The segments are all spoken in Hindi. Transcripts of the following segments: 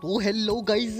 तो हेलो गाइज,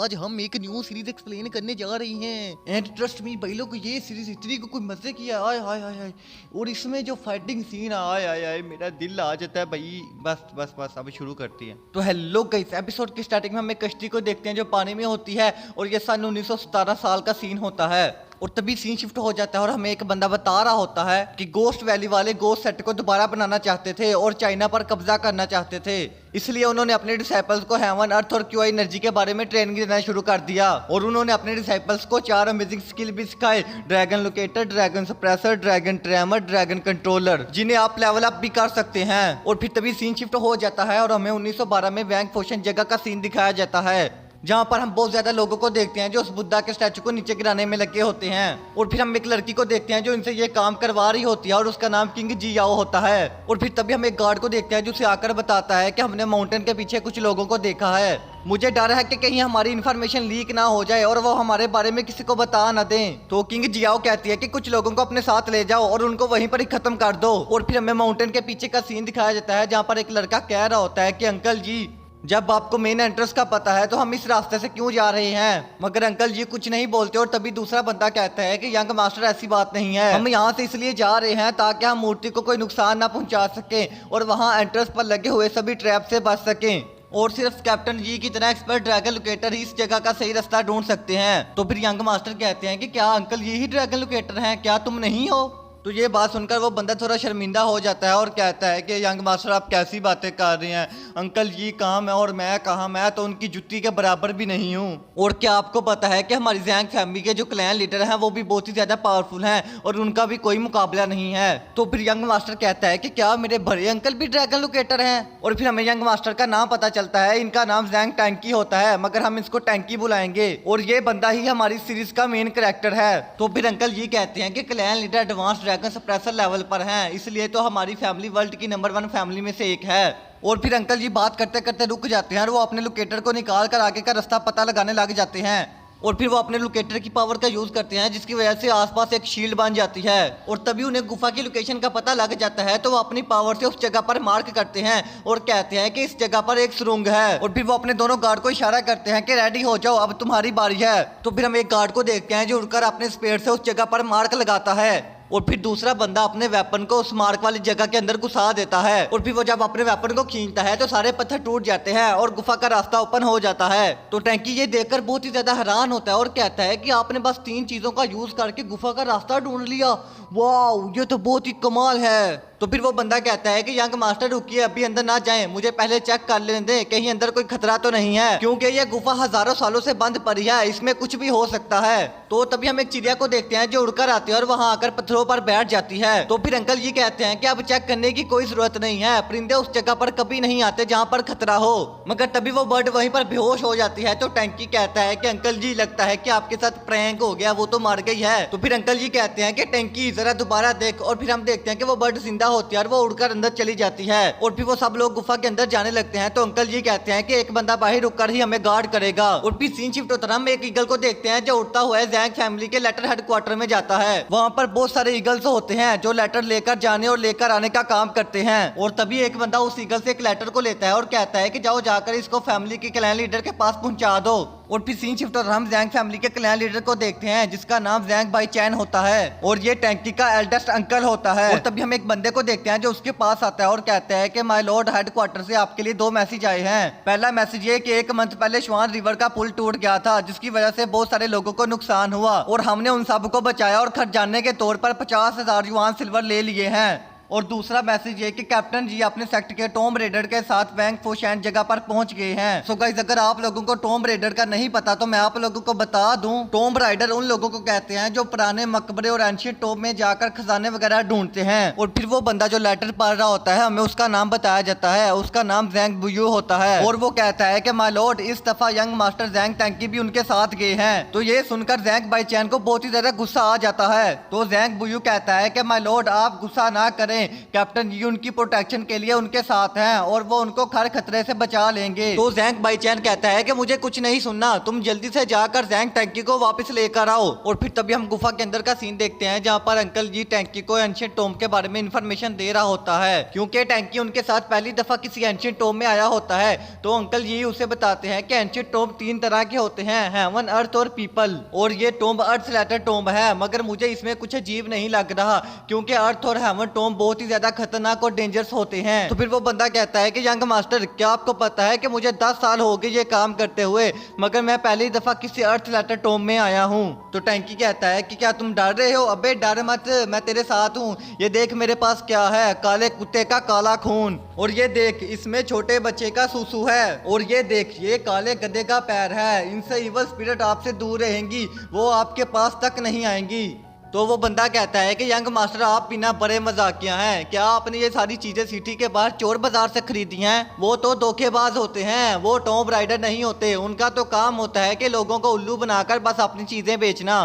आज हम एक न्यू सीरीज एक्सप्लेन करने जा रही हैं एंड ट्रस्ट मी भाई लोग, ये सीरीज इतनी को कोई मजे की है, आय हाय हाय हाय। और इसमें जो फाइटिंग सीन आय आय आय मेरा दिल आ जाता है भाई। बस बस बस अब शुरू करती हैं। तो हेलो गाइज, एपिसोड की स्टार्टिंग में हम एक कश्ती को देखते हैं जो पानी में होती है और ये सन 1917 साल का सीन होता है। और तभी सीन शिफ्ट हो जाता है और हमें एक बंदा बता रहा होता है कि गोस्ट वैली वाले गोस्ट सेट को दोबारा बनाना चाहते थे और चाइना पर कब्जा करना चाहते थे। इसलिए उन्होंने अपने डिसाइपल्स को हेवन, अर्थ और क्यूआई एनर्जी के बारे में ट्रेनिंग देना शुरू कर दिया। और उन्होंने अपने डिसाइपल्स को 4 अमेजिंग स्किल भी सिखाए: dragon locator, dragon suppressor, dragon tremor, dragon controller, जिन्हें आप लेवल अप भी कर सकते हैं। और फिर तभी सीन शिफ्ट हो जाता है और हमें 1912 में वैंग फोशन जगह का सीन दिखाया जाता है, जहाँ पर हम बहुत ज्यादा लोगों को देखते हैं जो उस बुद्धा के स्टैचू को नीचे गिराने में लगे होते हैं। और फिर हम एक लड़की को देखते हैं जो इनसे ये काम करवा रही होती है और उसका नाम किंग जी याओ होता है। और फिर तभी हम एक गार्ड को देखते हैं जो उसे आकर बताता है कि हमने माउंटेन के पीछे कुछ लोगों को देखा है। मुझे डर है कि कहीं हमारी इन्फॉर्मेशन लीक ना हो जाए और वो हमारे बारे में किसी को बता ना दें। तो किंग जियाओ कहती है कि कुछ लोगों को अपने साथ ले जाओ और उनको वहीं पर ही खत्म कर दो। और फिर हमें माउंटेन के पीछे का सीन दिखाया जाता है जहाँ पर एक लड़का कह रहा होता है कि अंकल जी, जब आपको मेन एंट्रेंस का पता है तो हम इस रास्ते से क्यों जा रहे हैं? मगर अंकल जी कुछ नहीं बोलते। और तभी दूसरा बंदा कहता है कि यंग मास्टर ऐसी बात नहीं है, हम यहाँ से इसलिए जा रहे हैं ताकि हम मूर्ति को कोई नुकसान ना पहुंचा सके और वहाँ एंट्रेंस पर लगे हुए सभी ट्रैप से बच सकें। और सिर्फ कैप्टन जी की तरह एक्सपर्ट ड्रैगन लोकेटर ही इस जगह का सही रास्ता ढूंढ सकते हैं। तो फिर यंग मास्टर कहते हैं कि क्या अंकल ये ही ड्रैगन लोकेटर हैं, क्या तुम नहीं हो? तो ये बात सुनकर वो बंदा थोड़ा शर्मिंदा हो जाता है और कहता है कि यंग मास्टर आप कैसी बातें कर रहे हैं, अंकल जी कहाँ मैं और मैं कहाँ, मैं तो उनकी जुत्ती के बराबर भी नहीं हूँ। और क्या आपको पता है कि हमारी जैंग फैमिली के जो क्लैन लीडर हैं वो भी बहुत ही ज्यादा पावरफुल हैं और उनका भी कोई मुकाबला नहीं है। तो फिर यंग मास्टर कहता है कि क्या मेरे बड़े अंकल भी ड्रैगन लोकेटर हैं? और फिर हमें यंग मास्टर का नाम पता चलता है, इनका नाम जैंग टैंकी होता है, मगर हम इसको टैंकी बुलाएंगे और ये बंदा ही हमारी सीरीज का मेन कैरेक्टर है। तो फिर अंकल जी कहते हैं कि clan leader advance dragon suppressor level पर हैं, इसलिए तो हमारी फैमिली वर्ल्ड की नंबर 1 फैमिली में से एक है। और फिर अंकल जी बात करते करते रुक जाते हैं और वो अपने लोकेटर को निकाल कर आगे का रास्ता पता लगाने लग जाते हैं। और फिर वो अपने लोकेटर की पावर का यूज करते हैं जिसकी वजह से आसपास एक शील्ड बन जाती है। और तभी उन्हें गुफा की लोकेशन का पता लग जाता है, तो वो अपनी पावर से उस जगह पर मार्क करते हैं और कहते हैं कि इस जगह पर एक सुरंग है। और फिर वो अपने दोनों गार्ड को इशारा करते हैं कि रेडी हो जाओ, अब तुम्हारी बारी है। तो फिर हम एक गार्ड को देखते हैं जो उड़कर अपने स्पीड से उस जगह पर मार्क लगाता है। और फिर दूसरा बंदा अपने वेपन को उस मार्क वाली जगह के अंदर घुसा देता है। और फिर वो जब अपने वेपन को खींचता है तो सारे पत्थर टूट जाते हैं और गुफा का रास्ता ओपन हो जाता है। तो टैंकी ये देखकर बहुत ही ज्यादा हैरान होता है और कहता है कि आपने बस 3 चीजों का यूज करके गुफा का रास्ता ढूंढ लिया, वाह ये तो बहुत ही कमाल है। तो फिर वो बंदा कहता है कि यंग मास्टर रुकिए, अभी अंदर ना जाएं, मुझे पहले चेक कर लेने दें कहीं अंदर कोई खतरा तो नहीं है, क्योंकि ये गुफा हजारों सालों से बंद पड़ी है, इसमें कुछ भी हो सकता है। तो तभी हम एक चिड़िया को देखते हैं जो उड़कर आती है और वहां आकर पत्थरों पर बैठ जाती है। तो फिर अंकल ये कहते हैं कि अब चेक करने की कोई जरूरत नहीं है, परिंदे उस जगह पर कभी नहीं आते जहाँ पर खतरा हो। मगर तभी वो बर्ड वहीं पर बेहोश हो जाती है। तो टैंकी कहता है कि अंकल जी लगता है कि आपके साथ प्रैंक हो गया, वो तो मर गई है। तो फिर अंकल जी कहते हैं कि टैंकी जरा दोबारा देख। और फिर हम देखते हैं कि वो बर्ड जिंदा होती है और वो उड़कर अंदर चली जाती है। और फिर वो सब लोग गुफा के अंदर जाने लगते हैं। तो अंकल जी कहते हैं कि एक बंदा बाहर रुककर ही हमें गार्ड करेगा। और फिर सीन शिफ्ट होता है, हम एक ईगल को देखते हैं जो उड़ता हुआ जैंग फैमिली के लेटर हेडक्वार्टर में जाता है। वहाँ पर बहुत सारे ईगल्स होते हैं जो लेटर लेकर जाने और लेकर आने का काम करते हैं। और तभी एक बंदा उस ईगल से एक लेटर को लेता है और कहता है कि जाओ जाकर इसको फैमिली के क्लैन लीडर के पास पहुंचा दो। और फिर सीन शिफ्ट और हम जैंग फैमिली के क्लैन लीडर को देखते हैं जिसका नाम जैंग बाई चैन होता है और ये टैंकी का एल्डेस्ट अंकल होता है। और तभी हम एक बंदे को देखते हैं जो उसके पास आता है और कहता है कि माय लॉर्ड हेडक्वार्टर से आपके लिए 2 मैसेज आए हैं। पहला मैसेज ये कि 1 मंथ पहले श्वान रिवर का पुल टूट गया था जिसकी वजह से बहुत सारे लोगों को नुकसान हुआ और हमने उन सबको बचाया और खजाने के तौर पर 50,000 युआन सिल्वर ले लिए हैं। और दूसरा मैसेज ये कि कैप्टन जी अपने सेक्ट के टॉम रेडर के साथ वैंग फोशैन जगह पर पहुंच गए हैं। सो गाइस, अगर आप लोगों को टॉम रेडर का नहीं पता तो मैं आप लोगों को बता दूं, टॉम राइडर उन लोगों को कहते हैं जो पुराने मकबरे और एंशिएंट टॉम में जाकर खजाने वगैरह ढूंढते हैं। और फिर वो बंदा जो लेटर पढ़ रहा होता है हमें उसका नाम बताया जाता है, उसका नाम जैंग बुयू होता है। और वो कहता है कि माय लॉर्ड इस दफा यंग मास्टर जैंग टैंकी भी उनके साथ गए हैं। तो ये सुनकर जैंग बाई चैन को बहुत ही ज्यादा गुस्सा आ जाता है। तो जैंग बुयू कहता है कि माय लॉर्ड आप गुस्सा ना करें, हैं कैप्टन जी उनकी प्रोटेक्शन के लिए उनके साथ हैं और वो उनको हर खतरे से बचा लेंगे। तो जैंक बाईचैन कहता है कि मुझे कुछ नहीं सुनना, तुम जल्दी से जाकर जैंक टैंकी को वापस लेकर आओ। और फिर तभी हम गुफा के अंदर का सीन देखते हैं जहाँ पर अंकल जी टैंकी को एंशिएंट टॉम्ब के बारे में इंफॉर्मेशन दे रहा होता है, क्योंकि टैंकी उनके साथ पहली दफा किसी एंशिएंट टॉम्ब में आया होता है। तो अंकल जी उसे बताते हैं कि एंशिएंट टॉम्ब 3 तरह के होते हैं, हेवन, अर्थ और पीपल। और ये टॉम्ब अर्थ स्लैटर टॉम्ब है, मगर मुझे इसमें कुछ अजीब नहीं लग रहा क्योंकि अर्थ और हेवन टॉम्ब बहुत ही ज्यादा खतरनाक और डेंजरस होते हैं। तो फिर वो बंदा कहता है कि यंग मास्टर, क्या आपको पता है कि मुझे 10 साल हो गए ये काम करते हुए, मगर मैं पहली दफा किसी अर्थ स्लैटर टॉम्ब में आया हूँ। तो टैंकी कहता है कि क्या तुम डर रहे हो? अबे डर मत, मैं तेरे साथ हूँ। ये देख मेरे पास क्या है, काले कुत्ते का काला खून। और ये देख इसमें छोटे बच्चे का सूसू है। और ये देख ये काले गधे का पैर है। इनसे इवल स्पिरिट आपसे दूर रहेंगी, वो आपके पास तक नहीं आएंगी। तो वो बंदा कहता है कि यंग मास्टर आप बिना बड़े मजाकिया हैं, क्या आपने ये सारी चीजें सिटी के बाहर चोर बाजार से खरीदी हैं? वो तो धोखेबाज होते हैं, वो टॉम्ब राइडर नहीं होते। उनका तो काम होता है कि लोगों को उल्लू बनाकर बस अपनी चीजें बेचना।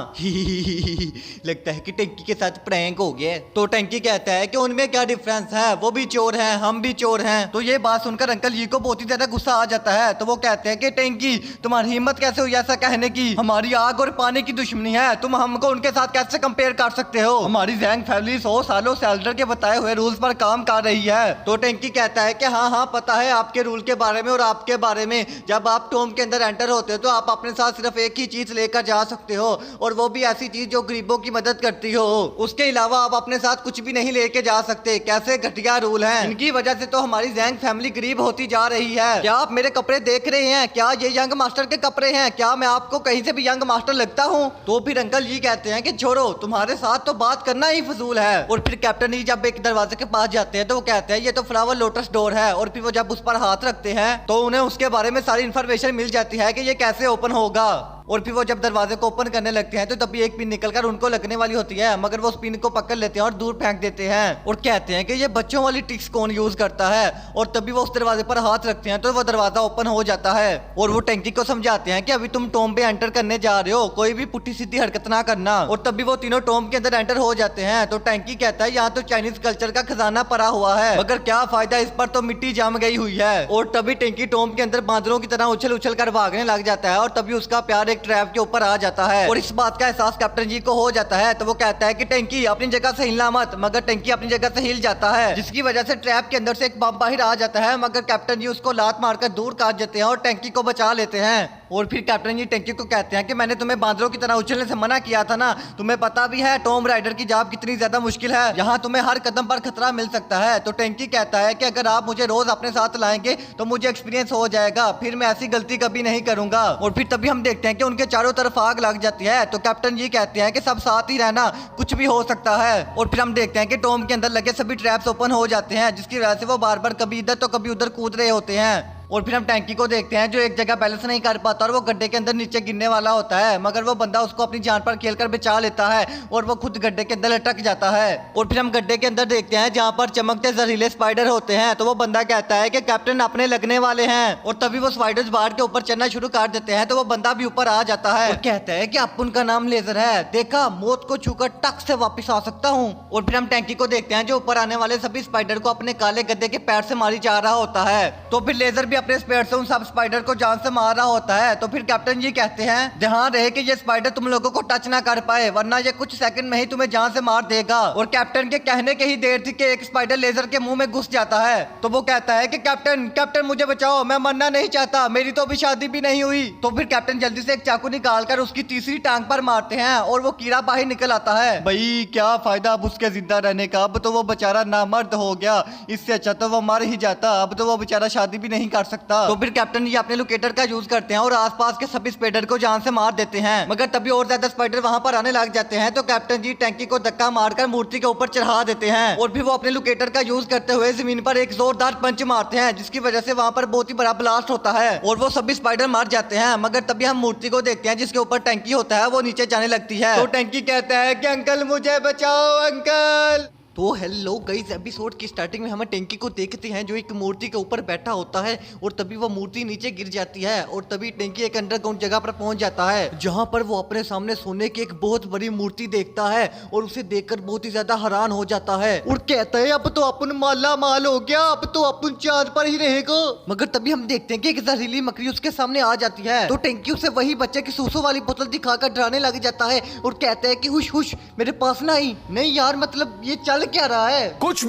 लगता है कि टैंकी के साथ प्रैंक हो गया। तो टैंकी कहता है कि उनमें क्या डिफरेंस है, वो भी चोर हैं, हम भी चोर हैं। तो ये बात सुनकर अंकल जी को बहुत ही ज्यादा गुस्सा आ जाता है। तो वो कहते हैं कि टैंकी तुम्हारी हिम्मत कैसे हुई ऐसा कहने की? हमारी आग और पानी की दुश्मनी है, तुम हमको उनके साथ कैसे कंपेयर कर सकते हो? हमारी जैंग फैमिली 100 सालों से एल्डर के बताए हुए रूल्स पर काम कर रही है। तो टैंकी कहता है कि हाँ हाँ पता है आपके रूल के बारे में और आपके बारे में। जब आप टॉम्ब के अंदर एंटर होते हो तो आप अपने साथ सिर्फ एक ही चीज लेकर जा सकते हो, और वो भी ऐसी चीज जो गरीबों की मदद करती हो। उसके अलावा आप अपने साथ कुछ भी नहीं लेके जा सकते। कैसे घटिया रूल हैं। इनकी वजह से तो हमारी जैंग फैमिली गरीब होती जा रही है। क्या आप मेरे कपड़े देख रहे हैं? क्या ये यंग मास्टर के कपड़े हैं? क्या मैं आपको कहीं से भी यंग मास्टर लगता हूँ? तो फिर अंकल जी कहते हैं कि छोड़ो, तुम्हारे साथ तो बात करना ही फजूल है। और फिर कैप्टन जी जब एक दरवाजे के पास जाते हैं तो वो कहते हैं ये तो फ्लावर लोटस डोर है। और फिर वो जब उस पर हाथ रखते हैं तो उन्हें उसके बारे में सारी इन्फॉर्मेशन मिल जाती है कि ये कैसे ओपन होगा। और फिर वो जब दरवाजे को ओपन करने लगते हैं तो तभी एक पिन निकलकर उनको लगने वाली होती है, मगर वो उस पिन को पकड़ लेते हैं और दूर फेंक देते हैं और कहते हैं कि ये बच्चों वाली ट्रिक्स कौन यूज करता है। और तभी वो उस दरवाजे पर हाथ रखते हैं तो वो दरवाजा ओपन हो जाता है। और वो टैंकी को समझाते हैं कि अभी तुम टॉम्ब पे एंटर करने जा रहे हो, कोई भी पुट्ठी सीधी हरकत ना करना। और तभी वो तीनों टॉम्ब के अंदर एंटर हो जाते हैं। तो टैंकी कहता है यहाँ तो चाइनीज कल्चर का खजाना पड़ा हुआ है, मगर क्या फायदा, इस पर तो मिट्टी जम गई हुई है। और तभी टैंकी टॉम्ब के अंदर बांदरों की तरह उछल उछल कर भागने लग जाता है और तभी उसका प्यार एक ट्रैप के ऊपर जाता है। और इस बात का एहसास कैप्टन जी को हो जाता है। तो वो कहता है कि टैंकी अपनी जगह से हिलना मत, मगर टैंकी अपनी जगह से हिल जाता है, जिसकी वजह से ट्रैप के अंदर से एक बम बाहर आ जाता है, मगर कैप्टन जी उसको लात मारकर दूर काट देते हैं और टैंकी को बचा लेते हैं। और फिर कैप्टन जी टैंकी को कहते हैं कि मैंने तुम्हें बांदरों की तरह उछलने से मना किया था ना, तुम्हें पता भी है टॉम्ब राइडर की जॉब कितनी ज्यादा मुश्किल है, यहाँ तुम्हें हर कदम पर खतरा मिल सकता है। तो टैंकी कहता है कि अगर आप मुझे रोज अपने साथ लाएंगे तो मुझे एक्सपीरियंस हो जाएगा, फिर मैं ऐसी गलती कभी नहीं करूंगा। और फिर तभी हम देखते हैं कि उनके चारों तरफ आग लग जाती है। तो कैप्टन जी कहते हैं कि सब साथ ही रहना, कुछ भी हो सकता है। और फिर हम देखते हैं कि टॉम्ब के अंदर लगे सभी ट्रैप्स ओपन हो जाते हैं, जिसकी वजह से वो बार बार कभी इधर तो कभी उधर कूद रहे होते हैं। और फिर हम टैंकी को देखते हैं जो एक जगह बैलेंस नहीं कर पाता और वो गड्ढे के अंदर नीचे गिरने वाला होता है, मगर वो बंदा उसको अपनी जान पर खेलकर बचा लेता है और वो खुद गड्ढे के अंदर लटक जाता है। और फिर हम गड्ढे के अंदर देखते हैं जहाँ पर चमकते जहरीले स्पाइडर होते हैं। तो वो बंदा कहता है कि कैप्टन अपने लगने वाले हैं। और तभी वो स्पाइडर्स बाहर के ऊपर चढ़ना शुरू कर देते हैं। तो वो बंदा भी ऊपर आ जाता है और कहता है कि अपुन का नाम लेजर है, देखा मौत को छूकर टक से वापिस आ सकता हूँ। और फिर हम टैंकी को देखते हैं जो ऊपर आने वाले सभी स्पाइडर को अपने काले गड्ढे के पैर से मारी जा रहा होता है। तो फिर लेजर भी अपने स्पेयर से उन स्पाइडर को जान से मार रहा होता है। तो फिर कैप्टन जी कहते हैं ध्यान रहे कि ये स्पाइडर तुम लोगों को टच ना कर पाए, वरना ये कुछ सेकंड में ही तुम्हें जान से मार देगा। और कैप्टन के कहने के ही देर थी कि एक स्पाइडर लेजर के मुंह में घुस जाता है। तो वो कहता है कि कैप्टन मुझे बचाओ, मैं मरना नहीं चाहता, मेरी तो अभी शादी भी नहीं हुई। तो फिर कैप्टन जल्दी से एक चाकू निकालकर उसकी तीसरी टांग पर मारते हैं और वो कीड़ा बाहर निकल आता है। भाई क्या फायदा अब उसके जिंदा रहने का, अब तो वो बेचारा नामर्द हो गया, इससे अच्छा तो वो मर ही जाता, अब तो वो बेचारा शादी भी नहीं कर सकता। तो फिर कैप्टन ये अपने लोकेटर का यूज करते हैं और आसपास के सभी स्पाइडर को जान से मार देते हैं, मगर तभी और ज्यादा स्पाइडर वहां पर आने लग जाते हैं। तो कैप्टन जी टैंकी को धक्का मारकर मूर्ति के ऊपर चढ़ा देते हैं और फिर वो अपने लोकेटर का यूज करते हुए जमीन पर एक जोरदार पंच मारते हैं, जिसकी वजह से वहां पर बहुत ही बड़ा ब्लास्ट होता है और वो सभी स्पाइडर मार जाते हैं। मगर तभी हम मूर्ति को देखते हैं जिसके ऊपर टैंकी होता है, वो नीचे जाने लगती है। तो टैंकी कहता है कि अंकल मुझे बचाओ अंकल। तो हेलो गाइस, एपिसोड की स्टार्टिंग में हमें टेंकी को देखते हैं जो एक मूर्ति के ऊपर बैठा होता है और तभी वो मूर्ति नीचे गिर जाती है और तभी टेंकी एक अंडरग्राउंड जगह पर पहुंच जाता है जहां पर वो अपने सामने सोने की एक बहुत बड़ी मूर्ति देखता है और उसे देखकर बहुत ही ज्यादा हैरान हो जाता है और कहता है अब तो अपन माला माल हो गया, अब तो अपन चांद पर ही रहेगा। मगर तभी हम देखते हैं कि एक जहरीली मकड़ी उसके सामने आ जाती है तो टेंकी उसे वही बच्चे की सूसू वाली बोतल दिखाकर डराने लग जाता है और कहता है कि हुश हुश मेरे पास ना आई। नहीं यार, मतलब ये चल क्या रहा है? कुछ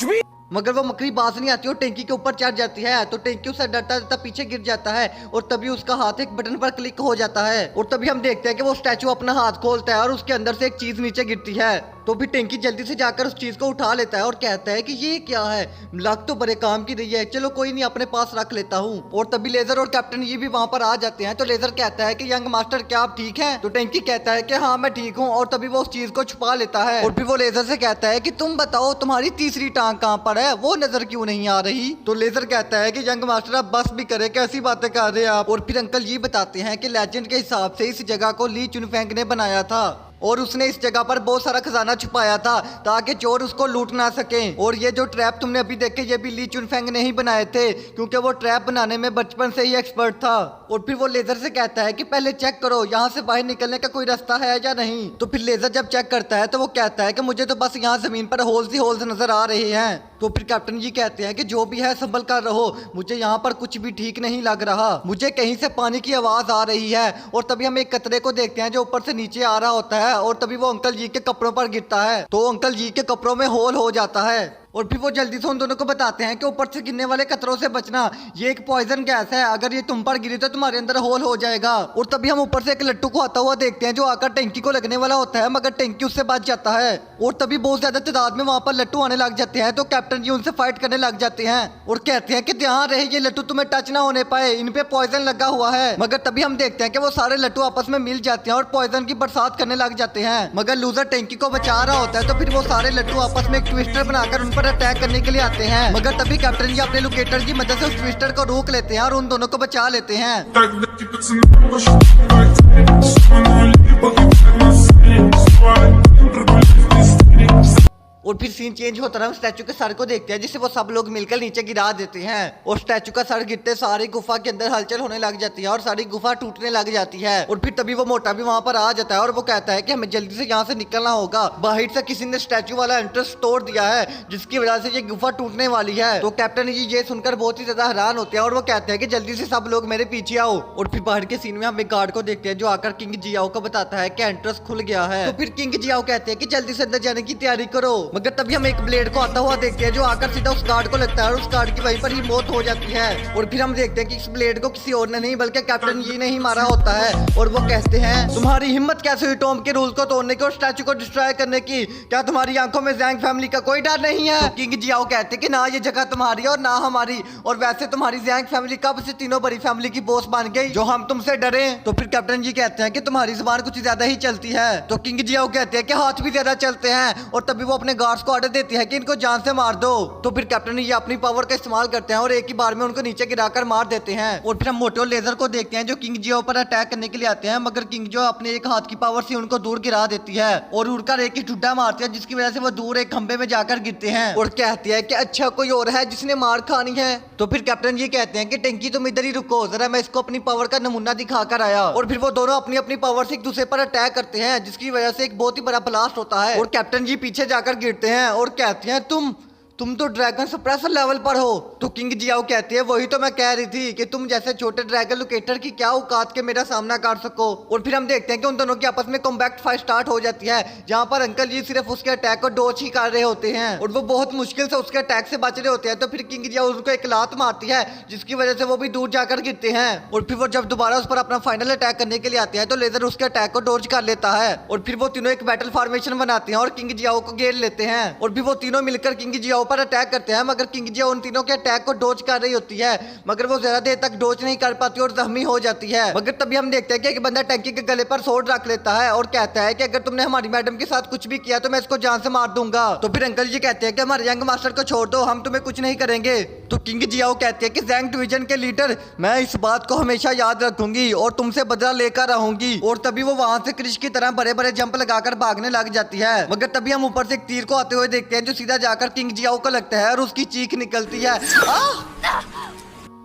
भी। मगर वो मकड़ी बाज नहीं आती और टेंकी के ऊपर चढ़ जाती है तो टेंकी उसे डरता डरता पीछे गिर जाता है और तभी उसका हाथ एक बटन पर क्लिक हो जाता है और तभी हम देखते हैं कि वो स्टैचू अपना हाथ खोलता है और उसके अंदर से एक चीज नीचे गिरती है तो भी टेंकी जल्दी से जाकर उस चीज को उठा लेता है और कहता है कि ये क्या है, लग तो बड़े काम की रही है, चलो कोई नहीं अपने पास रख लेता हूँ। और तभी लेजर और कैप्टन ये भी वहाँ पर आ जाते हैं तो लेजर कहता है कि यंग मास्टर क्या आप ठीक हैं? तो टेंकी कहता है कि हाँ मैं ठीक हूँ और तभी वो उस चीज को छुपा लेता है और फिर वो लेजर से कहता है कि तुम बताओ तुम्हारी तीसरी टांग कहाँ पर है, वो नजर क्यों नहीं आ रही? तो लेजर कहता है कि यंग मास्टर आप बस भी करे, कैसी बातें कर रहे हैं आप? और फिर अंकल ये बताते हैं कि लेजेंड के हिसाब से इस जगह को ली चुनफेंग ने बनाया था और उसने इस जगह पर बहुत सारा खजाना छुपाया था ताकि चोर उसको लूट ना सके। और ये जो ट्रैप तुमने अभी देखे ये भी ली चुनफेंग ने ही बनाए थे क्योंकि वो ट्रैप बनाने में बचपन से ही एक्सपर्ट था। और फिर वो लेजर से कहता है कि पहले चेक करो यहाँ से बाहर निकलने का कोई रास्ता है या नहीं। तो फिर लेजर जब चेक करता है तो वो कहता है कि मुझे तो बस यहाँ जमीन पर होल्स ही होल्स नजर आ रहे हैं। तो फिर कैप्टन जी कहते हैं कि जो भी है संभल कर रहो, मुझे यहाँ पर कुछ भी ठीक नहीं लग रहा, मुझे कहीं से पानी की आवाज आ रही है। और तभी हम एक कतरे को देखते हैं जो ऊपर से नीचे आ रहा होता है और तभी वो अंकल जी के कपड़ों पर गिरता है तो अंकल जी के कपड़ों में होल हो जाता है और फिर वो जल्दी से उन दोनों को बताते हैं कि ऊपर से गिरने वाले कतरों से बचना, ये एक पॉइजन गैस है, अगर ये तुम पर गिरी तो तुम्हारे अंदर होल हो जाएगा। और तभी हम ऊपर से एक लट्टू को आता हुआ देखते हैं जो आकर टैंकी को लगने वाला होता है मगर टैंकी उससे बच जाता है और तभी बहुत ज्यादा तादाद में वहां पर लट्टू आने लग जाते हैं तो कैप्टन जी उनसे फाइट करने लग जाते हैं और कहते हैं कि ध्यान रहे ये लट्टू तुम्हें टच ना होने पाए, इन पे पॉइजन लगा हुआ है। मगर तभी हम देखते हैं कि वो सारे लट्टू आपस में मिल जाते हैं और पॉइजन की बरसात करने लग जाते हैं मगर लूजर टैंकी को बचा रहा होता है तो फिर वो सारे लट्टू आपस में एक ट्विस्टर बनाकर उन पर अटैक करने के लिए आते हैं मगर तभी कैप्टन जी अपने लोकेटर की मदद से उस ट्विस्टर को रोक लेते हैं और उन दोनों को बचा लेते हैं। और फिर सीन चेंज होता है, हम स्टैचू के सर को देखते हैं जिसे वो सब लोग मिलकर नीचे गिरा देते हैं और स्टैचू का सर गिरते सारी गुफा के अंदर हलचल होने लग जाती है और सारी गुफा टूटने लग जाती है। और फिर तभी वो मोटा भी वहां पर आ जाता है और वो कहता है कि हमें जल्दी से यहाँ से निकलना होगा, बाहर से किसी ने स्टैचू वाला एंट्रेंस तोड़ दिया है जिसकी वजह से ये गुफा टूटने वाली है। तो कैप्टन जी ये सुनकर बहुत ही ज्यादा हैरान होते हैं और वो कहते हैं कि जल्दी से सब लोग मेरे पीछे आओ। और फिर बाहर के सीन में हम एक गार्ड को देखते हैं जो आकर किंग जियाओ को बताता है कि एंट्रेंस खुल गया है। तो फिर किंग जियाओ कहते हैं कि जल्दी से अंदर जाने की तैयारी करो मगर तभी हम एक ब्लेड को आता हुआ देखते हैं जो आकर सीधा उस गार्ड को लगता है और उस गार्ड की वहीं पर ही मौत हो जाती है। और फिर हम देखते हैं कि इस ब्लेड को किसी और ने नहीं बल्कि कैप्टन जी ने ही मारा होता है और वो कहते हैं तुम्हारी हिम्मत कैसे हुई टॉम के रूल्स को तोड़ने की और स्टैचू को डिस्ट्रॉय करने की, क्या तुम्हारी आंखों में जैंग फैमिली का कोई डर नहीं है? तो किंग जियाओ कहते कि ना ये जगह तुम्हारी और ना हमारी, और वैसे तुम्हारी जैंग फैमिली कब से तीनों बड़ी फैमिली की बॉस बन गई जो हम तुमसे डरे? तो फिर कैप्टन जी कहते हैं कि तुम्हारी जुबान कुछ ज्यादा ही चलती है। तो किंग जियाओ कहते हैं कि हाथ भी ज्यादा चलते हैं और तभी वो अपने गार्ड्स को ऑर्डर देती है कि इनको जान से मार दो। तो फिर कैप्टन ये अपनी पावर का इस्तेमाल करते हैं और एक ही बार में उनको नीचे गिराकर मार देते हैं। और फिर हम मोटे और लेजर को देखते हैं जो किंग जियो पर अटैक करने के लिए आते हैं मगर किंग जियो अपने एक हाथ की पावर से उनको दूर गिरा देती है और उड़कर एक ही ठुड्डा मारती है जिसकी वजह से वो दूर एक खंबे में जाकर गिरते हैं और कहती है कि अच्छा कोई और है जिसने मार खानी है। तो फिर कैप्टन ये कहते हैं कि टंकी तुम इधर ही रुको जरा, मैं इसको अपनी पावर का नमूना दिखा कर आया। और फिर वो दोनों अपनी अपनी पावर से एक दूसरे पर अटैक करते हैं जिसकी वजह से एक बहुत ही बड़ा ब्लास्ट होता है और कैप्टन जी पीछे जाकर गिरते हैं और कहते हैं तुम तो ड्रैगन सप्रेसर लेवल पर हो। तो किंग जियाओ कहती है वही तो मैं कह रही थी कि तुम जैसे छोटे ड्रैगन लोकेटर की क्या औकात के मेरा सामना कर सको। और फिर हम देखते हैं कि उन दोनों की आपस में कॉम्बैक्ट फाइट स्टार्ट हो जाती है जहां पर अंकल जी सिर्फ उसके अटैक को डॉज ही कर रहे होते हैं और वो बहुत मुश्किल से उसके अटैक से बच रहे होते हैं। तो फिर किंग जियाओ उनको एक लात मारती है जिसकी वजह से वो भी दूर जाकर गिरते हैं और फिर वो जब दोबारा उस पर अपना फाइनल अटैक करने के लिए आते हैं तो लेजर उसके अटैक को डॉज कर लेता है और फिर वो तीनों एक बैटल फॉर्मेशन बनाते हैं और किंग जियाओ को घेर लेते हैं और फिर वो तीनों मिलकर किंग जियाओ पर अटैक करते हैं, मगर किंग जिया उन तीनों के अटैक को डोज कर रही होती है, मगर वो ज्यादा देर तक डोज नहीं कर पाती और जख्मी हो जाती है। मगर तभी हम देखते हैं कि एक बंदा टंकी के गले पर सोड रख लेता है और कहता है कि अगर तुमने हमारी मैडम के साथ कुछ भी किया तो मैं इसको जान से मार दूंगा। तो फिर अंकल जी कहते हैं कि हमारे यंग मास्टर को छोड़ दो, हम तुम्हें कुछ नहीं करेंगे। तो किंग जियाओ कहते हैं कि जैंग डिवीजन के लीडर, मैं इस बात को हमेशा याद रखूंगी और तुमसे बदला लेकर रहूंगी। और तभी वो वहां से क्रिश की तरह बड़े बड़े जंप लगाकर भागने लग जाती है। मगर तभी हम ऊपर से एक तीर को आते हुए देखते हैं जो सीधा जाकर किंग जियाओ को लगता है और उसकी चीख निकलती है।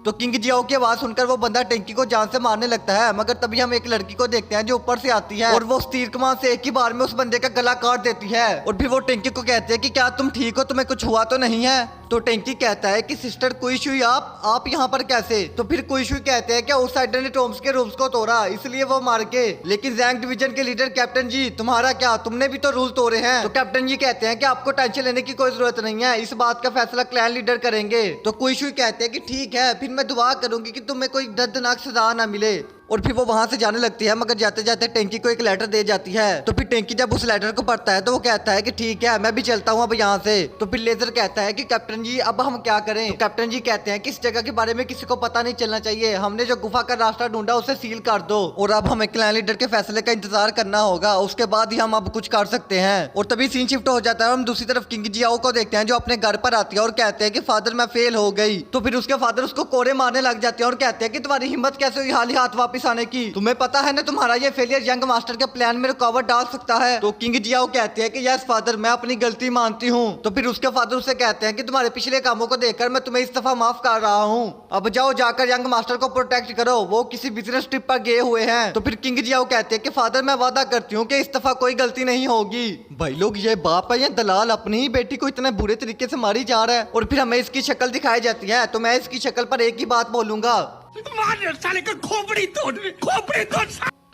तो किंग जियाओ की आवाज सुनकर वो बंदा टैंकी को जान से मारने लगता है, मगर तभी हम एक लड़की को देखते हैं जो ऊपर से आती है और वो उस तीर कमान से एक ही बार में उस बंदे का गला काट देती है। और फिर वो टैंकी को कहते हैं कि क्या तुम ठीक हो, तुम्हें कुछ हुआ तो नहीं है। तो टैंकी कहता है कि सिस्टर कुइशुई आप यहाँ पर कैसे। तो फिर कुइशुई कहते हैं कि आउटसाइडर ने टॉम्स के रूल्स को तोड़ा इसलिए वो मार के। लेकिन जैंग डिवीजन के लीडर कैप्टन जी तुम्हारा क्या, तुमने भी तो रूल तोड़े हैं। तो कैप्टन जी कहते हैं कि आपको टेंशन लेने की कोई जरूरत नहीं है, इस बात का फैसला क्लैन लीडर करेंगे। तो कुइशुई कहते हैं कि ठीक है, फिर मैं दुआ करूंगी कि तुम्हें कोई दर्दनाक सजा ना मिले। और फिर वो वहां से जाने लगती है, मगर जाते जाते टैंकी को एक लेटर दे जाती है। तो फिर टैंकी जब उस लेटर को पढ़ता है तो वो कहता है कि ठीक है मैं भी चलता हूँ अब यहाँ से। तो फिर लेजर कहता है कि कैप्टन जी अब हम क्या करें। तो कैप्टन जी कहते हैं कि इस जगह के बारे में किसी को पता नहीं चलना चाहिए, हमने जो गुफा का रास्ता ढूंढा उसे सील कर दो और अब हमें क्लैन लीडर के फैसले का इंतजार करना होगा, उसके बाद ही हम अब कुछ कर सकते हैं। और तभी सीन शिफ्ट हो जाता है और हम दूसरी तरफ किंग जियाओ को देखते हैं जो अपने घर पर आती है और कहते हैं कि फादर मैं फेल हो गई। तो फिर उसके फादर उसको कोड़े मारने लग जाते हैं और कहते हैं कि तुम्हारी हिम्मत कैसे हुई हाल ही हाथ वापस आने की, तुम्हें पता है ना तुम्हारा ये फेलियर यंग मास्टर के प्लान में रुकावट डाल सकता है। तो किंग जियाओ कहते हैं कि यस फादर मैं अपनी गलती मानती हूँ। तो फिर उसके फादर उससे कहते हैं कि तुम्हारे पिछले कामों को देखकर मैं तुम्हें इस दफा माफ कर रहा हूँ, अब जाओ जाकर यंग मास्टर को प्रोटेक्ट करो, वो किसी बिजनेस ट्रिप पर गए हुए हैं। तो फिर किंग जियाओ कहते हैं कि फादर मैं वादा करती हूँ कि इस दफा कोई गलती नहीं होगी। भाई लोग ये बाप है या दलाल अपनी ही बेटी को इतने बुरे तरीके से मारी जा रहा है। और फिर हमें इसकी शक्ल दिखाई जाती है, तो मैं इसकी शक्ल पर एक ही बात बोलूंगा, साले का खोपड़ी तोड़।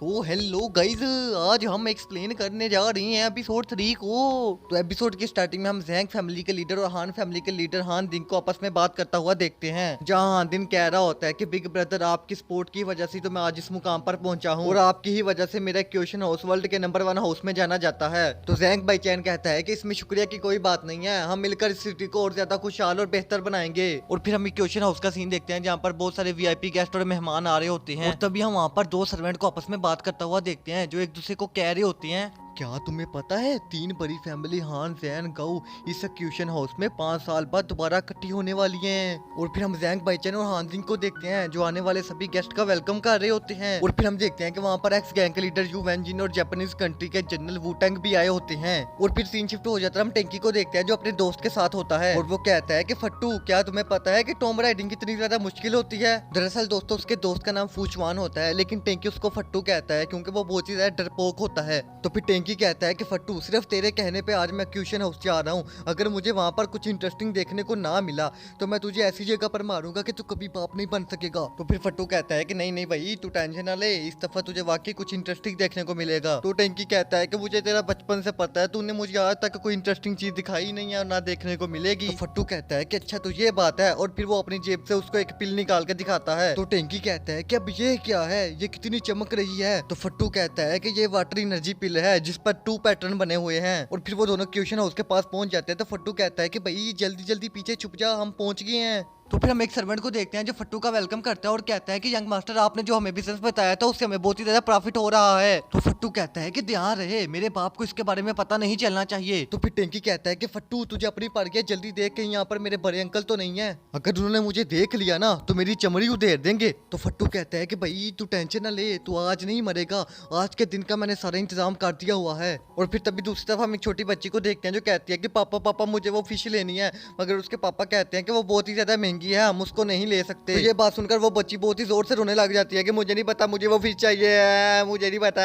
तो हेलो गाइज, आज हम एक्सप्लेन करने जा रही हैं एपिसोड 3 को। तो एपिसोड की स्टार्टिंग में हम जैंग फैमिली के लीडर और हान फैमिली के लीडर हान दिन को आपस में बात करता हुआ देखते हैं, जहां हान दिन कह रहा होता है कि बिग ब्रदर आपकी सपोर्ट की वजह से तो मैं आज इस मुकाम पर पहुंचा हूं और आपकी ही वजह से मेरा क्वेश्चन हाउस वर्ल्ड के नंबर 1 हाउस में जाना जाता है। तो जैंग बाई चैन कहता है कि इसमें शुक्रिया की कोई बात नहीं है, हम मिलकर इस सिटी को और ज्यादा खुशहाल और बेहतर बनाएंगे। और फिर हम क्वेश्चन हाउस का सीन देखते हैं जहाँ पर बहुत सारे VIP गेस्ट और मेहमान आ रहे होते हैं। और तभी हम वहाँ पर 2 सर्वेंट को आपस में बात करता हुआ देखते हैं जो एक दूसरे को कह रहे होती हैं, क्या तुम्हें पता है 3 बड़ी फैमिली हान जैन गाओ इस क्यूशन हाउस में 5 साल बाद दोबारा इकट्ठी होने वाली हैं। और फिर हम जैंग बाइचन और हान जिंग को देखते हैं जो आने वाले सभी गेस्ट का वेलकम कर रहे होते हैं। और फिर हम देखते हैं कि वहाँ पर एक्स गैंग के लीडर यू वेंजिन और जापानीज कंट्री के जनरल वुटेंग भी आए होते हैं। और फिर सीन शिफ्ट हो जाता है, हम टैंकी को देखते हैं जो अपने दोस्त के साथ होता है और वो कहता है कि फट्टू क्या तुम्हें पता है कि टॉम राइडिंग कितनी ज्यादा मुश्किल होती है। दरअसल दोस्तों उसके दोस्त का नाम फूचवान होता है, लेकिन टैंकी उसको फट्टू कहता है क्योंकि वो बहुत ही ज्यादा डरपोक होता है। तो फिर टैंकी कहता है कि फट्टू सिर्फ तेरे कहने पे आज मैं क्यूशन हाउस जा रहा हूँ, अगर मुझे वहाँ पर कुछ इंटरेस्टिंग देखने को ना मिला तो मैं तुझे ऐसी जगह पर मारूंगा कि तू कभी बाप नहीं बन सकेगा। तो फिर फट्टू कहता है कि नहीं नहीं भाई तू टेंशन ना ले, इस दफा तुझे वाकई कुछ इंटरेस्टिंग देखने को मिलेगा। तो टैंकी कहता है कि मुझे तेरा बचपन से पता है, तूने मुझे आज तक कोई इंटरेस्टिंग चीज दिखाई नहीं है और ना देखने को मिलेगी। तो फट्टू कहता है कि अच्छा तो ये बात है, और फिर वो अपनी जेब से उसको एक पिल निकाल के दिखाता है। तो टैंकी कहता है कि अब ये क्या है, ये कितनी चमक रही है। तो फट्टू कहता है कि ये वाटर एनर्जी पिल है जिस पर 2 पैटर्न बने हुए हैं। और फिर वो दोनों क्वेश्चन हाउस के पास पहुंच जाते हैं। तो फट्टू कहता है कि भाई जल्दी जल्दी पीछे छुप जा, हम पहुंच गए हैं। तो फिर हम एक सर्वेंट को देखते हैं जो फट्टू का वेलकम करता है और कहता है कि यंग मास्टर आपने जो हमें बिजनेस बताया था उससे हमें बहुत ही ज्यादा प्रॉफिट हो रहा है। तो फट्टू कहता है कि ध्यान रहे मेरे बाप को इसके बारे में पता नहीं चलना चाहिए। तो फिर टैंकी कहता है कि फट्टू तुझे अपनी पड़ गया, जल्दी देख कहीं यहाँ पर मेरे बड़े अंकल तो नहीं है, अगर उन्होंने मुझे देख लिया ना तो मेरी चमड़ी उधेड़ देंगे। तो फट्टू कहता है कि भाई तू टेंशन ना ले, तू आज नहीं मरेगा, आज के दिन का मैंने सारा इंतजाम कर दिया हुआ है। और फिर तभी दूसरी तरफ हम एक छोटी बच्ची को देखते हैं जो कहती है कि पापा पापा मुझे वो फिश लेनी है, मगर उसके पापा कहते हैं कि वो बहुत ही ज्यादा महंगी है, हम उसको नहीं ले सकते। तो ये बात सुनकर वो बच्ची बहुत ही जोर से रोने लग जाती है कि मुझे नहीं पता, मुझे वो फिश चाहिए, मुझे नहीं पता।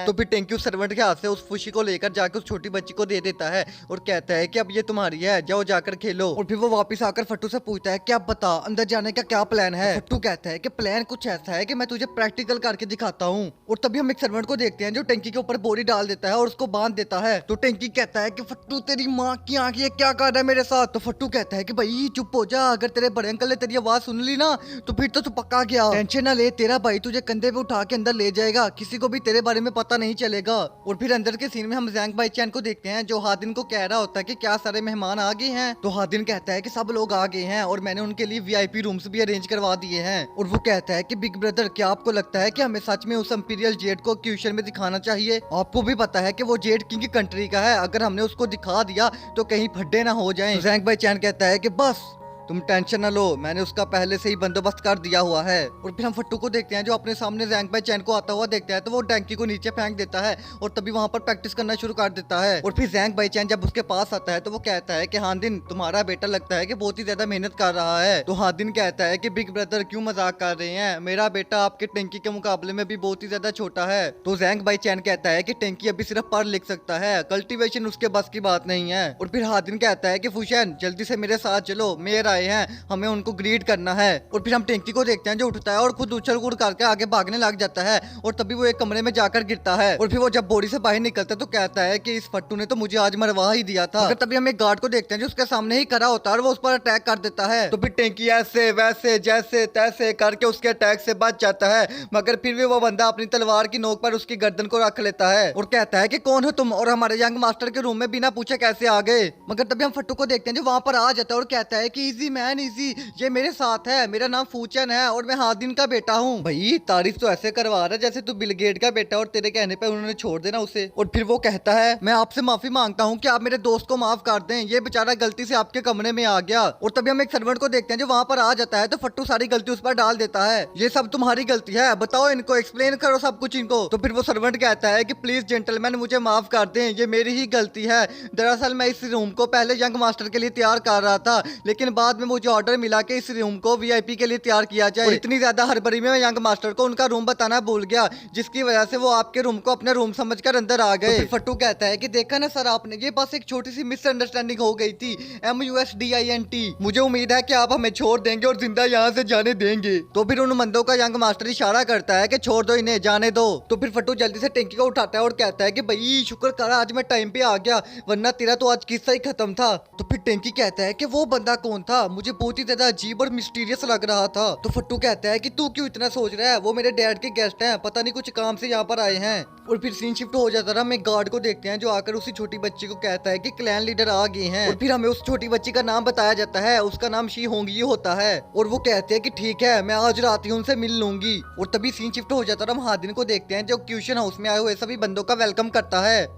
तो फिर टैंकी उस सर्वेंट के हाथ से उस फिश को लेकर जाकर उस छोटी बच्ची को दे देता है और कहता है कि अब ये तुम्हारी है, जाओ जाकर खेलो। और फिर वो वापस आकर फट्टू से पूछता है कि अब बता अंदर जाने का क्या प्लान है। फट्टू कहता है कि प्लान कुछ ऐसा है कि मैं तुझे प्रैक्टिकल करके दिखाता हूँ। और तभी हम एक सर्वेंट को देखते हैं जो टैंकी के ऊपर बोरी डाल देता है और उसको बांध देता है। तो टैंकी कहता है कि फट्टू तेरी माँ की आंख ये क्या कर रहा है मेरे साथ। तो फट्टू कहता है कि भाई चुप हो जा, अगर तेरे बड़े अंकल ने तेरी आवाज सुन ली ना तो फिर तो तू पक्का गया। टेंशन ना ले, तेरा भाई तुझे कंधे पे उठा के अंदर ले जाएगा, किसी को भी तेरे बारे में पता नहीं चलेगा। और फिर अंदर के सीन में हम जैंग बाई चैन को देखते हैं जो हादिन को कह रहा होता है कि क्या सारे मेहमान आ गए हैं। तो हादिन कहता है कि सब लोग आ गए हैं और मैंने उनके लिए वीआईपी रूम्स भी अरेंज करवा दिए हैं। और वो कहता है कि बिग ब्रदर क्या आपको लगता है कि हमें सच में उस इंपीरियल जेट को क्यूशन में दिखाना चाहिए? आपको भी पता है कि वो जेट किंग कंट्री का है, अगर हमने उसको दिखा दिया तो कहीं फड्डे ना हो जाएं। जैंग बाई चैन कहता है कि बस तुम टेंशन ना लो, मैंने उसका पहले से ही बंदोबस्त कर दिया हुआ है। और फिर हम फट्टू को देखते हैं जो अपने सामने जैंग बाई चैन को आता हुआ देखता है तो वो टैंकी को नीचे फेंक देता है और तभी वहां पर प्रैक्टिस करना शुरू कर देता है। और फिर जैंग बाई चैन जब उसके पास आता है तो वो कहता है कि हादिन तुम्हारा बेटा लगता है कि बहुत ही ज्यादा मेहनत कर रहा है। तो हादिन कहता है कि बिग ब्रदर क्यों मजाक कर रहे हैं, मेरा बेटा आपके टैंकी के मुकाबले में भी बहुत ही ज्यादा छोटा है। तो जैंग बाई चैन कहता है कि टैंकी अभी सिर्फ पढ़ लिख सकता है, कल्टीवेशन उसके बस की बात नहीं है। और फिर हादिन कहता है कि फुशैन जल्दी से मेरे साथ चलो, मेयर आए हैं, हमें उनको ग्रीट करना है। और फिर हम टेंकी को देखते हैं जो उठता है और खुद उछल कूद करके आगे भागने लग जाता है और तभी वो एक कमरे में जाकर गिरता है। और फिर वो जब बॉडी से बाहर निकलता है तो कहता है कि इस फट्टू ने तो मुझे आज मरवा ही दिया था। तभी हम एक गार्ड को देखते हैं जो उसके सामने ही खड़ा होता है और वो उस पर अटैक कर देता है। तो फिर टेंकी ऐसे वैसे जैसे तैसे करके उसके अटैक से बच जाता है, मगर फिर भी वो बंदा अपनी तलवार की नोक पर उसकी गर्दन को रख लेता है और कहता है कि कौन हो तुम और हमारे यंग मास्टर के रूम में बिना पूछे कैसे आ गए। मगर तभी हम फट्टू को देखते हैं जो वहां पर आ जाता है और कहता है कि इजी मैन इजी, ये मेरे साथ है, मेरा नाम फूचन है और मैं हादिन का बेटा हूँ। भाई तारीफ तो ऐसे करवा रहा है जैसे तू बिल गेट का बेटा और तेरे कहने पे उन्होंने छोड़ देना उसे। और फिर वो कहता है मैं आपसे माफी मांगता हूँ कि आप मेरे दोस्त को माफ कर दें, ये बेचारा गलती से आपके कमरे में आ गया। और तभी हम एक सर्वेंट को देखते हैं जो वहां पर आ जाता है तो फट्टू सारी गलती उस पर डाल देता है, ये सब तुम्हारी गलती है, बताओ इनको, एक्सप्लेन करो सब कुछ इनको। तो फिर वो सर्वेंट कहता है कि प्लीज जेंटलमैन मुझे माफ कर दें, ये मेरी ही गलती है, दरअसल मैं इस रूम को पहले यंग मास्टर के लिए तैयार कर रहा था लेकिन बाद में मुझे ऑर्डर मिला कि इस रूम को वीआईपी के लिए तैयार किया जाए। और इतनी ज्यादा हड़बड़ी में मैं यंग मास्टर को उनका रूम बताना भूल गया जिसकी वजह से वो आपके रूम को अपने रूम समझकर अंदर आ गए। तो फट्टू कहता है कि देखा ना सर आपने, ये बस एक छोटी सी मिसअंडरस्टैंडिंग हो गई थी, MUSDINT, मुझे उम्मीद है कि आप हमें छोड़ देंगे और जिंदा यहाँ से जाने देंगे। तो फिर उन बंदों का यंग मास्टर इशारा करता है कि छोड़ दो इन्हें, जाने दो। तो फिर फट्टू जल्दी से टैंकी को उठाता है और कहता है कि भाई शुक्र कर आज मैं टाइम पे आ गया वरना तेरा तो आज किस्सा ही खत्म था। तो फिर टैंकी कहता है कि वो बंदा कौन था, मुझे बहुत ही ज्यादा अजीब और मिस्टीरियस लग रहा था। तो फट्टू कहता है कि तू क्यों इतना सोच रहा है, वो मेरे डैड के गेस्ट हैं, पता नहीं कुछ काम से यहाँ पर आए हैं। और फिर सीन शिफ्ट हो जाता है, हम एक गार्ड को देखते हैं जो आकर उसी छोटी बच्ची को कहता है कि क्लैन लीडर आ गए हैं। और फिर हमें उस छोटी बच्ची का नाम बताया जाता है, उसका नाम शी होंगी होता है। और वो कहते हैं कि ठीक है मैं आज रात ही उनसे मिल लूंगी। और तभी सीन शिफ्ट हो जाता है, हम हादिन को देखते हैं जो क्यूशन हाउस में आए हुए सभी बंदों का वेलकम करता है।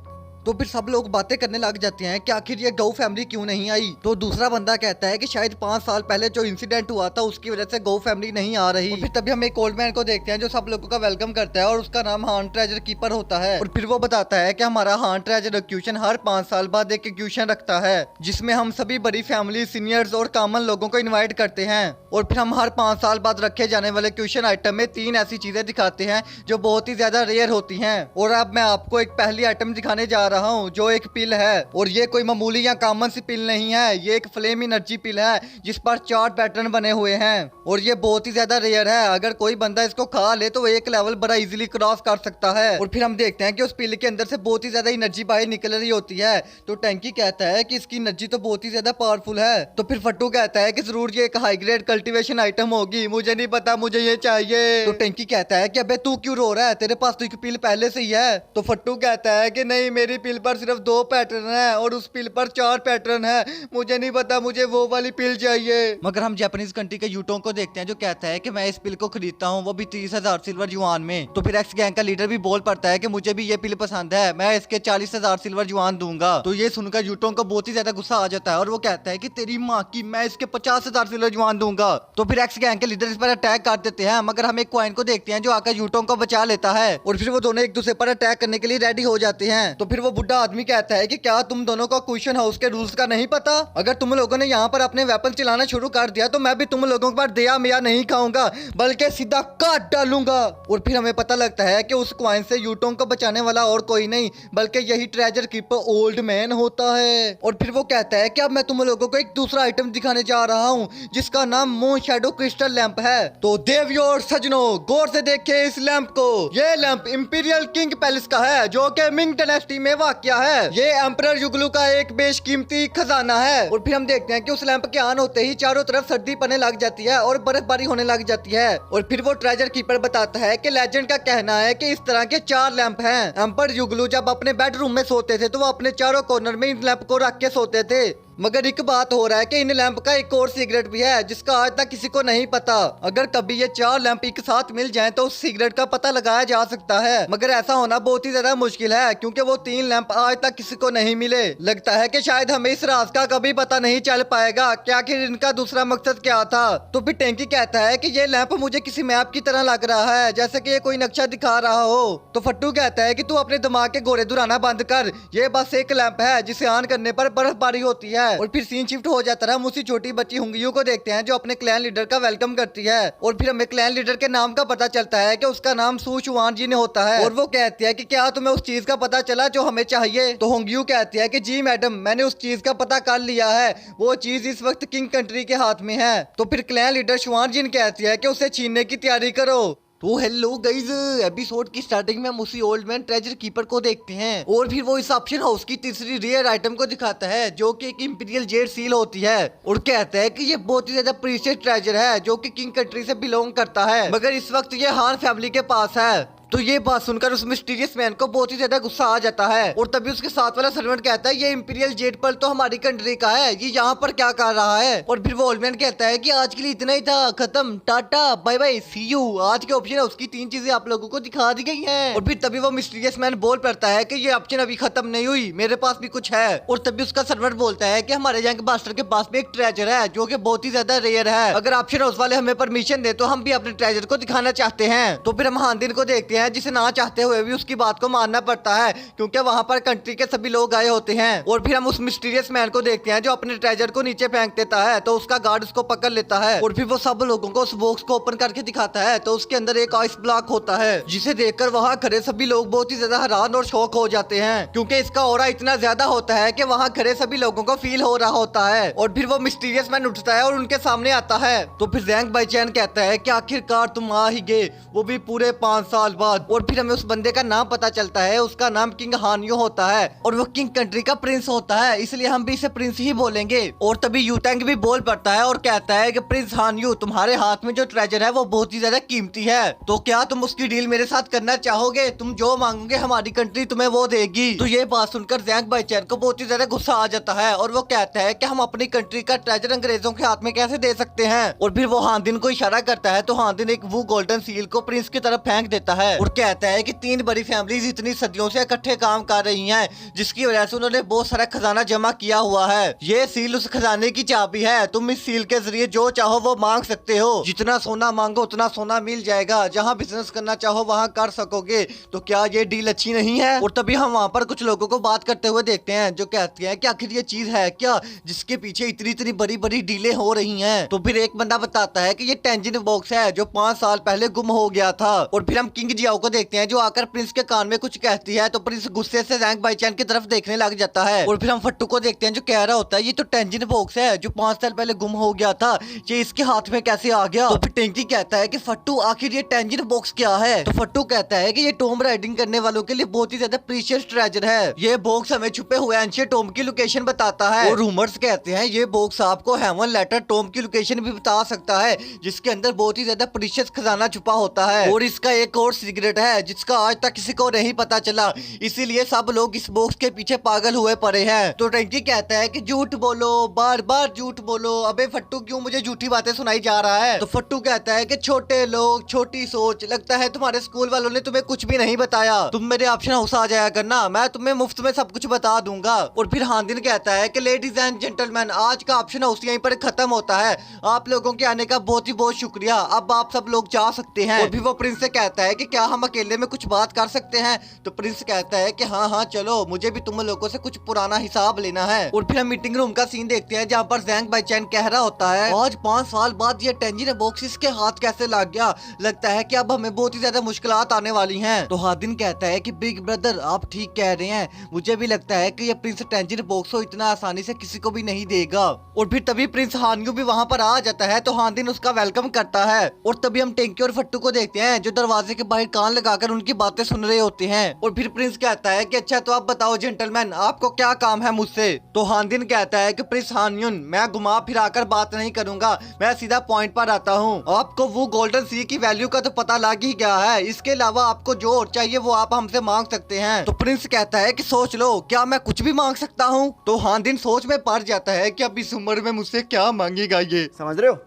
तो फिर सब लोग बातें करने लग जाते हैं कि आखिर ये गौ फैमिली क्यों नहीं आई। तो दूसरा बंदा कहता है कि शायद 5 साल पहले जो इंसिडेंट हुआ था उसकी वजह से गौ फैमिली नहीं आ रही। और फिर तभी हम एक ओल्ड मैन को देखते हैं जो सब लोगों का वेलकम करता है और उसका नाम हान ट्रेजर कीपर होता है। और फिर वो बताता है कि हमारा हान ट्रेजर एक्यूशन हर 5 साल बाद एक एक्यूशन रखता है जिसमें हम सभी बड़ी फैमिली, सीनियर्स और कॉमन लोगों को इन्वाइट करते हैं। और फिर हम हर 5 साल बाद रखे जाने वाले क्यूशन आइटम में 3 ऐसी चीजें दिखाते हैं जो बहुत ही ज्यादा रेयर होती हैं। और अब मैं आपको एक पहली आइटम दिखाने जा रहा हूँ जो एक पिल है। और ये कोई मामूली या कॉमन सी पिल नहीं है, ये एक फ्लेम एनर्जी पिल है जिस पर 4 पैटर्न बने हुए हैं और ये बहुत ही ज्यादा रेयर है। अगर कोई बंदा इसको खा ले तो एक लेवल बड़ा इजीली क्रॉस कर सकता है। और फिर हम देखते हैं कि उस पिल के अंदर से बहुत ही ज्यादा एनर्जी बाहर निकल रही होती है। तो टैंकी कहता है कि इसकी एनर्जी तो बहुत ही ज्यादा पावरफुल है। तो फिर फट्टू कहता है कि जरूर ये एक हाई ग्रेड कल्टीवेशन आइटम होगी, मुझे नहीं पता, मुझे ये चाहिए। तो टैंकी कहता है कि अबे तू क्यों रो रहा है, तेरे पास तो एक पिल पहले से ही है। तो फट्टू कहता है कि नहीं, मेरी पिल पर सिर्फ 2 पैटर्न है और उस पिल पर 4 पैटर्न है, मुझे नहीं पता, मुझे वो वाली पिल चाहिए। मगर हम जापानीज कंट्री के यूटों को देखते हैं जो कहता है कि मैं इस पिल को खरीदता हूँ, वो भी 30,000 सिल्वर युआन में। तो फिर एक्स गैंग का लीडर भी बोल पड़ता है कि मुझे भी ये पिल पसंद है, मैं इसके 40,000 सिल्वर युआन दूंगा। तो ये सुनकर यूटों को बहुत ही ज्यादा गुस्सा आ जाता है और वो कहता है कि तेरी माँ की, मैं इसके 50,000 सिल्वर युआन दूंगा। तो फिर एक्स गैंग के लीडर इस पर अटैक कर देते हैं, मगर हम एक क्वाइन को देखते हैं जो आकर यूटों को बचा लेता है और फिर वो दोनों एक दूसरे पर अटैक करने के लिए रेडी हो जाते हैं। तो फिर वो बुढ़ा आदमी कहता है कि क्या तुम दोनों को क्वेश्चन हाउस के रूल्स का नहीं पता? अगर तुम लोगों ने यहाँ पर अपने वेपन चलाना शुरू कर दिया तो मैं भी तुम लोगों पर दया मिया नहीं खाऊंगा, बल्कि सीधा काट डालूंगा। और फिर हमें पता लगता है कि उस क्वाइन से यूटोंग को बचाने वाला और कोई नहीं बल्कि यही ट्रेजर कीपर ओल्ड मैन होता है। और फिर वो कहता है कि अब मैं तुम लोगों को एक दूसरा आइटम दिखाने जा रहा हूँ जिसका नाम मून शैडो क्रिस्टल लैंप है। तो देवियों और सजनों, गौर से देखिए इस लैंप को। ये लैंप इंपीरियल किंग पैलेस का है जो कि मिंग डायनेस्टी में वाकया है। ये एम्परर युगलू का एक बेशकीमती खजाना है। और फिर हम देखते हैं कि उस लैंप के ऑन होते ही चारों तरफ सर्दी पड़ने लग जाती है और बर्फबारी होने लग जाती है। और फिर वो ट्रेजर कीपर बताता है कि लेजेंड का कहना है कि इस तरह के 4 लैंप हैं। एम्पर युगलू जब अपने बेडरूम में सोते थे तो वो अपने चारों कॉर्नर में इन लैंप को रख के सोते थे। मगर एक बात हो रहा है कि इन लैंप का एक और सिगरेट भी है जिसका आज तक किसी को नहीं पता। अगर कभी ये 4 लैंप एक साथ मिल जाएं तो उस सिगरेट का पता लगाया जा सकता है, मगर ऐसा होना बहुत ही ज्यादा मुश्किल है क्योंकि वो 3 लैंप आज तक किसी को नहीं मिले। लगता है कि शायद हमें इस राज का कभी पता नहीं चल पाएगा कि आखिर इनका दूसरा मकसद क्या था। तो फिर टैंकी कहता है कि ये लैंप मुझे किसी मैप की तरह लग रहा है, जैसे कि ये कोई नक्शा दिखा रहा हो। तो फट्टू कहता है कि तू अपने दिमाग के घोड़े दुराना बंद कर, ये बस एक लैंप है जिसे ऑन करने पर बर्फबारी होती है। और फिर सीन शिफ्ट हो जाता है। हम उसी छोटी बच्ची हुंगियू को देखते हैं जो अपने क्लैन लीडर का वेलकम करती है। और फिर हमें क्लैन लीडर के नाम का पता चलता है कि उसका नाम सू चुआन जी ने होता है। और वो कहती है कि क्या तुम्हें उस चीज का पता चला जो हमें चाहिए। तो हुंगियू कहती है कि जी मैडम, मैंने उस चीज का पता कर लिया है, वो चीज इस वक्त किंग कंट्री के हाथ में है। तो फिर क्लैन लीडर शुआन जिन कहती है कि उसे छीनने की तैयारी करो। तो हेलो गाइज, एपिसोड की स्टार्टिंग में हम उसी ओल्ड मैन ट्रेजर कीपर को देखते हैं और फिर वो इस ऑप्शन हाउस की तीसरी रेयर आइटम को दिखाता है जो कि एक इंपीरियल जेड सील होती है और कहता है कि ये बहुत ही ज्यादा प्रीशियस ट्रेजर है जो कि किंग कंट्री से बिलोंग करता है, मगर इस वक्त ये हान फैमिली के पास है। तो ये बात सुनकर उस मिस्टीरियस मैन को बहुत ही ज्यादा गुस्सा आ जाता है और तभी उसके साथ वाला सर्वेंट कहता है ये इंपीरियल जेट पर तो हमारी कंट्री का है, ये यहाँ पर क्या कर रहा है। और फिर वो ओल्ड मैन कहता है कि आज के लिए इतना ही था, खत्म, tata bye bye see you. आज के ऑप्शन है उसकी 3 चीजें आप लोगों को दिखा दी गई हैं। और फिर तभी वो मिस्टीरियस मैन बोल पड़ता है कि ये ऑप्शन अभी खत्म नहीं हुई, मेरे पास भी कुछ है। और तभी उसका सर्वेंट बोलता है कि हमारे यंग मास्टर के पास भी एक ट्रेजर है जो कि बहुत ही ज्यादा रेयर है, अगर ऑप्शन हाउस वाले हमें परमिशन दे तो हम भी अपने ट्रेजर को दिखाना चाहते हैं। तो फिर हम हांदिन को देखते हैं जिसे ना चाहते हुए भी उसकी बात को मानना पड़ता है क्योंकि वहां पर कंट्री के सभी लोग आए होते हैं। और फिर हम उस मिस्टीरियस मैन को देखते हैं जो अपने ट्रेजर को नीचे फेंक देता है, तो उसका गार्ड उसको पकड़ लेता है और फिर वो सब लोगों को उस बॉक्स को ओपन करके दिखाता है। तो उसके अंदर एक आइस ब्लॉक होता है जिसे देखकर वहां खड़े सभी लोग बहुत ही ज्यादा हैरान और शॉक हो जाते हैं क्योंकि इसका ऑरा इतना ज्यादा होता है कि वहां खड़े सभी लोगों को फील हो रहा होता है। और फिर वो मिस्टीरियस मैन उठता है और उनके सामने आता है। तो फिर जैंग बाईचैन कहता है कि आखिरकार तुम आ ही गए, वो भी पूरे 5 साल बाद। और फिर हमें उस बंदे का नाम पता चलता है, उसका नाम किंग हानियो होता है और वो किंग कंट्री का प्रिंस होता है, इसलिए हम भी इसे प्रिंस ही बोलेंगे। और तभी यूटेंग भी बोल पड़ता है और कहता है कि प्रिंस हानियो, तुम्हारे हाथ में जो ट्रेजर है वो बहुत ही ज्यादा कीमती है, तो क्या तुम उसकी डील मेरे साथ करना चाहोगे? तुम जो मांगोगे हमारी कंट्री तुम्हें वो देगी। तो ये बात सुनकर जैंग बाईचैन को बहुत ही ज्यादा गुस्सा आ जाता है और वो कहता है कि हम अपनी कंट्री का ट्रेजर अंग्रेजों के हाथ में कैसे दे सकते हैं। और फिर वो हांदिन को इशारा करता है तो हांदिन एक वो गोल्डन सील को प्रिंस की तरफ फेंक देता है और कहता है कि 3 बड़ी फैमिलीज इतनी सदियों से इकट्ठे काम कर रही हैं जिसकी वजह से उन्होंने बहुत सारा खजाना जमा किया हुआ है। ये सील उस खजाने की चाबी है, तुम इस सील के जरिए जो चाहो वो मांग सकते हो, जितना सोना मांगो उतना सोना मिल जाएगा, जहाँ बिजनेस करना चाहो वहाँ कर सकोगे। तो क्या ये डील अच्छी नहीं है? और तभी हम वहाँ पर कुछ लोगों को बात करते हुए देखते हैं जो कहते हैं कि आखिर ये चीज है क्या जिसके पीछे इतनी इतनी बड़ी बड़ी डीलें हो रही हैं। तो फिर एक बंदा बताता है कि ये टेंजिन बॉक्स है जो 5 साल पहले गुम हो गया था। और फिर हम किंग जियाओ को देखते हैं जो आकर प्रिंस के कान में कुछ कहती है, तो प्रिंस गुस्से से जैंग बाईचैन की तरफ देखने लग जाता है। और फिर हम फट्टू को देखते हैं जो कह रहा होता है ये तो टेंजिन बॉक्स है जो 5 साल पहले गुम हो गया था, ये इसके हाथ में कैसे आ गया? तो फिर टेंकी कहता है कि फट्टू आखिर ये टेंजिन बॉक्स क्या है? तो फट्टू कहता है कि ये टॉम राइडिंग करने वालों के लिए बहुत ही ज्यादा प्रीशियस ट्रेजर है, ये बॉक्स हमें छुपे हुए एंशिएंट टॉम की लोकेशन बताता है। और रूमर्स कहते हैं ये बॉक्स आपको हेवन लेटर टॉम की लोकेशन भी बता सकता है जिसके अंदर बहुत ही ज्यादा प्रीशियस खजाना छुपा होता है। और इसका एक और सीक्रेट है जिसका आज तक किसी को नहीं पता चला, इसीलिए सब लोग इस बॉक्स के पीछे पागल हुए पड़े हैं। तो टेंकी कहता है कि झूठ बोलो, बार बार झूठ बोलो, अबे फट्टू क्यों मुझे झूठी बातें सुनाई जा रहा है? तो फट्टू कहता है कि छोटे लोग, छोटी सोच, लगता है तुम्हारे स्कूल वालों ने तुम्हें कुछ भी नहीं बताया, तुम मेरे ऑप्शन हाउस आ जाया करना, मैं तुम्हें मुफ्त में सब कुछ बता दूंगा। और फिर हांदिन कहता है कि लेडीज एंड जेंटलमैन, आज का ऑप्शन हाउस यहीं पर खत्म होता है, आप लोगों के आने का बहुत ही बहुत शुक्रिया, अब आप सब लोग जा सकते हैं। और फिर वो प्रिंस से कहता है कि क्या हम अकेले में कुछ बात कर सकते हैं? तो प्रिंस कहता है कि हाँ हाँ चलो, मुझे भी तुम लोगों से कुछ पुराना हिसाब लेना है। और फिर हम मीटिंग रूम का सीन देखते हैं जहाँ पर जैंग बाईचैन कह रहा होता है आज 5 साल बाद ये टेंजिन बॉक्स इसके हाथ कैसे लग गया, लगता है कि अब हमें बहुत ही ज्यादा मुश्किलात आने वाली हैं। तो हादिन कहता है कि बिग ब्रदर आप ठीक कह रहे हैं, मुझे भी लगता है कि ये प्रिंस टेंजिन बॉक्स को इतना आसानी से किसी को भी नहीं देगा। और फिर तभी प्रिंस हानियो भी वहाँ पर आ जाता है तो हादिन उसका वेलकम करता है। और तभी हम टेंकी और फट्टू को देखते हैं जो दरवाजे के बाहर कान लगाकर उनकी बातें सुन रहे होते हैं। और फिर प्रिंस कहता है कि अच्छा तो आप बताओ जेंटलमैन, आपको क्या काम है मुझसे। तो हानदिन कहता है कि प्रिंस हानयुन, मैं घुमा फिराकर बात नहीं करूंगा, मैं सीधा पॉइंट पर आता हूँ। आपको वो गोल्डन सी की वैल्यू का तो पता लग ही गया है, इसके अलावा आपको जो और चाहिए वो आप हमसे मांग सकते हैं। तो प्रिंस कहता है कि सोच लो, क्या मैं कुछ भी मांग सकता हूँ। तो हानदिन सोच में पड़ जाता है कि अब इस उम्र में मुझसे क्या मांगेगा ये। समझ रहे हो,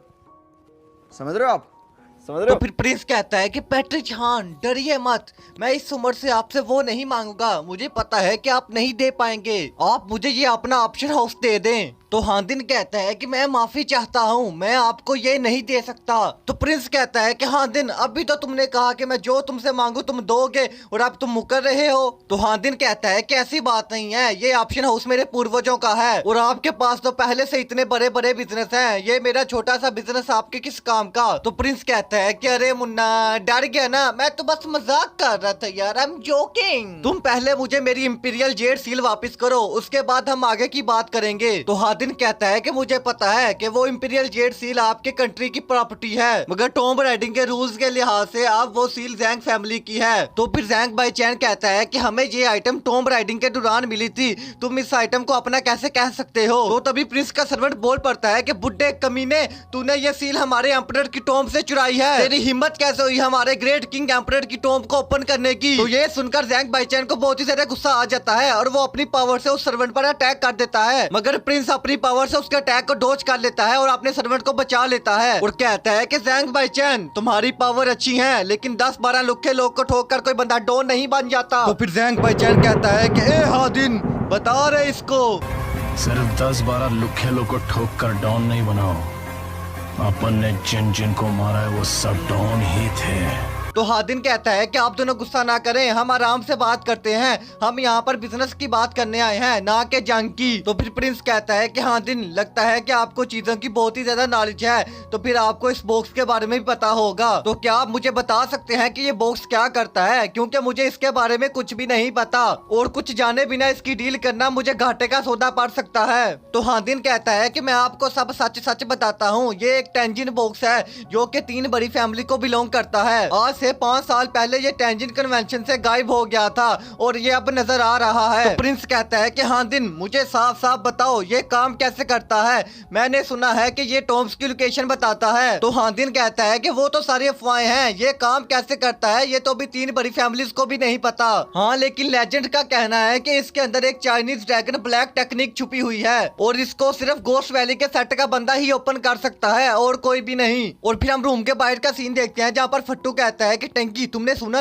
समझ रहे हो आप, समझ रहे तो हो। फिर प्रिंस कहता है कि पैट्रिक हान डरिए मत, मैं इस उम्र से आपसे वो नहीं मांगूंगा, मुझे पता है कि आप नहीं दे पाएंगे, आप मुझे ये अपना ऑप्शन हाउस दे दें। तो हानदिन कहता है कि मैं माफी चाहता हूँ, मैं आपको ये नहीं दे सकता। तो प्रिंस कहता है कि हानदिन अभी तो तुमने कहा कि मैं जो तुमसे मांगू तुम दोगे और अब तुम मुकर रहे हो। तो हानदिन कहता है कि ऐसी बात नहीं है, ये ऑप्शन हाउस मेरे पूर्वजों का है और आपके पास तो पहले से इतने बड़े बड़े बिजनेस हैं, ये मेरा छोटा सा बिजनेस आपके किस काम का। तो प्रिंस कहता है कि अरे मुन्ना डर गया ना, मैं तो बस मजाक कर रहा था यार, आई एम जोकिंग। तुम पहले मुझे मेरी इंपीरियल जेड सील वापस करो, उसके बाद हम आगे की बात करेंगे। तो हानदिन कहता है कि मुझे पता है कि वो इंपीरियल जेड सील आपके कंट्री की प्रॉपर्टी है, मगर टॉम राइडिंग के रूल्स के लिहाज से अब वो सील जैंग फैमिली की है। तो फिर जैंग बाई चैन कहता है कि हमें ये आइटम टॉम राइडिंग के दौरान मिली थी, तुम इस आइटम को अपना कैसे कह सकते हो। तो तभी प्रिंस का सर्वेंट बोल पड़ता है कि बुड्ढे कमीने, तूने ये सील हमारे एम्परर की टॉम से चुराई है, तेरी हिम्मत कैसे हुई हमारे ग्रेट किंग एम्परर की टॉम को ओपन करने की। तो ये सुनकर जैंग बाई चैन को बहुत ही ज्यादा गुस्सा आ जाता है और वो अपनी पावर से उस सर्वेंट पर अटैक कर देता है, मगर प्रिंस अपनी पावर से उसके अटैक को डॉज कर लेता है और अपने सर्वेंट को बचा लेता है और कहता है कि जैंग बाई चैन तुम्हारी पावर अच्छी है, लेकिन 10-12 लुखे लोग को ठोक कर कोई बंदा डॉन नहीं बन जाता। तो फिर जैंग बाई चैन कहता है कि ए हादिन बता रहे इसको, सिर्फ 10-12 लुखे लोग को ठोक कर डॉन नहीं बनाओ, अपन ने जिन जिन को मारा है वो सब डॉन ही थे। तो हादिन कहता है कि आप दोनों गुस्सा ना करें, हम आराम से बात करते हैं, हम यहाँ पर बिजनेस की बात करने आए हैं ना कि जंग की। तो फिर प्रिंस कहता है कि हादिन लगता है कि आपको चीजों की बहुत ही ज्यादा नॉलेज है, तो फिर आपको इस बॉक्स के बारे में भी पता होगा, तो क्या आप मुझे बता सकते हैं कि ये बॉक्स क्या करता है, क्योंकि मुझे इसके बारे में कुछ भी नहीं पता और कुछ जाने बिना इसकी डील करना मुझे घाटे का सौदा पड़ सकता है। तो हादिन कहता है कि मैं आपको सब सच सच बताता हूँ, ये एक टेंजिन बॉक्स है जो कि 3 बड़ी फैमिली को बिलोंग करता है। आज से 5 साल पहले ये टेंजिन कन्वेंशन से गायब हो गया था और ये अब नजर आ रहा है। तो प्रिंस कहता है कि हादिन मुझे साफ साफ बताओ ये काम कैसे करता है, मैंने सुना है कि ये टॉम्स की लोकेशन बताता है। तो हादिन कहता है कि वो तो सारी अफवाहें हैं, ये काम कैसे करता है ये तो अभी 3 बड़ी फैमिलीज को भी नहीं पता। हाँ लेकिन लेजेंड का कहना है कि इसके अंदर एक चाइनीज ड्रैगन ब्लैक टेक्निक छुपी हुई है और इसको सिर्फ गोस्ट वैली के सेट का बंदा ही ओपन कर सकता है और कोई भी नहीं। और फिर हम रूम के बाहर का सीन देखते हैं जहाँ पर फट्टू कहता है कि टैंकी तुमने सुना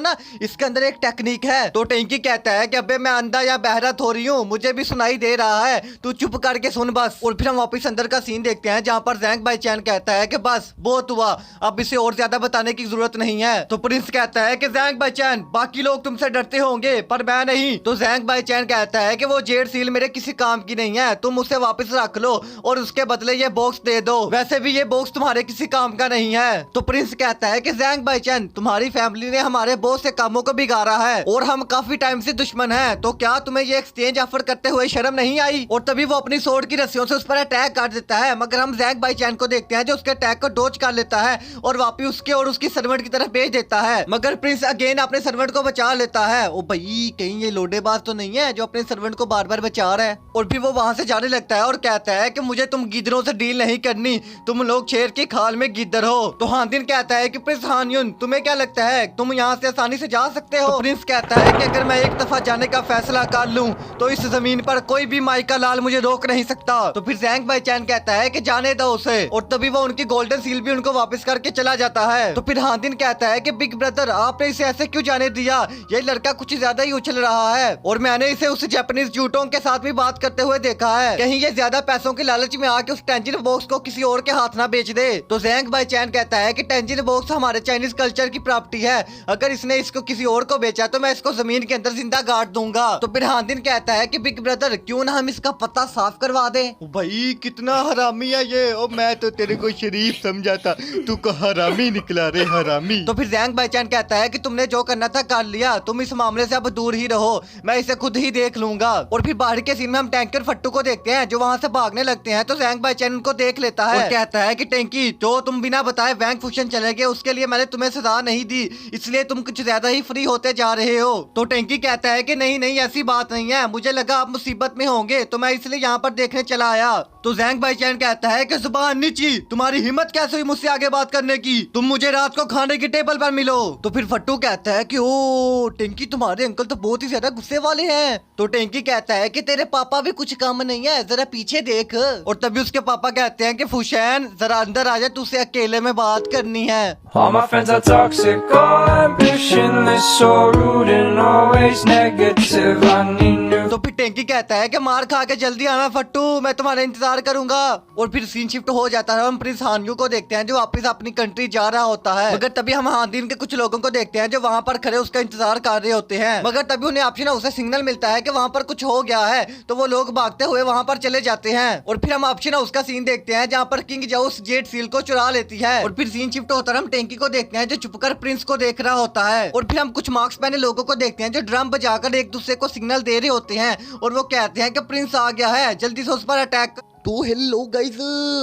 ना इसके अंदर एक टेक्निक है। तो टैंकी कहता है कि अबे मैं अंधा या बहरा थोड़ी हूँ, मुझे भी सुनाई दे रहा है, तू चुप करके सुन बस। और फिर हम वापस अंदर का सीन देखते हैं जहाँ पर जैंग बाई चैन कहता है कि बस बहुत हुआ, अब इसे और ज्यादा बताने की जरूरत नहीं है। तो प्रिंस कहता है कि जैंग बाई चैन बाकी लोग तुमसे डरते होंगे पर मैं नहीं। तो जैंग बाई चैन कहता है कि वो जेड सील मेरे किसी काम की नहीं है, तुम उसे वापस रख लो और उसके बदले ये बॉक्स दे दो, वैसे भी ये बॉक्स तुम्हारे किसी काम का नहीं है। तो प्रिंस कहता है कि जैंग बाई चैन तुम्हारी फैमिली ने हमारे बहुत से कामों को बिगाड़ा है और हम काफी टाइम से दुश्मन हैं, तो क्या तुम्हें ये एक्सचेंज ऑफर करते हुए शर्म नहीं आई। और तभी वो अपनी सोर्ड की रस्सियों से उस पर अटैक कर देता है, मगर हम जैंग बाई चैन को देखते हैं जो उसके अटैक को डॉज कर लेता है और वापिस उसके और उसकी सर्वेंट की तरफ भेज देता है, मगर प्रिंस अगेन अपने सर्वेंट को बचा लेता है। ओ भाई कहीं ये लोडेबाज तो नहीं है जो अपने सर्वेंट को बार बार बचा रहा है। और फिर वो वहां से जाने लगता है और कहता है कि मुझे तुम गिद्धरों से डील नहीं करनी, तुम लोग शेर की खाल में गिद्धर हो। तो हानदिन कहता है कि प्रिंस हानयुन तुम्हें क्या लगता है तुम यहाँ से आसानी से जा सकते हो। तो प्रिंस कहता है कि अगर मैं एक दफा जाने का फैसला कर लूं तो इस जमीन पर कोई भी माइका लाल मुझे रोक नहीं सकता। तो फिर जैंग बाई चैन कहता है कि जाने दो उसे और तभी वो उनकी गोल्डन सील भी उनको वापस करके चला जाता है। तो फिर हानदिन कहता है कि बिग ब्रदर आपने इसे ऐसे क्यों जाने दिया, ये लड़का कुछ ज्यादा ही उछल रहा है और मैंने इसे उस जापानीज जूटों के साथ भी बात करते हुए देखा है, कहीं ये ज्यादा पैसों के लालच में आके उस टेंजिन बॉक्स को किसी और के हाथ ना बेच दे। तो जैंग बाई चैन कहता है कि टेंजिन बॉक्स हमारे चाइनीज कल्चर की प्रॉपर्टी है, अगर इसने इसको किसी और को बेचा तो मैं इसको जमीन के अंदर जिंदा गाड़ दूंगा। तो फिर हानदिन कहता है कि बिग ब्रदर क्यों ना हम इसका पता साफ करवा दे। भाई कितना हरामी है ये, और मैं तो तेरे को शरीफ समझा था, तू को हरामी निकला रे हरामी। तो फिर जैंग बाई चैन कहता है कि तुमने जो करना था कर लिया, तुम इस मामले से अब दूर ही रहो, मैं इसे खुद ही देख लूंगा। और फिर बाहर के सीन में हम टैंकर फट्टू को देखते हैं जो वहाँ से भागने लगते हैं। तो जैंग बाई चैन उनको देख लेता है और कहता है कि टैंकी जो तुम बिना बताए वैंग फुशन चले गए उसके लिए मैंने तुम्हें तुम्हें सजा नहीं दी, इसलिए तुम कुछ ज्यादा ही फ्री होते जा रहे हो। तो टेंकी कहता है कि नहीं नहीं ऐसी बात नहीं है, मुझे लगा आप मुसीबत में होंगे तो मैं इसलिए यहाँ पर देखने चला आया। तो जैंग बाईचैन कहता है कि जुबान नीची, तुम्हारी हिम्मत कैसे हुई मुझसे आगे बात करने की, तुम मुझे रात को खाने की टेबल पर मिलो। तो फिर फट्टू कहता है कि ओ टेंकी तुम्हारे अंकल तो बहुत ही ज्यादा गुस्से वाले हैं। तो टेंकी कहता है कि तेरे पापा भी कुछ काम नहीं है, जरा पीछे देख। और तभी उसके पापा कहते हैं कि फुशैन जरा अंदर आ जा, तुझसे अकेले में बात करनी है। All my friends are toxic, all ambitionless, so rude and always negative. I need new. तो फिर टेंकी कहता है कि मार खा के जल्दी आना फट्टू, मैं तुम्हारा इंतजार करूंगा। और फिर सीन शिफ्ट हो जाता है, हम प्रिंस हानयू को देखते हैं जो वापस अपनी कंट्री जा रहा होता है। मगर तभी हम हानदिन के कुछ लोगों को देखते हैं जो वहाँ पर खड़े उसका इंतजार कर रहे होते हैं। मगर तभी उन्हें ऑप्शन हाउस से सिग्नल मिलता है कि वहाँ पर कुछ हो गया है, तो वो लोग भागते हुए वहाँ पर चले जाते हैं। और फिर हम ऑप्शन हाउस का सीन देखते हैं जहाँ पर किंग जाउस जेट सील को चुरा लेती है। और फिर सीन शिफ्ट होता है, हम टेंकी को देखते हैं जो चुपकर प्रिंस को देख रहा होता है। और फिर हम कुछ मार्क्स पहने लोगों को देखते हैं जो ड्रम बजाकर एक दूसरे को सिग्नल दे रहे होते हैं और वो कहते हैं कि प्रिंस आ गया है, जल्दी से उस पर अटैक। तो हेलो गाइस,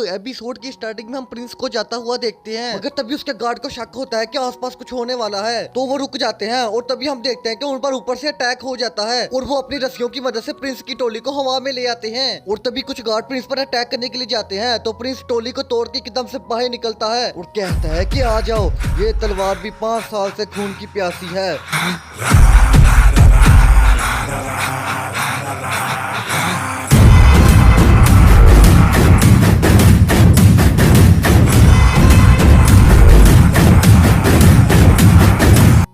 एपिसोड की स्टार्टिंग में हम प्रिंस को जाता हुआ देखते हैं, मगर तभी उसके गार्ड को शक होता है कि आसपास कुछ होने वाला है, तो वो रुक जाते हैं। और तभी हम देखते हैं कि उन पर ऊपर से अटैक हो जाता है और वो अपनी रस्सियों की मदद से प्रिंस की टोली को हवा में ले आते हैं। और तभी कुछ गार्ड प्रिंस पर अटैक करने के लिए जाते हैं, तो प्रिंस टोली को तोड़ के एकदम से बाहर निकलता है और कहता है कि आ जाओ, ये तलवार भी 5 साल से खून की प्यासी है।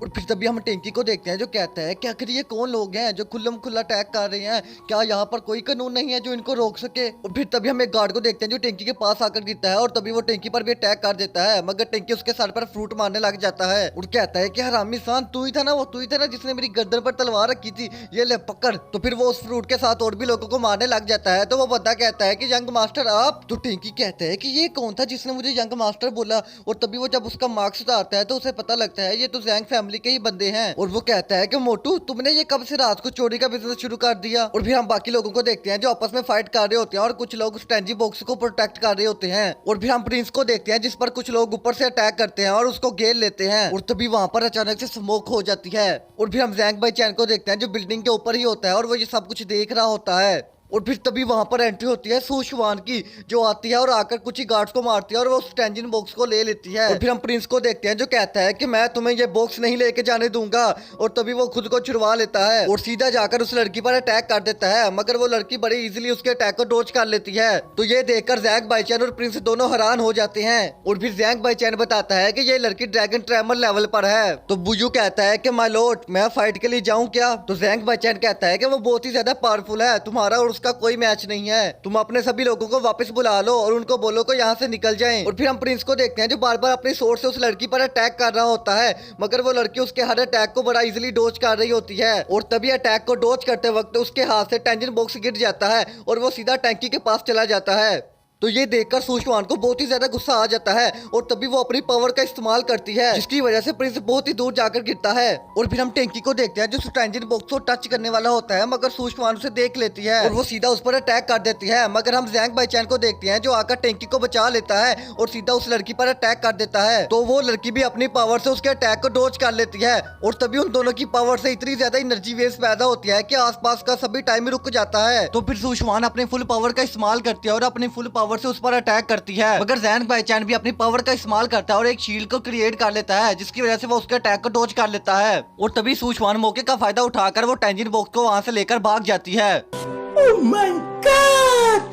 फिर तभी हम टेंकी को देखते हैं जो कहता है कि आखिर ये कौन लोग हैं जो खुल्लम खुल्ला अटैक कर रहे हैं, क्या यहाँ पर कोई कानून नहीं है जो इनको रोक सके। और फिर तभी हम एक गार्ड को देखते हैं जो टेंकी के पास आकर गिरता है और तभी वो टेंकी पर भी अटैक कर देता है, मगर टेंकी उसके सर पर फ्रूट मारने लग जाता है और कहता है कि हरामी इंसान तू ही था ना, वो तू ही था ना जिसने मेरी गर्दन पर तलवार रखी थी, ये ले पकड़। तो फिर वो उस फ्रूट के साथ और भी लोगों को मारने लग जाता है। तो वो बंदा कहता है कि यंग मास्टर आप। तो टेंकी कहता है कि ये कौन था जिसने मुझे यंग मास्टर बोला। और तभी वो जब उसका मार्क्स उतारता है तो उसे पता लगता है ये तो जैंग फैमिली के ही बंदे हैं। और वो कहता है कि मोटू तुमने ये कब से रात को चोरी का बिजनेस शुरू कर दिया। और फिर हम बाकी लोगों को देखते हैं जो आपस में फाइट कर रहे होते हैं और कुछ लोग उस टेंजी बॉक्स को प्रोटेक्ट कर रहे होते हैं। और फिर हम प्रिंस को देखते हैं जिस पर कुछ लोग ऊपर से अटैक करते हैं और उसको घेर लेते हैं। और तभी वहां पर अचानक से स्मोक हो जाती है। और फिर हम जैंग बाईचैन को देखते हैं जो बिल्डिंग के ऊपर ही होता है और वो ये सब कुछ देख रहा होता है। और फिर तभी वहां पर एंट्री होती है सुशवान की, जो आती है और आकर कुछ ही गार्ड्स को मारती है और वो उस टेंजिन बॉक्स को ले लेती है। और फिर हम प्रिंस को देखते हैं जो कहता है कि मैं तुम्हें ये बॉक्स नहीं लेके जाने दूंगा। और तभी वो खुद को छुड़वा लेता है और सीधा जाकर उस लड़की पर अटैक कर देता है, मगर वो लड़की बड़ी इजीली उसके अटैक को डॉज कर लेती है। तो ये देखकर जैंग बाईचैन और प्रिंस दोनों हैरान हो जाते हैं। और फिर जैंग बाईचैन बताता है कि ये लड़की ड्रैगन ट्रैमर लेवल पर है। तो बुयू कहता है कि माय लॉर्ड मैं फाइट के लिए जाऊं क्या। तो जैंग बाईचैन कहता है कि वो बहुत ही ज्यादा पावरफुल है, तुम्हारा और उसका कोई मैच नहीं है, तुम अपने सभी लोगों को वापस बुला लो और उनको बोलो को यहाँ से निकल जाएं। और फिर हम प्रिंस को देखते हैं जो बार बार अपनी सोर्स से उस लड़की पर अटैक कर रहा होता है, मगर वो लड़की उसके हर अटैक को बड़ा इजीली डॉज कर रही होती है। और तभी अटैक को डॉज करते वक्त उसके हाथ से टेंजिन बॉक्स गिर जाता है और वो सीधा टैंकी के पास चला जाता है। तो ये देखकर सुशवान को बहुत ही ज्यादा गुस्सा आ जाता है और तभी वो अपनी पावर का इस्तेमाल करती है, जिसकी वजह से प्रिंस बहुत ही दूर जाकर गिरता है। और फिर हम टेंकी को देखते हैं जो स्ट्रेंजर बॉक्स को टच करने वाला होता है, मगर सुशवान उसे देख लेती है और वो सीधा उस पर अटैक कर देती है। मगर हम जैंग बाईचैन को देखते हैं जो आकर टेंकी को बचा लेता है और सीधा उस लड़की पर अटैक कर देता है। तो वो लड़की भी अपनी पावर से उसके अटैक को डॉज कर लेती है और तभी उन दोनों की पावर से इतनी ज्यादा एनर्जी वेव्स पैदा होती है कि आसपास का सभी टाइम रुक जाता है। तो फिर सुशवान अपने फुल पावर का इस्तेमाल करती है और अपनी फुल पावर से उस पर अटैक करती है, मगर जैंग बाईचैन भी अपनी पावर का इस्तेमाल करता है और एक शील्ड को क्रिएट कर लेता है, जिसकी वजह से वो उसके अटैक को डॉज कर लेता है। और तभी सुशवान मौके का फायदा उठाकर वो टेंजिन बॉक्स को वहां से लेकर भाग जाती है। Oh my God!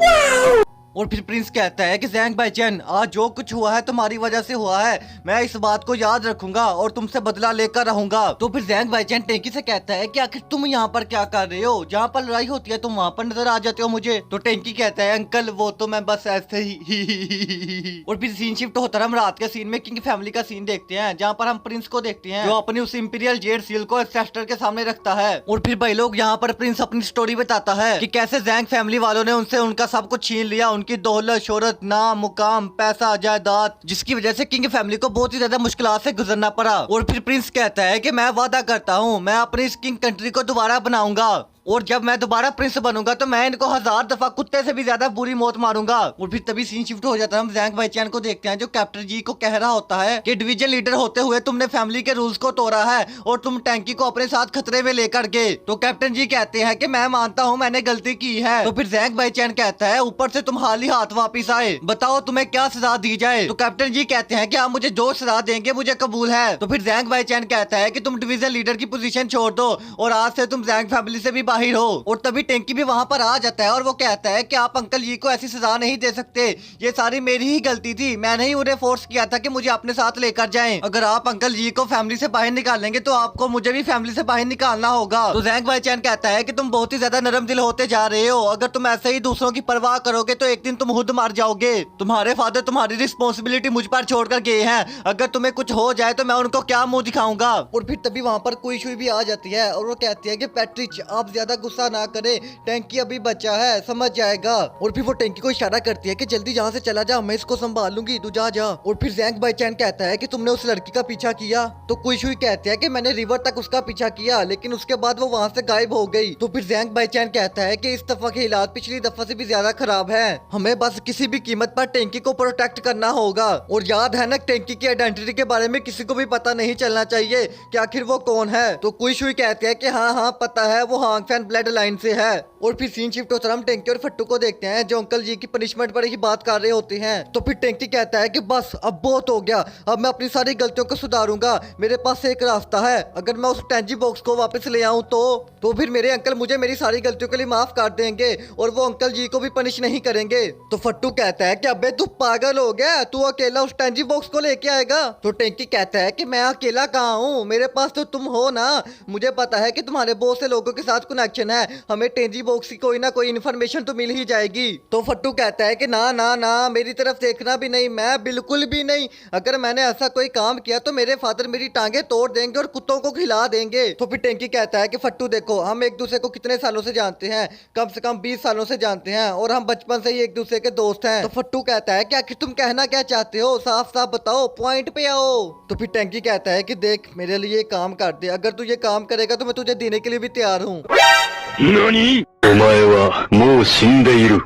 Wow! और फिर प्रिंस कहता है कि जैंग बाईचैन आज जो कुछ हुआ है तुम्हारी वजह से हुआ है, मैं इस बात को याद रखूंगा और तुमसे बदला लेकर रहूंगा। तो फिर जैंग बाईचैन टेंकी से कहता है कि आखिर तुम यहाँ पर क्या कर रहे हो, जहाँ पर लड़ाई होती है तुम वहाँ पर नजर आ जाते हो मुझे। तो टेंकी कहता है अंकल वो तो मैं बस ऐसे ही और फिर सीन शिफ्ट होता है, हम रात के सीन में किंग फैमिली का सीन देखते हैं जहाँ पर हम प्रिंस को देखते हैं जो अपनी उस इंपीरियल जेड सील को एंसेस्टर के सामने रखता है। और फिर भाई लोग यहाँ पर प्रिंस अपनी स्टोरी बताता है कि कैसे जैंग फैमिली वालों ने उनसे उनका सब कुछ छीन लिया, उनकी दौलत शोहरत नाम मुकाम पैसा जायदाद, जिसकी वजह से किंग फैमिली को बहुत ही ज्यादा मुश्किलात से गुजरना पड़ा। और फिर प्रिंस कहता है कि मैं वादा करता हूँ मैं अपनी इस किंग कंट्री को दोबारा बनाऊंगा। और जब मैं दोबारा प्रिंस बनूंगा तो मैं इनको 1000 दफा कुत्ते से भी ज्यादा बुरी मौत मारूंगा। और फिर तभी सीन शिफ्ट हो जाता है, हम जैंग बाईचैन को देखते हैं जो कैप्टन जी को कह रहा होता है कि डिवीजन लीडर होते हुए तुमने फैमिली के रूल्स को तोड़ा है और तुम टैंकी को अपने साथ खतरे में लेकर गए। तो कैप्टन जी कहते हैं कि मैं मानता हूँ मैंने गलती की है। तो फिर जैंग बाईचैन कहता है ऊपर से तुम हाल ही हाथ वापिस आए, बताओ तुम्हें क्या सजा दी जाए। तो कैप्टन जी कहते हैं कि आप मुझे जो सजा देंगे मुझे कबूल है। तो फिर जैंग बाईचैन कहता है कि तुम डिवीजन लीडर की पोजीशन छोड़ दो और आज से तुम जैंग फैमिली से भी बाहर हो। और तभी टेंकी भी वहां पर आ जाता है और वो कहता है कि आप अंकल जी को ऐसी सजा नहीं दे सकते, ये सारी मेरी ही गलती थी, मैंने ही उन्हें फोर्स किया था कि मुझे अपने साथ लेकर जाएं। अगर आप अंकल जी को फैमिली से बाहर निकालेंगे तो आपको मुझे भी फैमिली से बाहर निकालना होगा। तो जैंग बाईचैन कहता है कि तुम बहुत ही ज्यादा नरम दिल होते जा रहे हो, अगर तुम ऐसे ही दूसरों की परवाह करोगे तो एक दिन तुम खुद मर जाओगे। तुम्हारे फादर तुम्हारी रिस्पॉन्सिबिलिटी मुझ पर छोड़कर गए हैं, अगर तुम्हें कुछ हो जाए तो मैं उनको क्या मुंह दिखाऊंगा। और फिर तभी वहां पर कोई शुई भी आ जाती है और वो कहती है कि पैट्रिच आप ज्यादा गुस्सा ना करें, टैंकी अभी बचा है, समझ जाएगा। और फिर वो टैंकी को इशारा करती है कि जल्दी यहाँ से चला जा, मैं इसको संभाल लूंगी, तू जा जा। और फिर जैंग बाईचैन कहता है कि तुमने उस लड़की का पीछा किया। तो कोई शुई कहती है कि मैंने रिवर तक उसका पीछा किया लेकिन उसके बाद वो वहाँ से गायब हो गई। तो फिर जैंग बाईचैन कहता है कि इस दफा के हालात पिछली दफा से भी ज्यादा खराब है, हमें बस किसी भी कीमत पर टैंकी को प्रोटेक्ट करना होगा। और याद है ना टैंकी की आइडेंटिटी के बारे में किसी को भी पता नहीं चलना चाहिए कि आखिर वो कौन है। तो कोई शुई कहते हैं कि हाँ हाँ पता है, वो हांग फैन ब्लड लाइन से है। और फिर सीन शिफ्ट होता है, हम टेंकी और फट्टू को देखते हैं जो अंकल जी की पनिशमेंट पर ही बात कर रहे होते हैं। तो फिर टेंकी कहता है कि बस अब बहुत हो गया, अब मैं अपनी सारी गलतियों को सुधारूंगा, मेरे पास एक रास्ता है, अगर मैं उस टेंजी बॉक्स को वापस ले आऊं तो फिर मेरे अंकल मुझे मेरी सारी गलतियों के लिए माफ कर देंगे और वो अंकल जी को भी पनिश नहीं करेंगे। तो फट्टू कहता है कि अबे तू पागल हो गया, तू अकेला उस टेंजी बॉक्स को लेके आएगा। तो टेंकी कहता है कि मैं अकेला कहाँ हूँ, मेरे पास तो तुम हो ना, मुझे पता है कि तुम्हारे बहुत से लोगों के साथ कनेक्शन है, हमें टेंजी बॉक्स की कोई ना कोई इन्फॉर्मेशन तो मिल ही जाएगी। तो फट्टू कहता है कि ना ना ना, मेरी तरफ देखना भी नहीं, मैं बिल्कुल भी नहीं, अगर मैंने ऐसा कोई काम किया तो मेरे फादर मेरी टांगे तोड़ देंगे और कुत्तों को खिला देंगे। तो फिर टेंकी कहता है कि फट्टू देखो हम एक दूसरे को कितने सालों से जानते हैं, कम से कम 20 सालों से जानते हैं और हम बचपन से ही एक दूसरे के दोस्त हैं। तो फट्टू कहता है कि आखिर तुम कहना क्या चाहते हो, साफ साफ बताओ, पॉइंट पे आओ। तो फिर टेंकी कहता है कि देख मेरे लिए काम कर दे, अगर तू ये काम करेगा तो मैं तुझे देने के लिए भी तैयार हूँ। 何？お前はもう死んでいる。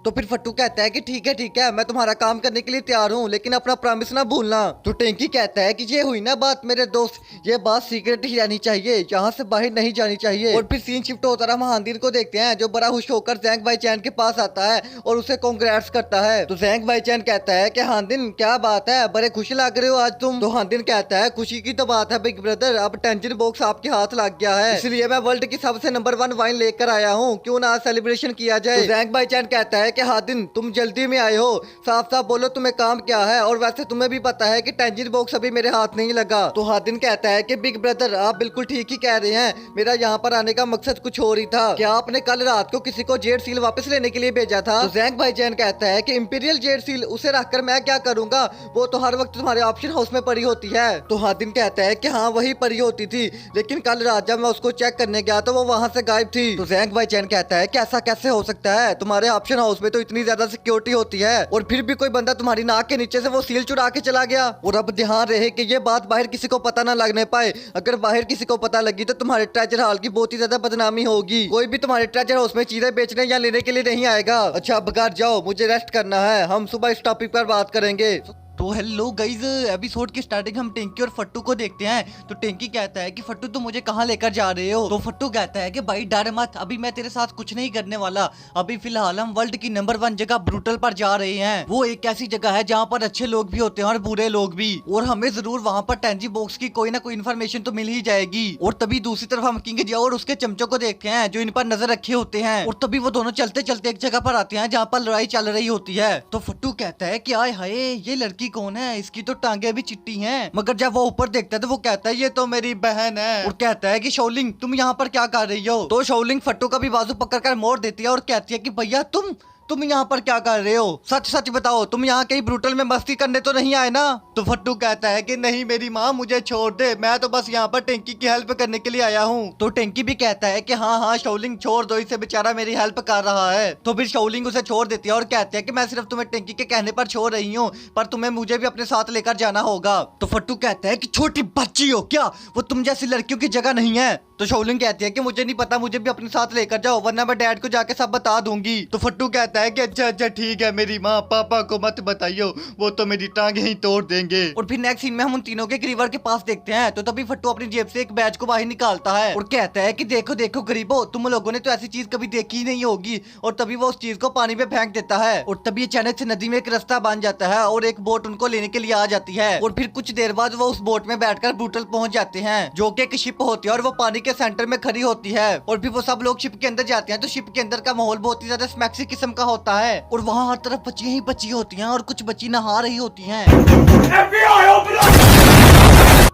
तो फिर फट्टू कहता है कि ठीक है मैं तुम्हारा काम करने के लिए तैयार हूँ लेकिन अपना प्रॉमिस ना भूलना। तो टेंकी कहता है कि ये हुई ना बात मेरे दोस्त, ये बात सीक्रेट ही रहनी चाहिए, यहाँ से बाहर नहीं जानी चाहिए। और फिर सीन शिफ्ट होता रहा, हांदिन को देखते हैं जो बड़ा खुश होकर जैंग बाईचैन के पास आता है और उसे कांग्रेट्स करता है। तो जैंग बाईचैन कहता है कि हांदिन क्या बात है, बड़े खुश लग रहे हो आज तुम। तो हांदिन कहता है खुशी की तो बात है बिग ब्रदर, अब टेंजन बॉक्स आपके हाथ लग गया है, इसलिए मैं वर्ल्ड की सबसे नंबर 1 वाइन लेकर आया हूँ, क्यों ना सेलिब्रेशन किया जाए। तो जैंग बाईचैन कहता है कि हादिन तुम जल्दी में आए हो, साफ साफ बोलो तुम्हें काम क्या है, और वैसे तुम्हें भी पता है कि टेंजन बॉक्स अभी मेरे हाथ नहीं लगा। तो हादिन कहता है कि बिग ब्रदर आप बिल्कुल ठीक ही कह रहे हैं, मेरा यहाँ पर आने का मकसद कुछ और ही था, क्या आपने कल रात को किसी को जेड सील वापस लेने के लिए भेजा था। तो जैंग भाईजान कहता है कि इंपीरियल जेड सील उसे रखकर मैं क्या करूंगा, वो तो हर वक्त तुम्हारे ऑप्शन हाउस में पड़ी होती है। तो हादिन कहता है कि हाँ वही पड़ी होती थी, लेकिन कल रात जब मैं उसको चेक करने गया तो वो वहाँ से गायब थी। तो जैंग भाईजान कहता है कि ऐसा कैसे हो सकता है, तुम्हारे ऑप्शन हाउस में तो इतनी ज्यादा सिक्योरिटी होती है और फिर भी कोई बंदा तुम्हारी नाक के नीचे से वो सील चुरा के चला गया। और अब ध्यान रहे कि ये बात बाहर किसी को पता ना लगने पाए, अगर बाहर किसी को पता लगी तो तुम्हारे ट्रेजर हाल की बहुत ही ज्यादा बदनामी होगी, कोई भी तुम्हारे ट्रेजर हाउस में चीजें बेचने या लेने के लिए नहीं आएगा। अच्छा अब घर जाओ, मुझे रेस्ट करना है, हम सुबह इस टॉपिक पर बात करेंगे। तो हेलो गाइज, एपिसोड की स्टार्टिंग हम टेंकी और फट्टू को देखते हैं। तो टेंकी कहता है कि फट्टू तुम मुझे कहाँ लेकर जा रहे हो। तो फट्टू कहता है कि भाई डर मत, अभी मैं तेरे साथ कुछ नहीं करने वाला, अभी फिलहाल हम वर्ल्ड की नंबर 1 जगह ब्रूटल पर जा रहे हैं। वो एक ऐसी जगह है जहाँ पर अच्छे लोग भी होते हैं और बुरे लोग भी, और हमें जरूर वहाँ पर टेंजी बॉक्स की कोई ना कोई इन्फॉर्मेशन तो मिल ही जाएगी। और तभी दूसरी तरफ हम किंग जियाओ और उसके चमचों को देखते हैं जो इन पर नजर रखे होते हैं। और तभी वो दोनों चलते चलते एक जगह पर आते हैं जहाँ पर लड़ाई चल रही होती है। तो फट्टू कहता है कि आय हाय ये लड़की कौन है, इसकी तो टांगे भी चिट्टी हैं। मगर जब वो ऊपर देखता है तो वो कहता है ये तो मेरी बहन है, और कहता है कि शोलिंग तुम यहाँ पर क्या कर रही हो। तो शोलिंग फट्टू का भी बाजू पकड़कर मोड़ देती है और कहती है कि भैया तुम तुम यहाँ पर क्या कर रहे हो? सच सच बताओ, तुम यहाँ कहीं ब्रूटल में मस्ती करने तो नहीं आए ना? तो फट्टू कहता है कि नहीं मेरी माँ, मुझे छोड़ दे, मैं तो बस यहाँ पर टेंकी की हेल्प करने के लिए आया हूँ। तो टेंकी भी कहता है कि हाँ हाँ शाओलिंग छोड़ दो इसे, बेचारा मेरी हेल्प कर रहा है। तो फिर शाओलिंग उसे छोड़ देती है और कहती है कि मैं सिर्फ तुम्हें टेंकी के कहने पर छोड़ रही हूँ, पर तुम्हें मुझे भी अपने साथ लेकर जाना होगा। तो फट्टू कहता है कि छोटी बच्ची हो क्या, वो तुम जैसी लड़कियों की जगह नहीं है। तो शाओलिंग कहती है कि मुझे नहीं पता, मुझे भी अपने साथ लेकर जाओ वरना मैं डैड को जाके सब बता दूंगी। तो फट्टू कहता है कि अच्छा अच्छा ठीक है मेरी माँ, पापा को मत बताइयो, वो तो मेरी टांगे ही तोड़ देंगे। और फिर नेक्स्ट सीन में हम उन तीनों के रिवर के पास देखते हैं। तो तभी फट्टू अपनी जेब से एक बैच को बाहर निकालता है और कहता है कि देखो देखो गरीबो, तुम लोगों ने तो ऐसी चीज कभी देखी ही नहीं होगी। और तभी वो उस चीज को पानी में फेंक देता है और तभी अचानक से नदी में एक रास्ता बन जाता है और एक बोट उनको लेने के लिए आ जाती है। और फिर कुछ देर बाद वो उस बोट में बैठकर ब्रूटल पहुंच जाते हैं, जो कि एक शिप होती है और वो पानी के सेंटर में खड़ी होती है। और फिर वो सब लोग शिप के अंदर जाते हैं। तो शिप के अंदर का माहौल बहुत ही ज्यादा स्मैक्सी किस्म का होता है और वहाँ हर तरफ बच्चियां ही बच्ची होती हैं और कुछ बच्ची नहा रही होती हैं।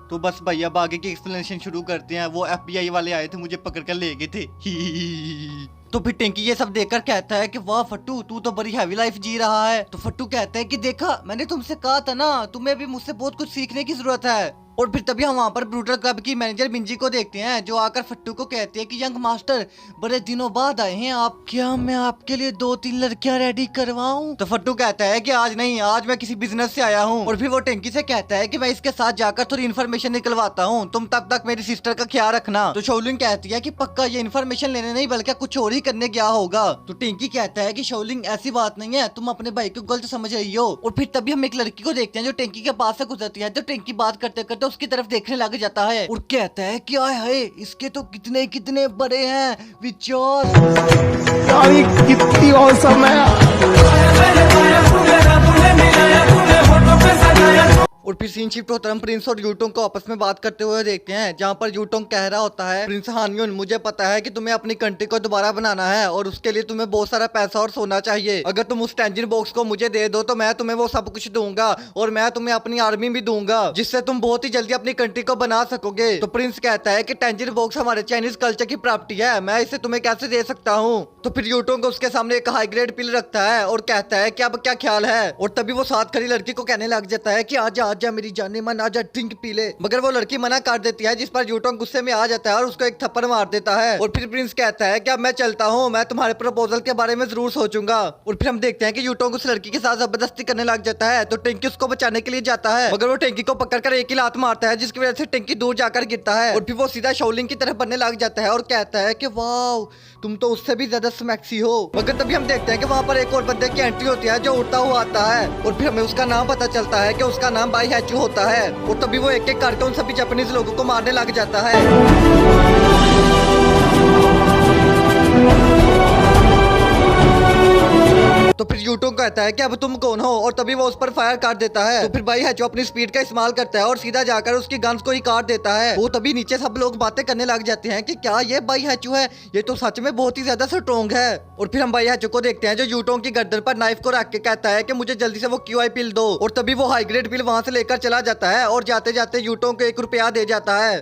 तो बस भाई अब आगे की एक्सप्लेनेशन शुरू करते हैं। वो FBI वाले आए थे, मुझे पकड़ कर ले गए थे। तो फिर टेंकी ये सब देखकर कहता है कि वाह फट्टू, तू तो बड़ी हैवी लाइफ जी रहा है। तो फट्टू कहता है कि देखा, मैंने तुमसे कहा था ना, तुम्हें भी मुझसे बहुत कुछ सीखने की जरूरत है। और फिर तभी हम वहाँ पर ब्रूटल क्लब की मैनेजर मिंजी को देखते हैं, जो आकर फट्टू को कहती है कि यंग मास्टर, बड़े दिनों बाद आए हैं आप, क्या मैं आपके लिए 2-3 लड़कियां रेडी करवाऊं? तो फट्टू कहता है कि आज नहीं, आज मैं किसी बिजनेस से आया हूँ। और फिर वो टेंकी से कहता है कि मैं इसके साथ जाकर थोड़ी इन्फॉर्मेशन निकलवाता हूँ, तुम तब तक मेरी सिस्टर का ख्याल रखना। तो शाओलिंग कहती है कि पक्का ये इन्फॉर्मेशन लेने नहीं बल्कि कुछ और ही करने गया होगा। तो टेंकी कहता है कि शाओलिंग ऐसी बात नहीं है, तुम अपने भाई को गलत समझ रही हो। और फिर तभी हम एक लड़की को देखते हैं जो टेंकी के पास से गुजरती है। तो टेंकी बात करते करते उसकी तरफ देखने लग जाता है और कहता है कि आय हाय, इसके तो कितने कितने बड़े हैं विचार। कितनी औसम है। और फिर सीन शिफ्ट होता है, हम प्रिंस और यूटोंग को आपस में बात करते हुए देखते हैं, जहाँ पर यूटोंग कह रहा होता है, प्रिंस हानयुन, मुझे पता है कि तुम्हें अपनी कंट्री को दोबारा बनाना है और उसके लिए तुम्हें बहुत सारा पैसा और सोना चाहिए। अगर तुम उस टेंजिन बॉक्स को मुझे दे दो तो मैं तुम्हें वो सब कुछ दूंगा और मैं तुम्हें अपनी आर्मी भी दूंगा, जिससे तुम बहुत ही जल्दी अपनी कंट्री को बना सकोगे। तो प्रिंस कहता है कि टेंजिन बॉक्स हमारे चाइनीज कल्चर की प्रॉपर्टी है, मैं इसे तुम्हें कैसे दे सकता हूँ। तो फिर यूटोंग उसके सामने एक हाई ग्रेड पिल रखता है और कहता है कि अब क्या ख्याल है। और तभी वो साथ खड़ी लड़की को कहने लग जाता है कि आजा आजा मेरी जाने मन, आजा ड्रिंक पी ले। मगर वो लड़की मना कर देती है, जिस पर यूटोंग गुस्से में आ जाता है और उसको एक थप्पड़ मार देता है। और फिर प्रिंस कहता है कि अब मैं चलता हूँ, मैं तुम्हारे प्रपोजल के बारे में जरूर सोचूंगा। और फिर हम देखते हैं कि यूटोंग उस लड़की के साथ जबरदस्ती करने लग जाता है। तो टेंकी उसको बचाने के लिए जाता है, मगर वो टेंकी को पकड़कर एक ही लात मारता है, जिसकी वजह से टेंकी दूर जाकर गिरता है। और फिर वो सीधा शाओलिंग की तरफ बढ़ने लग जाता है और कहता है कि वाह, तुम तो उससे भी ज्यादा स्मैक्सी हो। मगर तभी हम देखते हैं कि वहाँ पर एक और बंदे की एंट्री होती है जो उड़ता हुआ आता है। और फिर हमें उसका नाम पता चलता है कि उसका नाम बाई हैचू होता है। और तभी वो एक एक करके उन सभी जापानीज लोगों को मारने लग जाता है। तो फिर यूटोंग कहता है कि अब तुम कौन हो, और तभी वो उस पर फायर कर देता है। तो फिर भाई हैचो अपनी स्पीड का इस्तेमाल करता है और सीधा जाकर उसकी गन्स को ही काट देता है। वो तभी नीचे सब लोग बातें करने लग जाते हैं कि क्या ये भाई हैचो है, ये तो सच में बहुत ही ज्यादा स्ट्रॉन्ग है। और फिर हम भाई हैचो को देखते हैं जो यूटोंग की गर्दन पर नाइफ को रख के कहता है कि मुझे जल्दी से वो QI पिल दो। और तभी वो हाई ग्रेड पिल वहां से लेकर चला जाता है और जाते जाते यूटोंग को 1 रुपया दे जाता है।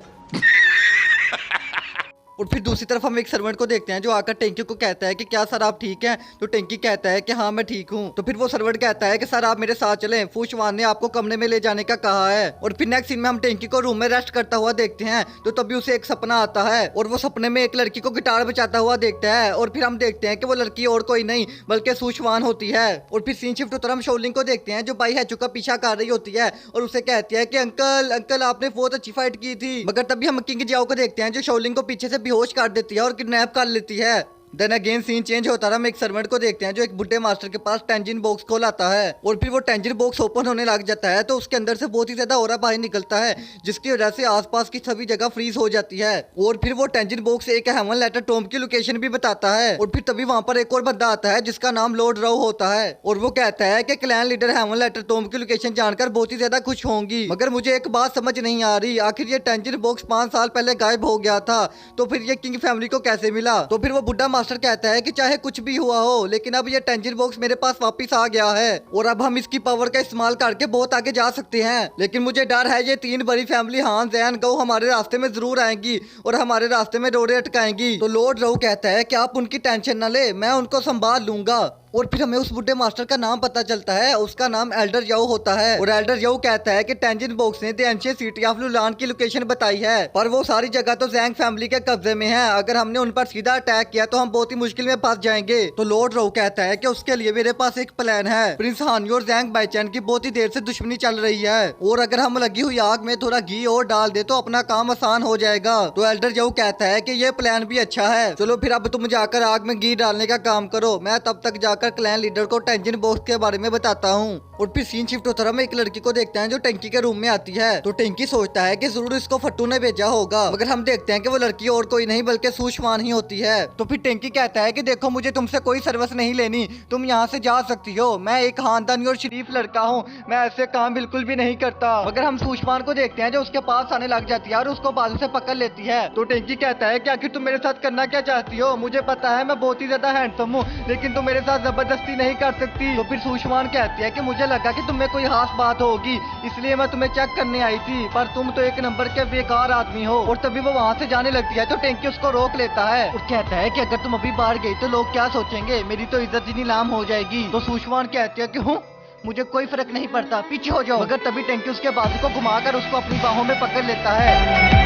और फिर दूसरी तरफ हम एक सर्वेंट को देखते हैं जो आकर टेंकी को कहता है कि क्या सर आप ठीक हैं? तो टेंकी कहता है कि हाँ मैं ठीक हूँ। तो फिर वो सर्वेंट कहता है कि सर आप मेरे साथ चलें, फूशवान ने आपको कमरे में ले जाने का कहा है। और फिर नेक्स्ट सीन में हम टेंकी को रूम में रेस्ट करता हुआ देखते हैं। तो तभी उसे एक सपना आता है और वो सपने में एक लड़की को गिटार बजाता हुआ देखता है। और फिर हम देखते हैं कि वो लड़की और कोई नहीं बल्कि सूशवान होती है। और फिर सीन शिफ्ट होकर हम शाओलिंग को देखते हैं जो बाई हैचो का पीछा कर रही होती है और उसे कहती है कि अंकल अंकल आपने बहुत अच्छी फाइट की थी। मगर तभी हम किंग जियाओ को देखते हैं जो शाओलिंग को पीछे से बेहोश कर देती है और किडनैप कर लेती है। देन अगेन सीन चेंज होता है, हम एक सर्वेंट को देखते हैं जो एक बुड्ढे मास्टर के पास टेंजिन बॉक्स को लाता है। और फिर वो टेंजिन बॉक्स ओपन होने लग जाता है तो उसके अंदर से बहुत ही ज्यादा ऑरा बाहर निकलता है, जिसकी वजह से आसपास की सभी जगह फ्रीज हो जाती है। और फिर वो टेंजिन बॉक्स एक हेवन लेटर टॉम की लोकेशन भी बताता है। और फिर तभी वहां पर एक और बंदा आता है जिसका नाम लॉर्ड राव होता है और वो कहता है कि clan leader heaven letter Tom की लोकेशन जानकर बहुत ही ज्यादा खुश होंगी। मगर मुझे एक बात समझ नहीं आ रही, आखिर ये टेंजिन बॉक्स 5 साल पहले गायब हो गया था, तो फिर ये किंग फैमिली को कैसे मिला? तो फिर वो बुड्ढा मास्टर कहता है कि चाहे कुछ भी हुआ हो, लेकिन अब ये टेंजिन बॉक्स मेरे पास वापस आ गया है और अब हम इसकी पावर का इस्तेमाल करके बहुत आगे जा सकते हैं। लेकिन मुझे डर है ये 3 बड़ी फैमिली हान जैन गौ हमारे रास्ते में जरूर आएंगी और हमारे रास्ते में रोड़े अटकाएंगी। तो लॉर्ड राव कहता है कि आप उनकी टेंशन न ले, मैं उनको संभाल लूंगा। और फिर हमें उस बुढ़े मास्टर का नाम पता चलता है, उसका नाम एल्डर याओ होता है। और एल्डर याओ कहता है कि टेंजिन बॉक्स ने द एंशिएंट सिटी ऑफ लुलान की लोकेशन बताई है, पर वो सारी जगह तो ज़ैंग फैमिली के कब्जे में है। अगर हमने उन पर सीधा अटैक किया तो हम बहुत ही मुश्किल में फंस जाएंगे। तो लॉर्ड रो कहता है कि उसके लिए मेरे पास एक प्लान है। प्रिंस हानियो और ज़ैंग बाईचैन की बहुत ही देर से दुश्मनी चल रही है, और अगर हम लगी हुई आग में थोड़ा घी और डाल दे तो अपना काम आसान हो जाएगा। तो एल्डर याओ कहता है कि ये प्लान भी अच्छा है, चलो फिर अब तुम जाकर आग में घी डालने का काम करो, मैं तब तक जाकर क्लैन लीडर को टेंजिन बॉक्स के बारे में बताता हूँ। और फिर सीन शिफ्ट होता है, हम एक लड़की को देखते हैं जो टैंकी के रूम में आती है। तो टैंकी सोचता है कि जरूर इसको फट्टू ने भेजा होगा, मगर हम देखते हैं कि वो लड़की और कोई नहीं बल्कि सुषमान ही होती है। तो फिर टैंकी कहता है कि देखो मुझे तुमसे कोई सर्विस नहीं लेनी, तुम यहाँ से जा सकती हो, मैं एक खानदानी और शरीफ लड़का हूँ, मैं ऐसे काम बिल्कुल भी नहीं करता। मगर हम सुषमान को देखते हैं जो उसके पास आने लग जाती है और उसको बाजू से पकड़ लेती है। तो टैंकी कहता है कि आखिर तुम मेरे साथ करना क्या चाहती हो, मुझे पता है मैं बहुत ही ज्यादा हैंडसम हूँ, लेकिन तुम मेरे साथ जबरदस्ती नहीं कर सकती। तो फिर सुषमान कहती है कि मुझे लगा कि तुम्हें कोई खास बात होगी, इसलिए मैं तुम्हें चेक करने आई थी, पर तुम तो एक नंबर के बेकार आदमी हो। और तभी वो वहाँ से जाने लगती है तो टैंकी उसको रोक लेता है और कहता है कि अगर तुम अभी बाहर गई तो लोग क्या सोचेंगे, मेरी तो इज्जत ही नीलाम हो जाएगी। तो सुषमान कहती है कि हूँ मुझे कोई फर्क नहीं पड़ता, पीछे हो जाओ। मगर तभी टैंकी उसके बाजू को घुमाकर उसको अपनी बाहों में पकड़ लेता है।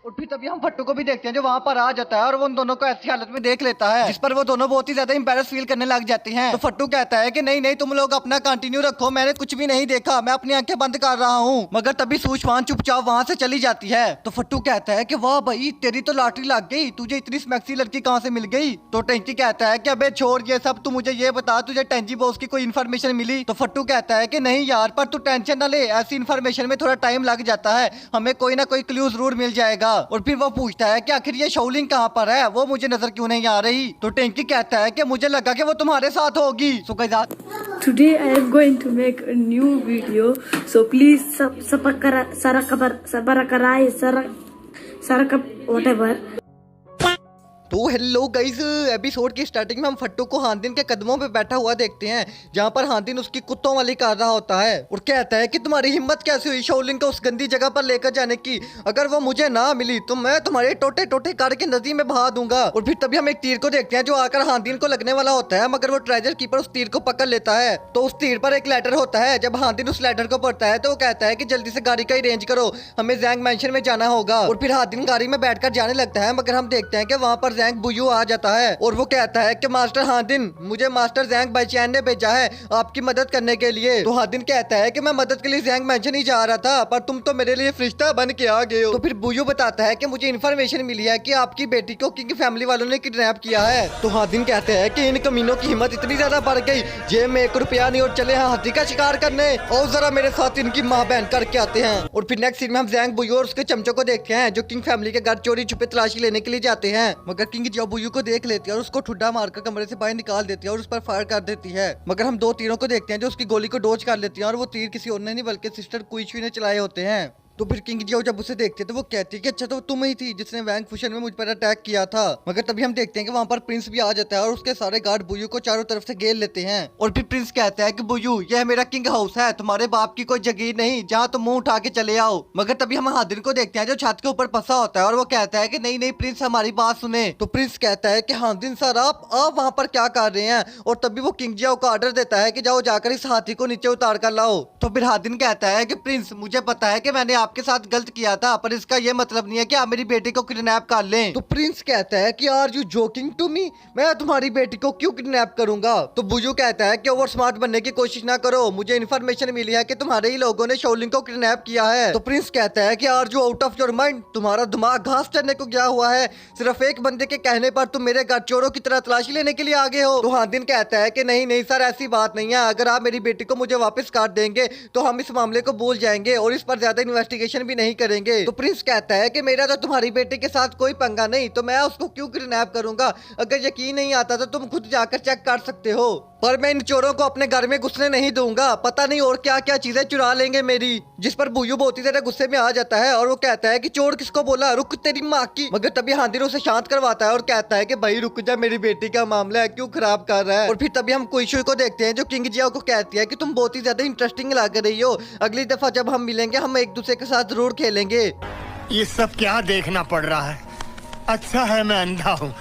और फिर तभी हम फट्टू को भी देखते हैं जो वहाँ पर आ जाता है और वो उन दोनों को ऐसी हालत में देख लेता है जिस पर वो दोनों बहुत ही ज्यादा इंपैरेस फील करने लग जाते हैं। तो फट्टू कहता है कि नहीं नहीं तुम लोग अपना कंटिन्यू रखो, मैंने कुछ भी नहीं देखा, मैं अपनी आंखें बंद कर रहा हूँ। मगर तभी सुषमान चुपचाप वहाँ से चली जाती है। तो फट्टू कहता है कि वाह भाई तेरी तो लॉटरी लग गई, तुझे इतनी स्मैक्सी लड़की कहाँ से मिल गई। तो टैंकी कहता है कि अबे छोड़ ये सब, तू मुझे ये बता तुझे टेंजी बॉस की कोई इन्फॉर्मेशन मिली। तो फट्टू कहता है कि नहीं यार, पर तू टेंशन ना ले, ऐसी इन्फॉर्मेशन में थोड़ा टाइम लग जाता है, हमें कोई ना कोई क्लू जरूर मिल जाएगा। और फिर वो पूछता है कि आखिर ये शाओलिन कहाँ पर है, वो मुझे नजर क्यों नहीं आ रही। तो टैंकी कहता है कि मुझे लगा कि वो तुम्हारे साथ होगी। So guys Today I am going to make a new video, so please whatever. तो हेलो गाइस, एपिसोड की स्टार्टिंग में हम फट्टू को हांदिन के कदमों पे बैठा हुआ देखते हैं, जहाँ पर हांदिन उसकी कुत्तों वाली कर रहा होता है और कहता है कि तुम्हारी हिम्मत कैसे हुई शाओलिन को उस गंदी जगह पर लेकर जाने की, अगर वो मुझे ना मिली तो मैं तुम्हारे टोटे टोटे करके नदी में बहा दूंगा। और फिर तभी हम एक तीर को देखते हैं जो आकर हांदिन को लगने वाला होता है, मगर वो ट्रेजर कीपर उस तीर को पकड़ लेता है। तो उस तीर पर एक लेटर होता है, जब हांदिन उस लेटर को पढ़ता है तो वो कहता है कि जल्दी से गाड़ी का अरेंज करो, हमें ज़ैंग मैंशन में जाना होगा। और फिर हांदिन गाड़ी में बैठकर जाने लगता है, मगर हम देखते हैं कि वहाँ पर ज़ैंग बुयू आ जाता है और वो कहता है कि मास्टर हांदिन, मुझे मास्टर ज़ैंग बाईचैन ने भेजा है आपकी मदद करने के लिए। तो हांदिन कहता है कि मैं मदद के लिए ज़ैंग मैंशन ही जा रहा था, पर तुम तो मेरे लिए फरिश्ता बन के आ गए हो। तो फिर बुयू बताता है कि मुझे इन्फॉर्मेशन मिली है कि आपकी बेटी को किंग फैमिली वालों ने किडनैप किया है। तो हांदिन कहते हैं कि इन कमीनों की हिम्मत इतनी ज्यादा बढ़ गई, जेब में 1 रुपया नहीं और चले हैं हाथी का शिकार करने, और जरा मेरे साथ इनकी माँ बहन करके आते हैं। और फिर नेक्स्ट सीन में हम ज़ैंग बुयू और उसके चमचों को देखते हैं जो किंग फैमिली के घर चोरी छुपे तलाशी लेने के लिए जाते हैं, मगर किंग जो बुयू को देख लेती है और उसको ठुड्डा मारकर कमरे से बाहर निकाल देती है और उस पर फायर कर देती है। मगर हम 2 तीरों को देखते हैं जो उसकी गोली को डोज कर लेती हैं और वो तीर किसी और ने नहीं बल्कि सिस्टर कुइचुई ने चलाए होते हैं। तो फिर किंग जियो जब उसे देखते तो वो कहती है कि अच्छा तो तुम ही थी जिसने वैंग फुशन में मुझ पर अटैक किया था। मगर तभी हम देखते हैं कि वहाँ पर प्रिंस भी आ जाता है और उसके सारे गार्ड बुयू को चारों तरफ से घेर लेते हैं। और फिर प्रिंस कहता है कि बुयू यह मेरा किंग हाउस है, तुम्हारे बाप की कोई जगीर नहीं जहाँ तुम मुंह उठा के चले आओ। मगर तभी हम हांदिन को देखते हैं जो छत के ऊपर फंसा होता है और वो कहता है कि नहीं नहीं प्रिंस हमारी बात सुने। तो प्रिंस कहता है कि हांदिन सर आप वहाँ पर क्या कर रहे हैं। और तभी वो किंग जियो को ऑर्डर देता है कि जाओ जाकर इस हाथी को नीचे उतार कर लाओ। तो फिर हांदिन कहता है कि प्रिंस मुझे पता है कि मैंने आपके साथ गलत किया था, पर इसका ये मतलब नहीं है कि आप मेरी बेटी को किडनैप कर लें। तो प्रिंस कहता है कि are you joking to me, मैं तुम्हारी बेटी को क्यों किडनैप करूंगा। तो बुयू कहता है कि ओवर स्मार्ट बनने की कोशिश ना करो, मुझे इन्फॉर्मेशन मिली है कि तुम्हारे ही लोगों ने शाओलिन को किडनैप किया है। तो प्रिंस कहता है कि are you out of your mind, तुम्हारा दिमाग घास चढ़ने को गया हुआ है, सिर्फ एक बंदे के कहने पर तुम मेरे घर चोरों की तरह तलाशी लेने के लिए आ गए हो। तो हांदिन कहता है कि नहीं नहीं सर ऐसी बात नहीं है, अगर आप मेरी बेटी को मुझे वापस काट देंगे तो हम इस मामले को भूल जाएंगे और इस पर ज्यादा इन्वेस्टिगेशन भी नहीं करेंगे। तो प्रिंस कहता है कि मेरा तो तुम्हारी बेटी के साथ कोई पंगा नहीं, तो मैं उसको क्यों किडनैप करूंगा, अगर यकीन नहीं आता तो तुम खुद जाकर चेक कर सकते हो। पर मैं इन चोरों को अपने घर में घुसने नहीं दूंगा। पता नहीं और क्या क्या चीजें चुरा लेंगे मेरी। जिस पर बुयू बहुत ही ज्यादा गुस्से में आ जाता है और वो कहता है कि चोर किसको बोला, रुक तेरी माँ की। मगर तभी हांदिन उसे शांत करवाता है और कहता है कि भाई रुक जा, मेरी बेटी का मामला है, क्यों खराब कर रहा है। और फिर तभी हम कुइशुई को देखते हैं जो किंग जियाओ को कहती है कि तुम बहुत ही ज्यादा इंटरेस्टिंग लग रही हो, अगली दफा जब हम मिलेंगे हम एक दूसरे के साथ जरूर खेलेंगे। ये सब क्या देखना पड़ रहा है? अच्छा है मैं अंधा हूँ।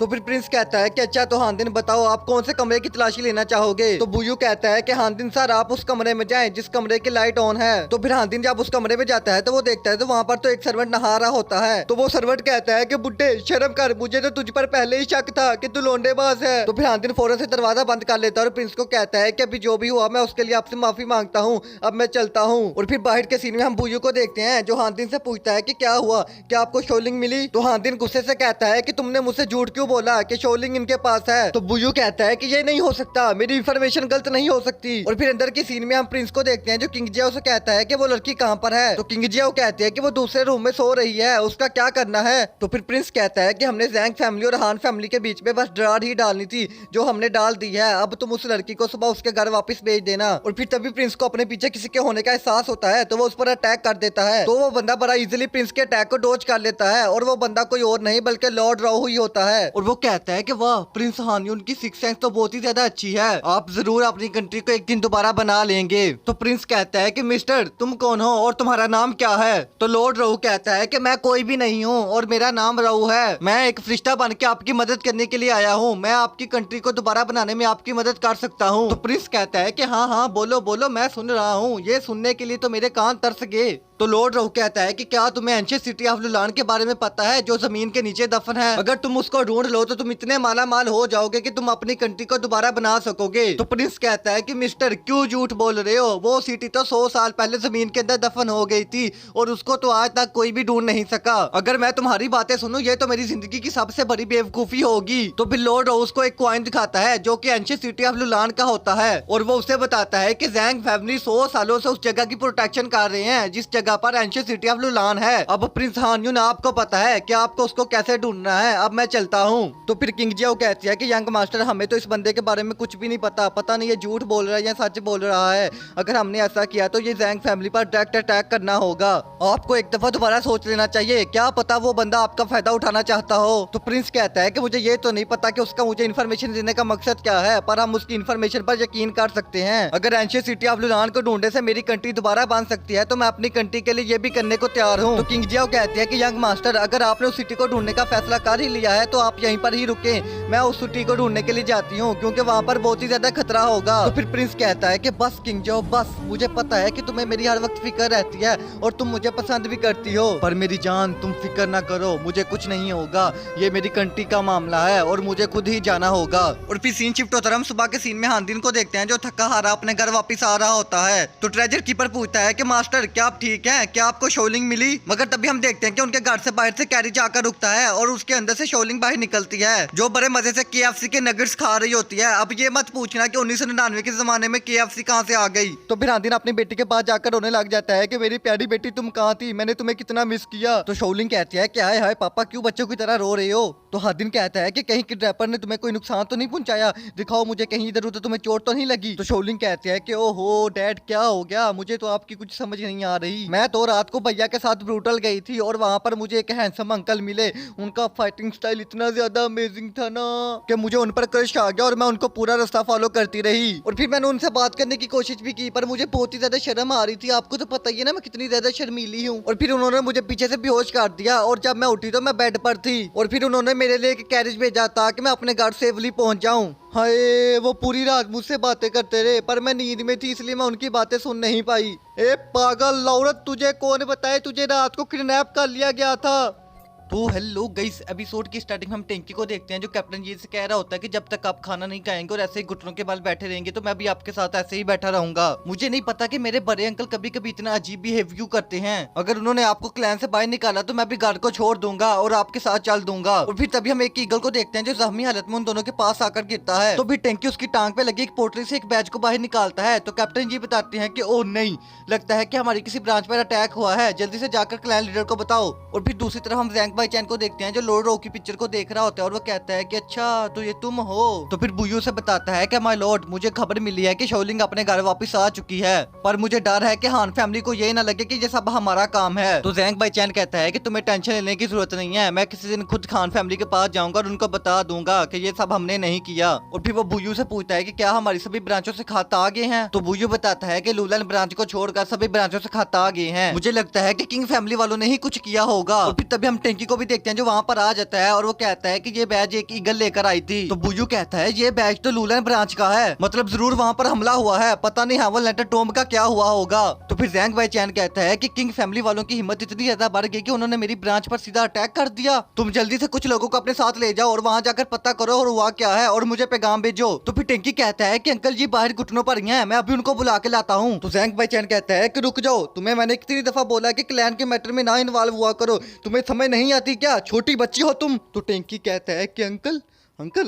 तो फिर प्रिंस कहता है कि अच्छा तो हांदिन बताओ आप कौन से कमरे की तलाशी लेना चाहोगे। तो बुयू कहता है कि हांदिन सर आप उस कमरे में जाएं जिस कमरे की लाइट ऑन है। तो फिर हांदिन जब उस कमरे में जाता है तो वो देखता है तो वहाँ पर तो एक सर्वेंट नहा रहा होता है। तो वो सर्वेंट कहता है कि बुड्ढे शर्म कर, मुझे तो तुझ पर पहले ही शक था कि तू लोंडेबाज है। तो फिर हांदिन फौरन से दरवाजा बंद कर लेता है और प्रिंस को कहता है कि अभी जो भी हुआ मैं उसके लिए आपसे माफी मांगता हूँ, अब मैं चलता हूँ। और फिर बाहर के सीन में हम बुयू को देखते हैं जो हांदिन से पूछता है कि क्या हुआ, क्या आपको शोलिंग मिली। तो हांदिन गुस्से से कहता है कि तुमने मुझसे झूठ क्यों बोला कि शोलिंग इनके पास है। तो बुयू कहता है कि ये नहीं हो सकता, मेरी इंफॉर्मेशन गलत नहीं हो सकती। और फिर अंदर की सीन में हम प्रिंस को देखते हैं जो किंग जियाओ से कहता है कि वो लड़की कहाँ पर है। तो किंग जियाओ कहते हैं कि वो दूसरे रूम में सो रही है, उसका क्या करना है। तो फिर प्रिंस कहता है कि हमने जैंग फैमिली और हान फैमिली के बीच में बस दरार ही डालनी थी जो हमने डाल दी है, अब तुम उस लड़की को सुबह उसके घर वापस भेज देना। और फिर तभी प्रिंस को अपने पीछे किसी के होने का एहसास होता है तो वो उस पर अटैक कर देता है। तो वो बंदा बड़ा इजीली प्रिंस के अटैक को डोज कर लेता है और वो बंदा कोई और नहीं बल्कि लॉर्ड राओ ही होता है। और वो कहता है कि वाह प्रिंस हान, उनकी सिक्स सेंस तो बहुत ही ज्यादा अच्छी है, आप जरूर अपनी कंट्री को एक दिन दोबारा बना लेंगे। तो प्रिंस कहता है कि मिस्टर तुम कौन हो और तुम्हारा नाम क्या है। तो लॉर्ड राउ कहता है कि मैं कोई भी नहीं हूँ और मेरा नाम राउ है, मैं एक फरिश्ता बन के आपकी मदद करने के लिए आया हूँ, मैं आपकी कंट्री को दोबारा बनाने में आपकी मदद कर सकता हूँ। तो प्रिंस कहता है कि हाँ हाँ बोलो बोलो, मैं सुन रहा हूँ, ये सुनने के लिए तो मेरे कान तरस गए। तो लॉर्ड राउ कहता है कि क्या तुम्हें एंशिएंट सिटी ऑफ लुलान के बारे में पता है जो जमीन के नीचे दफन है, अगर तुम उसको ढूंढ लो तो तुम इतने माला माल हो जाओगे कि तुम अपनी कंट्री को दोबारा बना सकोगे। तो प्रिंस कहता है कि मिस्टर क्यों झूठ बोल रहे हो, वो सिटी तो 100 साल पहले जमीन के अंदर दफन हो गई थी और उसको तो आज तक कोई भी ढूंढ नहीं सका, अगर मैं तुम्हारी बातें सुनूं ये तो मेरी जिंदगी की सबसे बड़ी बेवकूफी होगी। तो फिर लॉर्ड राउ उसको एक कॉइन दिखाता है जो कि एंशिएंट सिटी ऑफ लुलान का होता है और वो उसे बताता है कि जैंग फैमिली 100 सालों से उस जगह की प्रोटेक्शन कर रहे हैं जिस जगह पर एंशिएंट सिटी ऑफ लुलान है। अब प्रिंस हान यून आपको पता है कि आपको उसको कैसे ढूंढना है, अब मैं चलता हूँ। तो फिर किंग जियाओ कहती है कि यंग मास्टर हमें तो इस बंदे के बारे में कुछ भी नहीं पता, पता नहीं ये झूठ बोल रहा है या सच बोल रहा है, अगर हमने ऐसा किया तो ये जैंग फैमिली पर डायरेक्ट अटैक करना होगा, आपको एक दफा दोबारा सोच लेना चाहिए, क्या पता वो बंदा आपका फायदा उठाना चाहता हो। तो प्रिंस कहता है कि मुझे ये तो नहीं पता कि उसका मुझे इन्फॉर्मेशन देने का मकसद क्या है, पर हम उसकी इन्फॉर्मेशन पर यकीन कर सकते हैं, अगर एंशिएंट सिटी ऑफ लुलान को ढूंढने से मेरी कंट्री दोबारा बन सकती है तो मैं अपनी कंट्री के लिए ये भी करने को तैयार हूँ। तो किंग जियाओ कहती है कि यंग मास्टर अगर आपने उस सिटी को ढूंढने का फैसला कर ही लिया है तो आप यहीं पर ही रुके, मैं उस सिटी को ढूंढने के लिए जाती हूँ क्योंकि वहाँ पर बहुत ही ज्यादा खतरा होगा। तो फिर प्रिंस कहता है कि बस किंग जियाओ बस, मुझे पता है कि तुम्हें मेरी हर वक्त फिक्र रहती है और तुम मुझे पसंद भी करती हो, पर मेरी जान तुम फिक्र ना करो, मुझे कुछ नहीं होगा, ये मेरी कंट्री का मामला है और मुझे खुद ही जाना होगा। और फिर सीन शिफ्ट होता है, हम सुबह के सीन में हांदिन को देखते हैं जो थका हारा अपने घर वापस आ रहा होता है। तो ट्रेजर कीपर पूछता है कि मास्टर क्या आप ठीक हैं, क्या आपको शोलिंग मिली, मगर तभी हम देखते हैं कि उनके घर से बाहर से कैरी जाकर रुकता है और उसके अंदर से शोलिंग बाहर निकलती है जो बड़े मजे से KFC के नगेट्स खा रही होती है। अब ये मत पूछना कि 1999 के जमाने में KFC कहां से आ गई। तो फिर हांदिन अपनी बेटी के पास जाकर रोने लग जाता है कि मेरी प्यारी बेटी तुम कहां थी, मैंने तुम्हें कितना मिस किया। तो शोलिंग कहती है कि हाय हाय पापा क्यों बच्चों की तरह रो रहे हो। तो हांदिन कहता है कि कहीं किडनैपर ने तुम्हें कोई नुकसान तो नहीं पहुंचाया, दिखाओ मुझे कहीं इधर उधर तुम्हें चोट तो नहीं लगी। तो शोलिंग कहती है कि ओहो डैड क्या हो गया, मुझे तो आपकी कुछ समझ नहीं आ रही, मैं तो रात को भैया के साथ ब्रूटल गई थी और वहाँ पर मुझे एक हैंडसम अंकल मिले, उनका फाइटिंग स्टाइल इतना ज्यादा अमेजिंग था ना कि मुझे उन पर क्रश आ गया और मैं उनको पूरा रास्ता फॉलो करती रही। और फिर मैंने उनसे बात करने की कोशिश भी की पर मुझे बहुत ही ज्यादा शर्म आ रही थी, आपको तो पता ही है ना मैं कितनी ज्यादा शर्मीली हूँ। और फिर उन्होंने मुझे पीछे से बेहोश कर दिया और जब मैं उठी तो मैं बेड पर थी और फिर उन्होंने मेरे लिए एक कैरेज भेजा ताकि मैं अपने घर सेफली पहुंच जाऊं। हाय वो पूरी रात मुझसे बातें करते रहे पर मैं नींद में थी इसलिए मैं उनकी बातें सुन नहीं पाई। ए पागल औरत, तुझे कौन बताए तुझे रात को किडनैप कर लिया गया था। तो हेलो गाइस, एपिसोड की स्टार्टिंग में हम टेंकी को देखते हैं जो कैप्टन जी से कह रहा होता है कि जब तक आप खाना नहीं खाएंगे और ऐसे ही घुटनों के बल बैठे रहेंगे तो मैं भी आपके साथ ऐसे ही बैठा रहूंगा। मुझे नहीं पता कि मेरे बड़े अंकल कभी कभी इतना अजीब बिहेव क्यों करते हैं, अगर उन्होंने आपको क्लैन से बाहर निकाला तो मैं भी घर को छोड़ दूंगा और आपके साथ चल दूंगा। और फिर तभी हम एक ईगल को देखते हैं जो जख्मी हालत में उन दोनों के पास आकर गिरता है। तो फिर टेंकी उसकी टांग पे लगी एक पोटली से एक बैच को बाहर निकालता है। तो कैप्टन जी बताते हैं कि ओह नहीं, लगता है कि हमारी किसी ब्रांच पर अटैक हुआ है, जल्दी से जाकर क्लैन लीडर को बताओ। और फिर दूसरी तरफ हम जैंग भाईजान को देखते हैं जो लॉर्ड रॉकी पिक्चर को देख रहा होता है और वो कहता है कि अच्छा तो ये तुम हो। तो फिर बुयू से बताता है कि माय लॉर्ड मुझे खबर मिली है कि शोलिंग अपने घर वापस आ चुकी है, पर मुझे डर है कि हान फैमिली को ये ना लगे कि ये सब हमारा काम है। तो जैंग भाईजान कहता है कि तुम्हें टेंशन लेने की जरूरत नहीं है, मैं किसी दिन खुद खान फैमिली के पास जाऊंगा और उनको बता दूंगा कि ये सब हमने नहीं किया। और फिर वो बुयू से पूछता है कि क्या हमारी सभी ब्रांचों से खाता आ गए हैं। तो बुयू बताता है कि लूलन ब्रांच को छोड़कर सभी ब्रांचों से खाता आ गए हैं। मुझे लगता है कि किंग फैमिली वालों ने ही कुछ किया होगा। और फिर तभी हम टेंकी को भी देखते हैं जो वहाँ पर आ जाता है और वो कहता है कि ये बैज एक ईगल लेकर आई थी। तो बुयू कहता है ये बैज तो लूलन ब्रांच का है, मतलब जरूर वहाँ पर हमला हुआ है, पता नहीं हावल लेटर टॉम्ब का क्या हुआ होगा। तो फिर जैंग भाईजान कहता है कि किंग फैमिली वालों की हिम्मत इतनी ज्यादा बढ़ गई कि उन्होंने मेरी ब्रांच पर सीधा अटैक कर दिया। तुम जल्दी से कुछ लोगों को अपने साथ ले जाओ और वहाँ जाकर पता करो और हुआ क्या है और मुझे पैगाम भेजो। तो फिर टेंकी कहता है कि अंकल जी बाहर घुटनों पर ही हैं, मैं अभी उनको बुला के लाता हूँ। तो जैंग भाईजान कहता है कि रुक जाओ, तुम्हें मैंने कितनी दफा बोला कि क्लैन के मैटर में ना इन्वॉल्व हुआ करो, तुम्हें समझ नहीं आती क्या, छोटी बच्ची हो तुम। तो टेंकी कहता है कि अंकल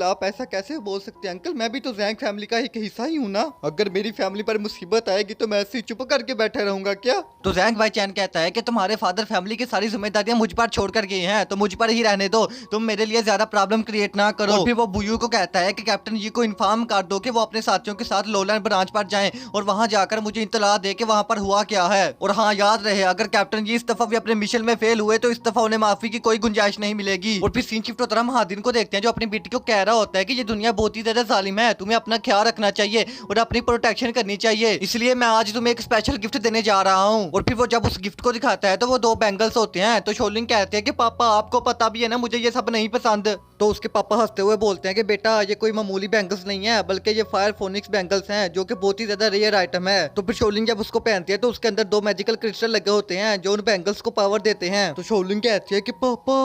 आप ऐसा कैसे बोल सकते हैं अंकल, मैं भी तो जैंग फैमिली का एक हिस्सा ही हूँ ना, अगर मेरी फैमिली पर मुसीबत आएगी तो मैं ऐसे ही चुप करके बैठे रहूंगा क्या। तो जैंग भाईजान कहता है कि तुम्हारे फादर फैमिली की सारी जिम्मेदारियां मुझ पर छोड़ कर गए हैं, तो मुझ पर ही रहने दो, तुम मेरे लिए ज्यादा प्रॉब्लम क्रिएट ना करो। और फिर वो बुयू को कहता है कि कैप्टन जी को इन्फॉर्म कर दो कि वो अपने साथियों के साथ लोलन ब्रांच पर जाएं और वहां जाकर मुझे इत्तला दे कि वहां पर हुआ क्या है। और हाँ याद रहे, अगर कैप्टन जी इस दफा भी अपने मिशन में फेल हुए तो इस दफा उन्हें माफी की कोई गुंजाइश नहीं मिलेगी। और फिर सीन शिफ्ट होता है, हम हादिन को देखते हैं जो अपनी बेटी को कह रहा होता है कि ये दुनिया बहुत ही ज्यादा जालिम है, तुम्हें अपना ख्याल रखना चाहिए और अपनी प्रोटेक्शन करनी चाहिए, इसलिए मैं आज तुम्हें एक स्पेशल गिफ्ट देने जा रहा हूँ। और फिर वो जब उस गिफ्ट को दिखाता है तो वो 2 बैंगल्स होते हैं। तो शोलिंग कहते हैं कि पापा आपको पता भी है ना मुझे ये सब नहीं पसंद। तो उसके पापा हंसते हुए बोलते हैं कि बेटा ये कोई मामूली बैंगल्स नहीं है, बल्कि ये फायर फोनिक्स बैंगल्स हैं जो कि बहुत ही ज्यादा रेयर आइटम है। तो फिर शोलिंग जब उसको पहनती है तो उसके अंदर 2 मैजिकल क्रिस्टल लगे होते हैं जो उन बैंगल्स को पावर देते हैं। तो शोलिंग कहती है कि पापा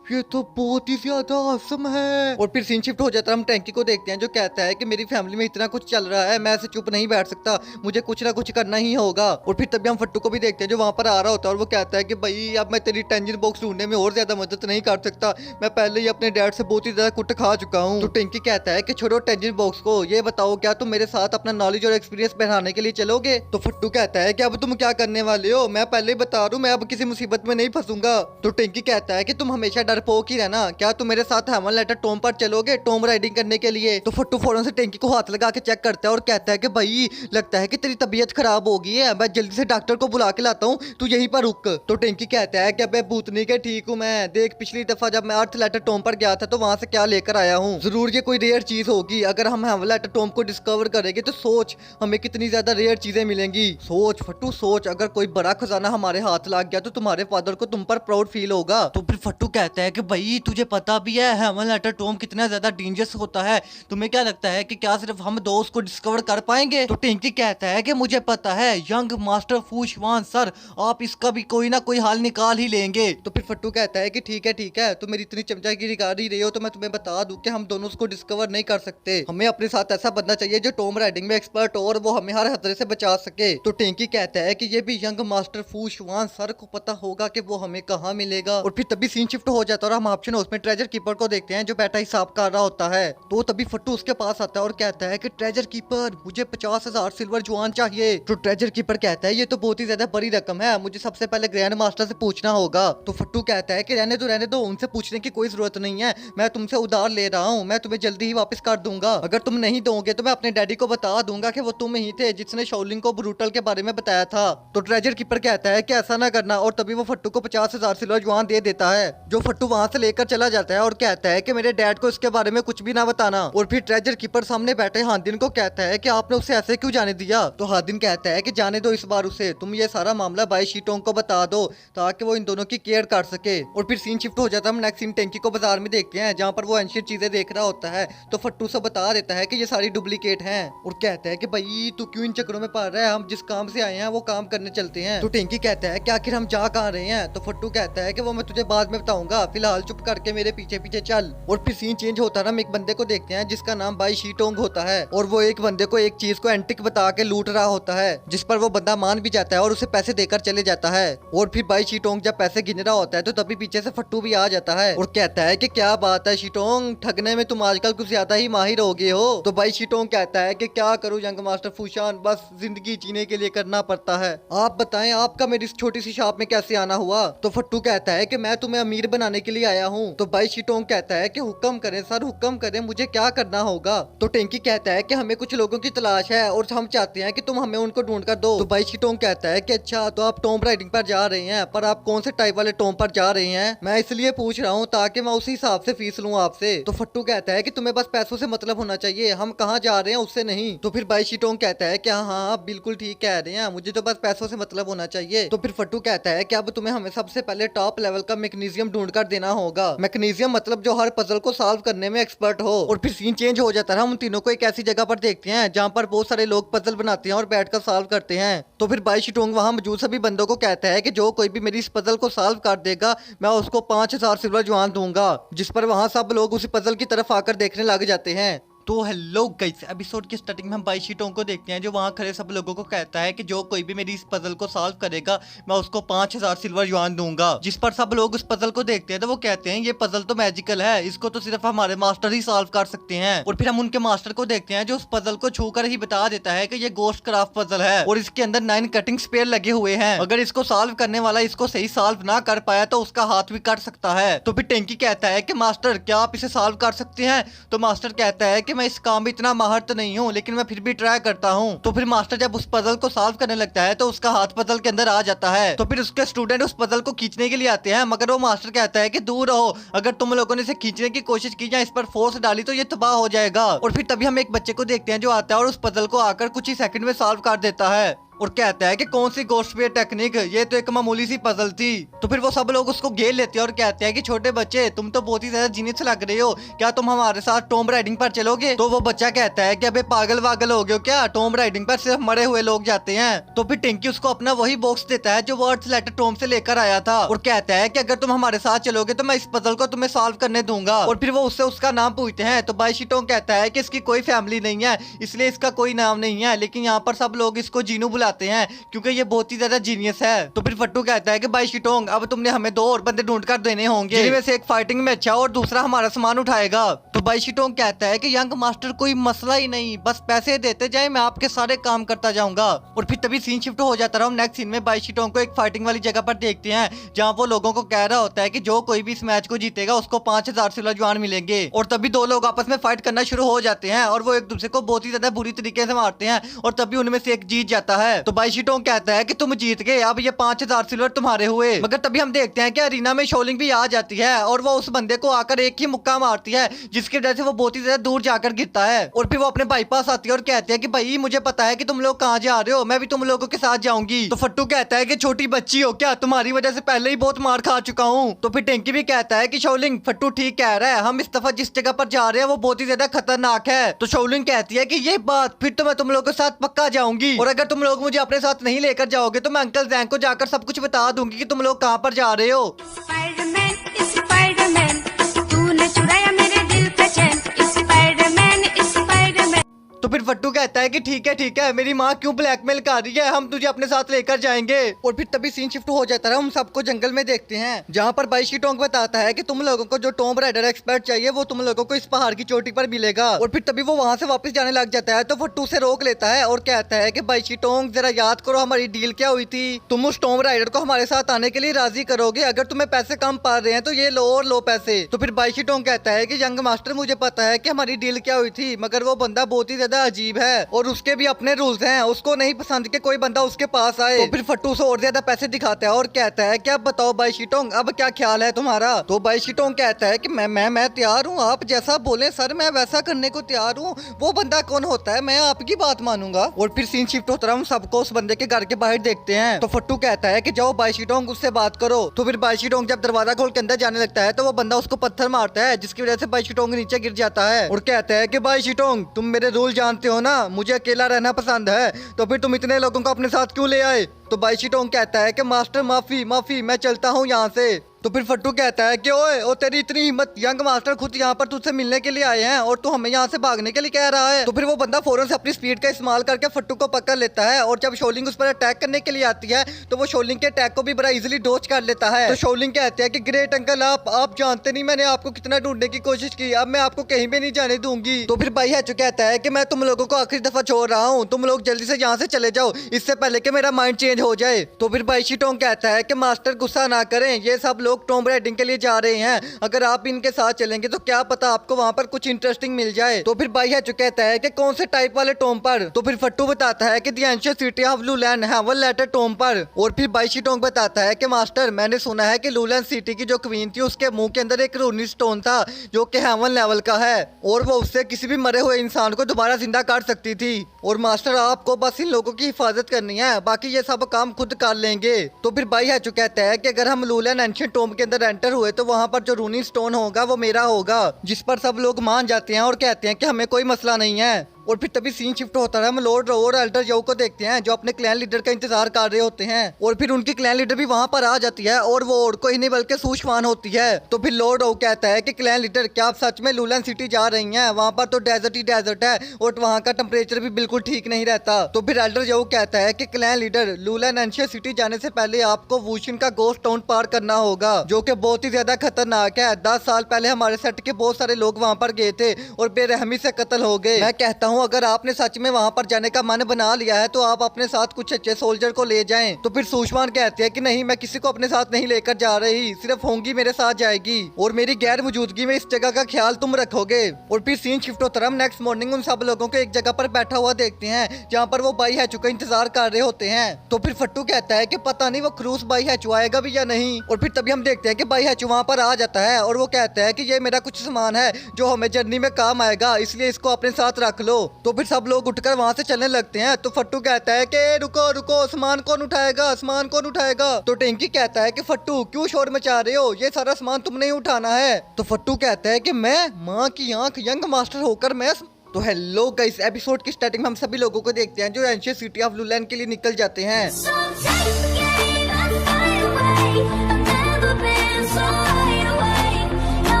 ये तो बहुत ही ज्यादा awesome है। और फिर सीन शिफ्ट हो जाता है, हम टैंकी को देखते हैं जो कहता है कि मेरी फैमिली में इतना कुछ चल रहा है, मैं ऐसे चुप नहीं बैठ सकता, मुझे कुछ ना कुछ करना ही होगा। और फिर तभी हम फट्टू को भी देखते हैं जो वहाँ पर आ रहा होता है और वो कहता है कि भाई अब मैं तेरी टेंजन बॉक्स ढूंढने में और ज्यादा मदद नहीं कर सकता, मैं पहले ही अपने डैड से बहुत ही ज्यादा कुट खा चुका हूँ। तो टेंकी कहता है कि छोड़ो टेंजन बॉक्स को, ये बताओ क्या तुम मेरे साथ अपना नॉलेज और एक्सपीरियंस बढ़ाने के लिए चलोगे। तो फट्टू कहता है कि अब तुम क्या करने वाले हो, मैं पहले ही बता रहा हूँ मैं अब किसी मुसीबत में नहीं फंसूंगा। तो टेंकी कहता है कि तुम हमेशा डरपोक ही रहना, क्या तुम मेरे साथ हेमन लेटर टॉम पर चलोगे टॉम राइडिंग करने के लिए। तो फट्टू फौरन से टेंकी को हाथ लगा के चेक करता है और कहता है कि भाई लगता है कि तेरी तबीयत खराब हो गई है, मैं जल्दी से डॉक्टर को बुला के लाता हूँ, तू यहीं पर रुक। तो टेंकी कहता है कि अबे भूतनी के ठीक हूँ मैं, देख पिछली दफा जब मैं अर्थ लेटर टॉम पर गया था तो वहां से क्या लेकर आया हूँ, जरूर ये कोई रेयर चीज होगी, अगर हम हेमन लेटर टॉम को डिस्कवर करेंगे तो सोच हमें कितनी ज्यादा रेयर चीजें मिलेंगी। सोच फट्टू सोच, अगर कोई बड़ा खजाना हमारे हाथ लग गया तो तुम्हारे फादर को तुम पर प्राउड फील होगा। तो फिर फट्टू कहता है कि भाई तुझे पता भी है हेमन लेटर टॉम कितना ज्यादा डेंजरस होता है, तुम्हें क्या लगता है कि क्या सिर्फ हम 2 उसको डिस्कवर कर पाएंगे। तो टिंकी कहता है कि मुझे पता है यंग मास्टर फूशवान सर, आप इसका भी कोई ना कोई हल निकाल ही लेंगे। तो फिर फट्टू कहता है कि ठीक है तो मेरी इतनी चमचागिरी कर ही रही हो तो मैं तुम्हें बता दूं कि हम दोनों उसको डिस्कवर नहीं कर सकते, हमें अपने साथ ऐसा बंदा चाहिए जो टॉम राइडिंग में एक्सपर्ट हो और वो हमें हर खतरे से बचा सके। तो टिंकी कहता है कि ये भी यंग मास्टर फूशवान सर को पता होगा कि वो हमें कहाँ मिलेगा। और फिर तभी सीन शिफ्ट हो जाता है और हम ऑप्शन हाउस में ट्रेजर कीपर को देखते हैं जो बैठा हिसाब कर रहा होता है। तो तभी फट्टू उसके पास आता है और कहता है कि ट्रेजर कीपर मुझे 50,000 सिल्वर जुआन चाहिए। तो ट्रेजर कीपर कहता है ये तो बहुत ही ज्यादा बड़ी रकम है, मुझे सबसे पहले ग्रैंड मास्टर से पूछना होगा। तो फट्टू कहता है कि रहने दो, उनसे पूछने की कोई जरूरत नहीं है, मैं तुमसे उधार ले रहा हूँ, मैं तुम्हें जल्दी ही वापस कर दूंगा, अगर तुम नहीं दोगे तो मैं अपने डैडी को बता दूंगा कि वो तुम ही थे जिसने शाओलिन को ब्रूटल के बारे में बताया था। तो ट्रेजर कीपर कहता है कि ऐसा ना करना और तभी वो फट्टू को 50,000 सिल्वर जुआन दे देता है, जो फट्टू वहां से लेकर चला जाता है और कहता है कि मेरे डैड को इसके बारे में कुछ भी ना बताना। और फिर ट्रेजर कीपर सामने बैठे हादिन को कहता है कि आपने उसे ऐसे क्यों जाने दिया। तो हादिन कहता है कि जाने दो इस बार उसे, तुम ये सारा मामला बाई शीटोंग को बता दो ताकि वो इन दोनों की केयर कर सके। और फिर सीन शिफ्ट हो जाता है, हम नेक्स्ट सीन टेंकी को बाजार में देखते हैं जहाँ पर वो एंशियंट चीजें देख रहा होता है। तो फट्टू से बता देता है कि ये सारी डुप्लीकेट हैं और कहता है कि भाई तू क्यों इन चक्करों में पड़ रहा है, हम जिस काम से आए हैं वो काम करने चलते हैं। तो टेंकी कहता है कि आखिर हम जा कहाँ रहे हैं। तो फट्टू कहता है कि वो मैं तुझे बाद में बताऊंगा, फिलहाल चुप करके मेरे पीछे पीछे चल। और फिर सीन चेंज होता है, हम एक बंदे को देखते हैं जिसका नाम बाई शीटोंग होता है और वो एक बंदे को एक चीज को एंटिक बता के लूट रहा होता है, जिस पर वो बंदा मान भी जाता है और उसे पैसे देकर चले जाता है। और फिर बाई शीटोंग जब पैसे गिन रहा होता है तो तभी पीछे से फट्टू भी आ जाता है और कहता है कि क्या क्या बात है शिटोंग, ठगने में तुम आजकल कुछ ज्यादा ही माहिर हो गए हो। तो भाई शिटोंग कहता है कि क्या करूं यंग मास्टर फूशान, बस जिंदगी जीने के लिए करना पड़ता है। आप बताएं आपका मेरी इस छोटी सी शॉप में कैसे आना हुआ। तो फट्टू कहता है कि मैं तुम्हें अमीर बनाने के लिए आया हूँ। तो भाई शिटोंग कहता है कि हुक्म करें सर, हुक्म करें, मुझे क्या करना होगा। तो टेंकी कहता है कि हमें कुछ लोगों की तलाश है और हम चाहते हैं कि तुम हमें उनको ढूंढ कर दो। तो भाई शिटोंग कहता है कि अच्छा तो आप टॉम राइडिंग पर जा रहे हैं, पर आप कौन से टाइप वाले टॉम पर जा रहे हैं, मैं इसलिए पूछ रहा हूँ ताकि मैं उसी हिसाब से फीस लूँ आपसे। तो फट्टू कहता है कि तुम्हें बस पैसों से मतलब होना चाहिए, हम कहाँ जा रहे हैं उससे नहीं। तो फिर भाई शिटोंग कहता है कि हाँ आप बिल्कुल ठीक कह रहे हैं, मुझे तो बस पैसों से मतलब होना चाहिए। तो फिर फट्टू कहता है कि अब तुम्हें हमें सबसे पहले टॉप लेवल का मैग्नीशियम ढूंढ कर देना होगा। मैग्नीशियम मतलब जो हर पजल को सॉल्व करने में एक्सपर्ट हो। और फिर सीन चेंज हो जाता है, हम तीनों को एक ऐसी जगह पर देखते हैं जहाँ पर बहुत सारे लोग पजल बनाते हैं और बैठकर सॉल्व करते हैं। तो फिर भाई शिटोंग वहाँ मौजूद सभी बंदों को कहता है कि जो कोई भी मेरी इस पजल को सॉल्व कर देगा मैं उसको 5000 सिल्वर जुआन दूंगा। जिस पर वहाँ सब लोग उसी पजल की तरफ आकर देखने लग जाते हैं। तो हेलो गाइस, एपिसोड की स्टार्टिंग में हम भाई शिटोंग को देखते हैं जो वहाँ खड़े सब लोगों को कहता है कि जो कोई भी मेरी इस पजल को सॉल्व करेगा मैं उसको 5000 सिल्वर युआन दूंगा। जिस पर सब लोग उस पजल को देखते हैं तो वो कहते हैं ये पजल तो मैजिकल है, इसको तो सिर्फ हमारे मास्टर ही सॉल्व कर सकते हैं। और फिर हम उनके मास्टर को देखते हैं जो उस पजल को छू कर ही बता देता है कि ये गोस्ट क्राफ्ट पजल है और इसके अंदर 9 कटिंग स्पेयर लगे हुए हैं। अगर इसको सॉल्व करने वाला इसको सही सॉल्व ना कर पाया तो उसका हाथ भी कट सकता है। तो फिर टेंकी कहता है कि मास्टर क्या आप इसे सॉल्व कर सकते हैं। तो मास्टर कहता है कि मैं इस काम में इतना माहिर तो नहीं हूँ लेकिन मैं फिर भी ट्राई करता हूँ। तो फिर मास्टर जब उस पजल को सॉल्व करने लगता है तो उसका हाथ पजल के अंदर आ जाता है। तो फिर उसके स्टूडेंट उस पजल को खींचने के लिए आते हैं मगर वो मास्टर कहता है कि दूर रहो, अगर तुम लोगों ने इसे खींचने की कोशिश की या इस पर फोर्स डाली तो ये तबाह हो जाएगा। और फिर तभी हम एक बच्चे को देखते हैं जो आता है और उस पजल को आकर कुछ ही सेकंड में सॉल्व कर देता है और कहता है कि कौन सी गोस्ट स्पेयर टेक्निक, ये तो एक मामूली सी पजल थी। तो फिर वो सब लोग उसको घेर लेते हैं और कहते हैं कि छोटे बच्चे तुम तो बहुत ही ज्यादा जीनियस लग रहे हो, क्या तुम हमारे साथ टॉम राइडिंग पर चलोगे। तो वो बच्चा कहता है कि अबे पागल वागल हो गए हो क्या, टॉम राइडिंग पर सिर्फ मरे हुए लोग जाते हैं। तो फिर टिंकी उसको अपना वही बॉक्स देता है जो वर्ड्स लेटर टॉम से लेकर आया था और कहता है कि अगर तुम हमारे साथ चलोगे तो मैं इस पजल को तुम्हें सॉल्व करने दूंगा। और फिर वो उससे उसका नाम पूछते हैं। तो भाई शिटोंग कहता है कि इसकी कोई फैमिली नहीं है इसलिए इसका कोई नाम नहीं है, लेकिन यहाँ पर सब लोग इसको जीनू बुलाते हैं क्योंकि ये बहुत ही ज्यादा जीनियस है। तो फिर फट्टू कहता है कि भाई शिटोंग अब तुमने हमें 2 और बंदे ढूंढ कर देने होंगे, जिनमें से एक फाइटिंग में अच्छा और दूसरा हमारा सामान उठाएगा। तो भाई शिटोंग कहता है कि यंग मास्टर कोई मसला ही नहीं, बस पैसे देते जाए मैं आपके सारे काम करता जाऊंगा। और फिर तभी सीन शिफ्ट हो जाता रहा। नेक्स्ट सीन में भाई शिटोंग को एक फाइटिंग वाली जगह पर देखते हैं जहाँ वो लोगों को कह रहा होता है कि जो कोई भी इस मैच को जीतेगा उसको 5000 सिल्वर जुआन मिलेंगे। और तभी 2 लोग आपस में फाइट करना शुरू हो जाते हैं और वो एक दूसरे को बहुत ही ज्यादा बुरी तरीके से मारते हैं और तभी उनमें से एक जीत जाता है। तो भाई शिटोंग कहता है कि तुम जीत गए, अब ये 5000 सिल्वर तुम्हारे हुए। मगर तभी हम देखते हैं कि अरीना में शोलिंग भी आ जाती है और वो उस बंदे को आकर एक ही मुक्का मारती है जिसकी वजह से वो बहुत ही ज्यादा दूर जाकर गिरता है। और फिर वो अपने भाई पास आती है और कहती है कि भाई मुझे पता है कि तुम लोग कहाँ जा रहे हो, मैं भी तुम लोगों के साथ जाऊंगी। तो फट्टू कहता है कि छोटी बच्ची हो क्या, तुम्हारी वजह से पहले ही बहुत मार खा चुका हूँ। तो फिर टेंकी भी कहता है कि शोलिंग फट्टू ठीक कह रहा है, हम इस दफा जिस जगह पर जा रहे हैं वो बहुत ही ज्यादा खतरनाक है। तो शोलिंग कहती है कि ये बात फिर तो मैं तुम लोगों के साथ पक्का जाऊंगी और अगर तुम लोग मुझे अपने साथ नहीं लेकर जाओगे तो मैं अंकल जैंग को जाकर सब कुछ बता दूंगी कि तुम लोग कहाँ पर जा रहे हो। स्पाइडरमैन तूने चुराया मेरे दिल का चैन, स्पाइडरमैन स्पाइडरमैन। तो फिर फट्टू कहता है कि ठीक है मेरी माँ क्यों ब्लैकमेल कर रही है, हम तुझे अपने साथ लेकर जाएंगे। और फिर तभी सीन शिफ्ट हो जाता है, हम सबको जंगल में देखते हैं जहाँ पर भाई शिटोंग बताता है कि तुम लोगों को जो टॉम राइडर एक्सपर्ट चाहिए वो तुम लोगों को इस पहाड़ की चोटी पर मिलेगा। और फिर तभी वो वहाँ से वापस जाने लग जाता है तो फट्टू से रोक लेता है और कहता है कि भाई शिटोंग जरा याद करो हमारी डील क्या हुई थी, तुम उस टॉम राइडर को हमारे साथ आने के लिए राजी करोगे, अगर तुम्हें पैसे कम पा रहे हैं तो ये लो और लो पैसे। तो फिर भाई शिटोंग कहता है कि यंग मास्टर मुझे पता है कि हमारी डील क्या हुई थी मगर वो बंदा बहुत ही ज्यादा अजीब है और उसके भी अपने रूल्स हैं, उसको नहीं पसंद कि कोई बंदा उसके पास आए। तो फिर फट्टू से और ज्यादा पैसे दिखाता है और कहता है कि अब बताओ भाई शिटोंग अब क्या ख्याल है तुम्हारा। तो भाई शिटोंग कहता है कि मैं तैयार हूँ, आप जैसा बोले सर मैं वैसा करने को तैयार हूँ, वो बंदा कौन होता है मैं आपकी बात मानूंगा। और फिर सीन शिफ्ट होता है, हम सबको उस बंदे के घर के बाहर देखते हैं। तो फट्टू कहता है कि जाओ भाई शिटोंग उससे बात करो। तो फिर भाई शिटोंग जब दरवाजा खोल के अंदर जाने लगता है तो वो बंदा उसको पत्थर मारता है जिसकी वजह से भाई शिटोंग नीचे गिर जाता है और कहता है कि भाई शिटोंग तुम मेरे रूल जानते हो ना, मुझे अकेला रहना पसंद है, तो फिर तुम इतने लोगों को अपने साथ क्यों ले आए। तो बाई शीटोंग कहता है कि मास्टर माफी माफी, मैं चलता हूँ यहाँ से। तो फिर फट्टू कहता है कि ओए ओ तेरी इतनी हिम्मत, यंग मास्टर खुद यहाँ पर तुझसे मिलने के लिए आए हैं और तू हमें यहाँ से भागने के लिए कह रहा है। तो फिर वो बंदा फौरन से अपनी स्पीड का इस्तेमाल करके फट्टू को पकड़ लेता है और जब शोलिंग उस पर अटैक करने के लिए आती है तो वो शोलिंग के अटैक को भी बड़ा इजीली डॉज कर लेता है। तो शोलिंग कहते हैं कि ग्रेट अंकल, आप जानते नहीं मैंने आपको कितना ढूंढने की कोशिश की, अब मैं आपको कहीं भी नहीं जाने दूंगी। तो फिर भाई हैचू कहता है कि मैं तुम लोगों को आखिरी दफा छोड़ रहा हूँ, तुम लोग जल्दी से यहाँ से चले जाओ इससे पहले कि मेरा माइंड चेंज हो जाए। तो फिर बाई शीटोंग कहता है कि मास्टर गुस्सा ना करें, ये सब लोग टॉम राइडिंग के लिए जा रहे हैं, अगर आप इनके साथ चलेंगे तो क्या पता आपको वहाँ पर कुछ इंटरेस्टिंग मिल जाए। तो फिर बाई हैचू कहता है कि कौन से टाइप वाले टॉम पर। तो फिर फट्टू बताता है कि the ancient city of Luland haven letter Tom पर। और फिर बाई शीटोंग बताता है कि मास्टर मैंने सुना है कि लूलैंड सिटी की जो क्वीन थी उसके मुंह के अंदर एक रूनी स्टोन था जो कि हेवन लेवल का है और वो उससे किसी भी मरे हुए इंसान को दोबारा जिंदा कर सकती थी। और मास्टर आपको बस इन लोगों की हिफाजत करनी है, बाकी ये सब काम खुद कर लेंगे। तो फिर बाई हैचू कहता है कि अगर हम लूलैंड एंशिएंट टॉम के अंदर एंटर हुए तो वहाँ पर जो रूनी स्टोन होगा वो मेरा होगा, जिस पर सब लोग मान जाते हैं और कहते हैं कि हमें कोई मसला नहीं है। और फिर तभी सीन शिफ्ट होता है, हम लॉर्ड रो और एल्डर जो को देखते हैं जो अपने क्लैन लीडर का इंतजार कर रहे होते हैं और फिर उनकी क्लैन लीडर भी वहां पर आ जाती है और वो और कोई नहीं बल्कि सूशवान होती है। तो फिर लॉर्ड रो कहता है कि क्लैन लीडर क्या आप सच में लूलैंड सिटी जा रही हैं, वहां पर तो डेजर्ट ही डेजर्ट है और वहां का टेम्परेचर भी बिल्कुल ठीक नहीं रहता। तो फिर एल्डर जो कहता है कि क्लैन लीडर लूलैंड एंशिएंट सिटी जाने से पहले आपको वुशिन का गोस्ट टाउन पार करना होगा जो कि बहुत ही ज्यादा खतरनाक है। 10 साल पहले हमारे सेट के बहुत सारे लोग वहाँ पर गए थे और बेरहमी से कत्ल हो गए। मैं कहता हूँ अगर आपने में वहां पर जाने का मन बना लिया है तो आप अपने साथ कुछ अच्छे सोल्जर को ले जाएं। तो फिर सूशवान कहते हैं कि नहीं, मैं किसी को अपने साथ नहीं लेकर जा रही, सिर्फ होंगी मेरे साथ जाएगी और मेरी गैर मौजूदगी में इस जगह का ख्याल तुम रखोगे। और फिर सीन शिफ्ट होता है, हम नेक्स्ट मॉर्निंग उन सब लोगों को एक जगह पर बैठा हुआ देखते हैं जहाँ पर वो बाई हैचू का इंतजार कर रहे होते हैं। तो फिर फट्टू कहता है कि पता नहीं वो क्रूस बाई हैचू आएगा भी या नहीं। और फिर तभी हम देखते हैं कि बाई हैचू वहाँ पर आ जाता है और वो कहता है कि ये मेरा कुछ सामान है जो हमें जर्नी में काम आएगा, इसलिए इसको अपने साथ रख लो। तो फिर सब लोग उठकर वहां से चलने लगते हैं। तो फट्टू कहता है कि रुको रुको, सामान कौन उठाएगा, सामान कौन उठाएगा। तो टेंकी कहता है कि फट्टू क्यों शोर मचा रहे हो, ये सारा सामान तुमने ही उठाना है। तो फट्टू कहता है कि मैं, माँ की आंख, यंग मास्टर होकर मैं। तो हेलो गाइस, एपिसोड की स्टार्टिंग में हम सभी लोगों को देखते हैं जो एंशिएंट सिटी ऑफ लूलैंड के लिए निकल जाते हैं। So take the game and fly away. I've never been so wide awake. No,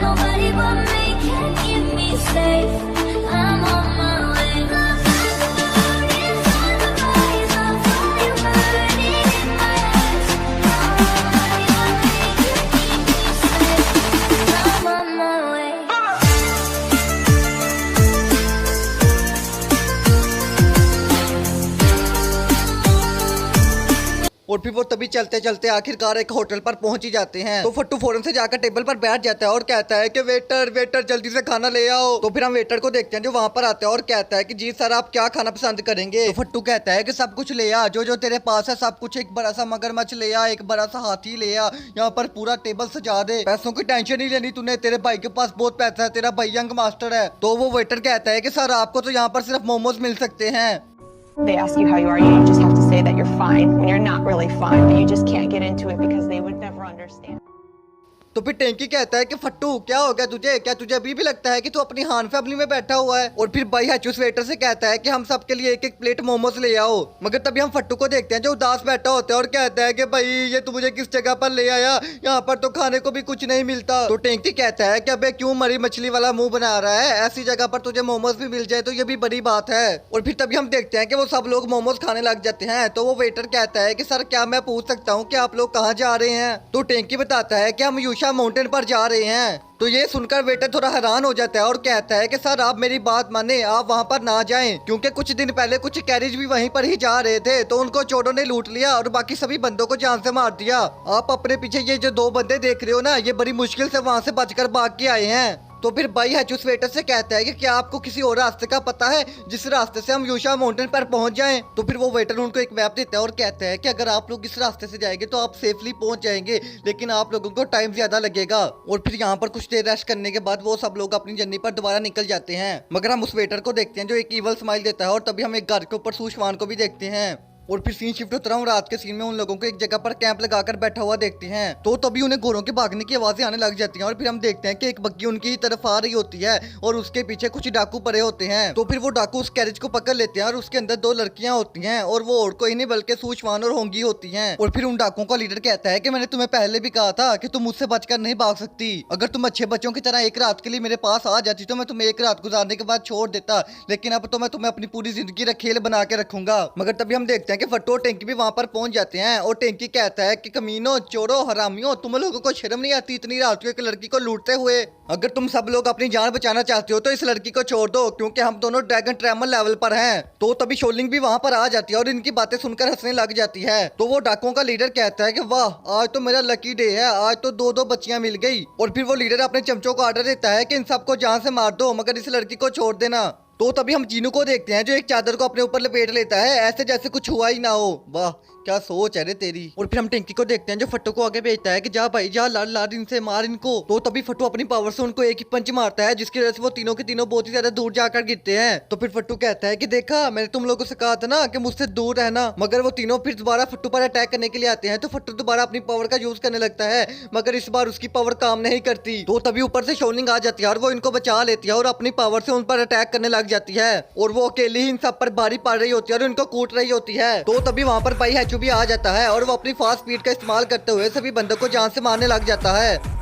nobody but me can keep me safe. I'm on my way. My passport is on the rise. I'll fly burning in my eyes. Nobody but me can keep me safe. I'm on my way. और फिर वो तभी चलते चलते आखिरकार एक होटल पर पहुंच ही जाते हैं। तो फट्टू फौरन से जाकर टेबल पर बैठ जाता है और कहता है कि वेटर वेटर जल्दी से खाना ले आओ। तो फिर हम वेटर को देखते हैं जो वहां पर आता है और कहता है कि जी सर, आप क्या खाना पसंद करेंगे। तो फट्टू कहता है कि सब कुछ ले आ, जो जो तेरे पास है सब कुछ, एक बड़ा सा मगरमच्छ ले आ, एक बड़ा सा हाथी ले आ, यहाँ पर पूरा टेबल सजा दे, पैसों की टेंशन नहीं लेनी तूने, तेरे भाई के पास बहुत पैसा है, तेरा भाई यंग मास्टर है। तो वो वेटर कहता है कि सर आपको तो यहाँ पर सिर्फ मोमोज मिल सकते हैं। They ask you how you are, you just have to say that you're fine when you're not really fine, but you just can't get into it because they would never understand. तो फिर टेंकी कहता है कि फट्टू क्या हो गया तुझे, क्या तुझे अभी भी लगता है कि तू अपनी हान फैमिली में बैठा हुआ है। और फिर बाई हैचू वेटर से कहता है कि हम सब के लिए एक एक प्लेट मोमोज ले आओ। मगर तभी हम फट्टू को देखते हैं जो उदास बैठा होता है और कहता है कि भाई ये तू मुझे किस जगह पर ले आया, यहाँ पर तो खाने को भी कुछ नहीं मिलता। तो टेंकी कहता है कि अबे क्यों मरी मछली वाला मुंह बना रहा है, ऐसी जगह पर तुझे मोमोज भी मिल जाए तो ये भी बड़ी बात है। और फिर तभी हम देखते हैं कि वो सब लोग मोमोज खाने लग जाते हैं। तो वो वेटर कहता है कि सर क्या मैं पूछ सकता हूँ कि आप लोग कहाँ जा रहे हैं। तो टेंकी बताता है कि हम यूशा माउंटेन पर जा रहे हैं। तो ये सुनकर वेटर थोड़ा हैरान हो जाता है और कहता है कि सर आप मेरी बात माने, आप वहाँ पर ना जाएं, क्योंकि कुछ दिन पहले कुछ कैरेज भी वहीं पर ही जा रहे थे तो उनको चोरों ने लूट लिया और बाकी सभी बंदों को जान से मार दिया। आप अपने पीछे ये जो 2 बंदे देख रहे हो ना, ये बड़ी मुश्किल से वहाँ से बचकर भाग के आए हैं। तो फिर बाई हैचू वेटर से कहता है कि क्या आपको किसी और रास्ते का पता है जिस रास्ते से हम यूशा माउंटेन पर पहुंच जाएं। तो फिर वो वेटर उनको एक मैप देता है और कहता है कि अगर आप लोग इस रास्ते से जाएंगे तो आप सेफली पहुंच जाएंगे, लेकिन आप लोगों को टाइम ज्यादा लगेगा। और फिर यहाँ पर कुछ देर रेस्ट करने के बाद वो सब लोग अपनी जर्नी पर दोबारा निकल जाते हैं। मगर हम उस वेटर को देखते हैं जो एक ईवल स्माइल देता है और तभी हम एक घर के ऊपर सूशवान को भी देखते हैं। और फिर सीन शिफ्ट होता है और रात के सीन में उन लोगों को एक जगह पर कैंप लगाकर बैठा हुआ देखते हैं। तो तभी उन्हें गोरों के भागने की आवाजें आने लग जाती हैं और फिर हम देखते हैं कि एक बग्गी उनकी ही तरफ आ रही होती है और उसके पीछे कुछ डाकू पड़े होते हैं। तो फिर वो डाकू उस कैरेज को पकड़ लेते हैं और उसके अंदर 2 लड़कियां होती हैं और वो और कोई नहीं बल्कि सूचवान और होंगी होती हैं। और फिर उन डाकुओं का लीडर कहता है कि मैंने तुम्हें पहले भी कहा था कि तुम मुझसे बचकर नहीं भाग सकती। अगर तुम अच्छे बच्चों की तरह एक रात के लिए मेरे पास आ जाती तो मैं तुम्हें एक रात गुजारने के बाद छोड़ देता, लेकिन अब तो मैं तुम्हें अपनी पूरी जिंदगी का खेल बना के रखूंगा। मगर तभी हम देखते हैं कि फट्टू और टेंकी भी वहां पर पहुंच जाते हैं और टेंकी कहता है कि कमीनों, चोरों, हरामियों, तुम लोगों को शर्म नहीं आती इतनी रात को एक लड़की को लूटते हुए? अगर तुम सब लोग अपनी जान बचाना चाहते हो तो इस लड़की को छोड़ दो, क्योंकि हम दोनों ड्रैगन ट्रैमल लेवल पर हैं। तो तभी शोलिंग भी वहां पर आ जाती है और इनकी बातें सुनकर हंसने लग जाती है। तो वो डाकुओं का लीडर कहता है कि वाह, आज तो मेरा लकी डे है, आज तो 2 बच्चियां मिल गई। और फिर वो लीडर अपने चमचों को ऑर्डर देता है कि इन सबको जान से मार दो, मगर इस लड़की को छोड़ देना। तो तभी हम जीनू को देखते हैं जो एक चादर को अपने ऊपर लपेट लेता है, ऐसे जैसे कुछ हुआ ही ना हो। वाह, क्या सोच है रे तेरी। और फिर हम टेंकी को देखते हैं जो फट्टू को आगे भेजता है कि जा भाई जा, लाड लाड इनसे मार इनको। तो तभी फट्टू अपनी पावर से उनको एक ही पंच मारता है, जिसकी वजह से वो तीनों के तीनों बहुत ही ज्यादा दूर जाकर गिरते हैं। तो फिर फट्टू कहता है कि देखा, मैंने तुम लोगों से कहा था ना कि मुझसे दूर रहना। मगर वो तीनों फिर दोबारा फट्टू पर अटैक करने के लिए आते हैं। तो फट्टू दोबारा अपनी पावर का यूज करने लगता है, मगर इस बार उसकी पावर काम नहीं करती। तो तभी ऊपर से शोनिंग आ जाती है और वो इनको बचा लेती है और अपनी पावर से उन पर अटैक करने लग जाती है। और वो अकेली ही इन सब पर भारी पड़ रही होती है और इनको कूट रही होती है। तो तभी वहां पर भाई हैचू भी आ जाता है और वो अपनी फास्ट स्पीड का इस्तेमाल करते हुए सभी बंदों को जान से मारने लग जाता है।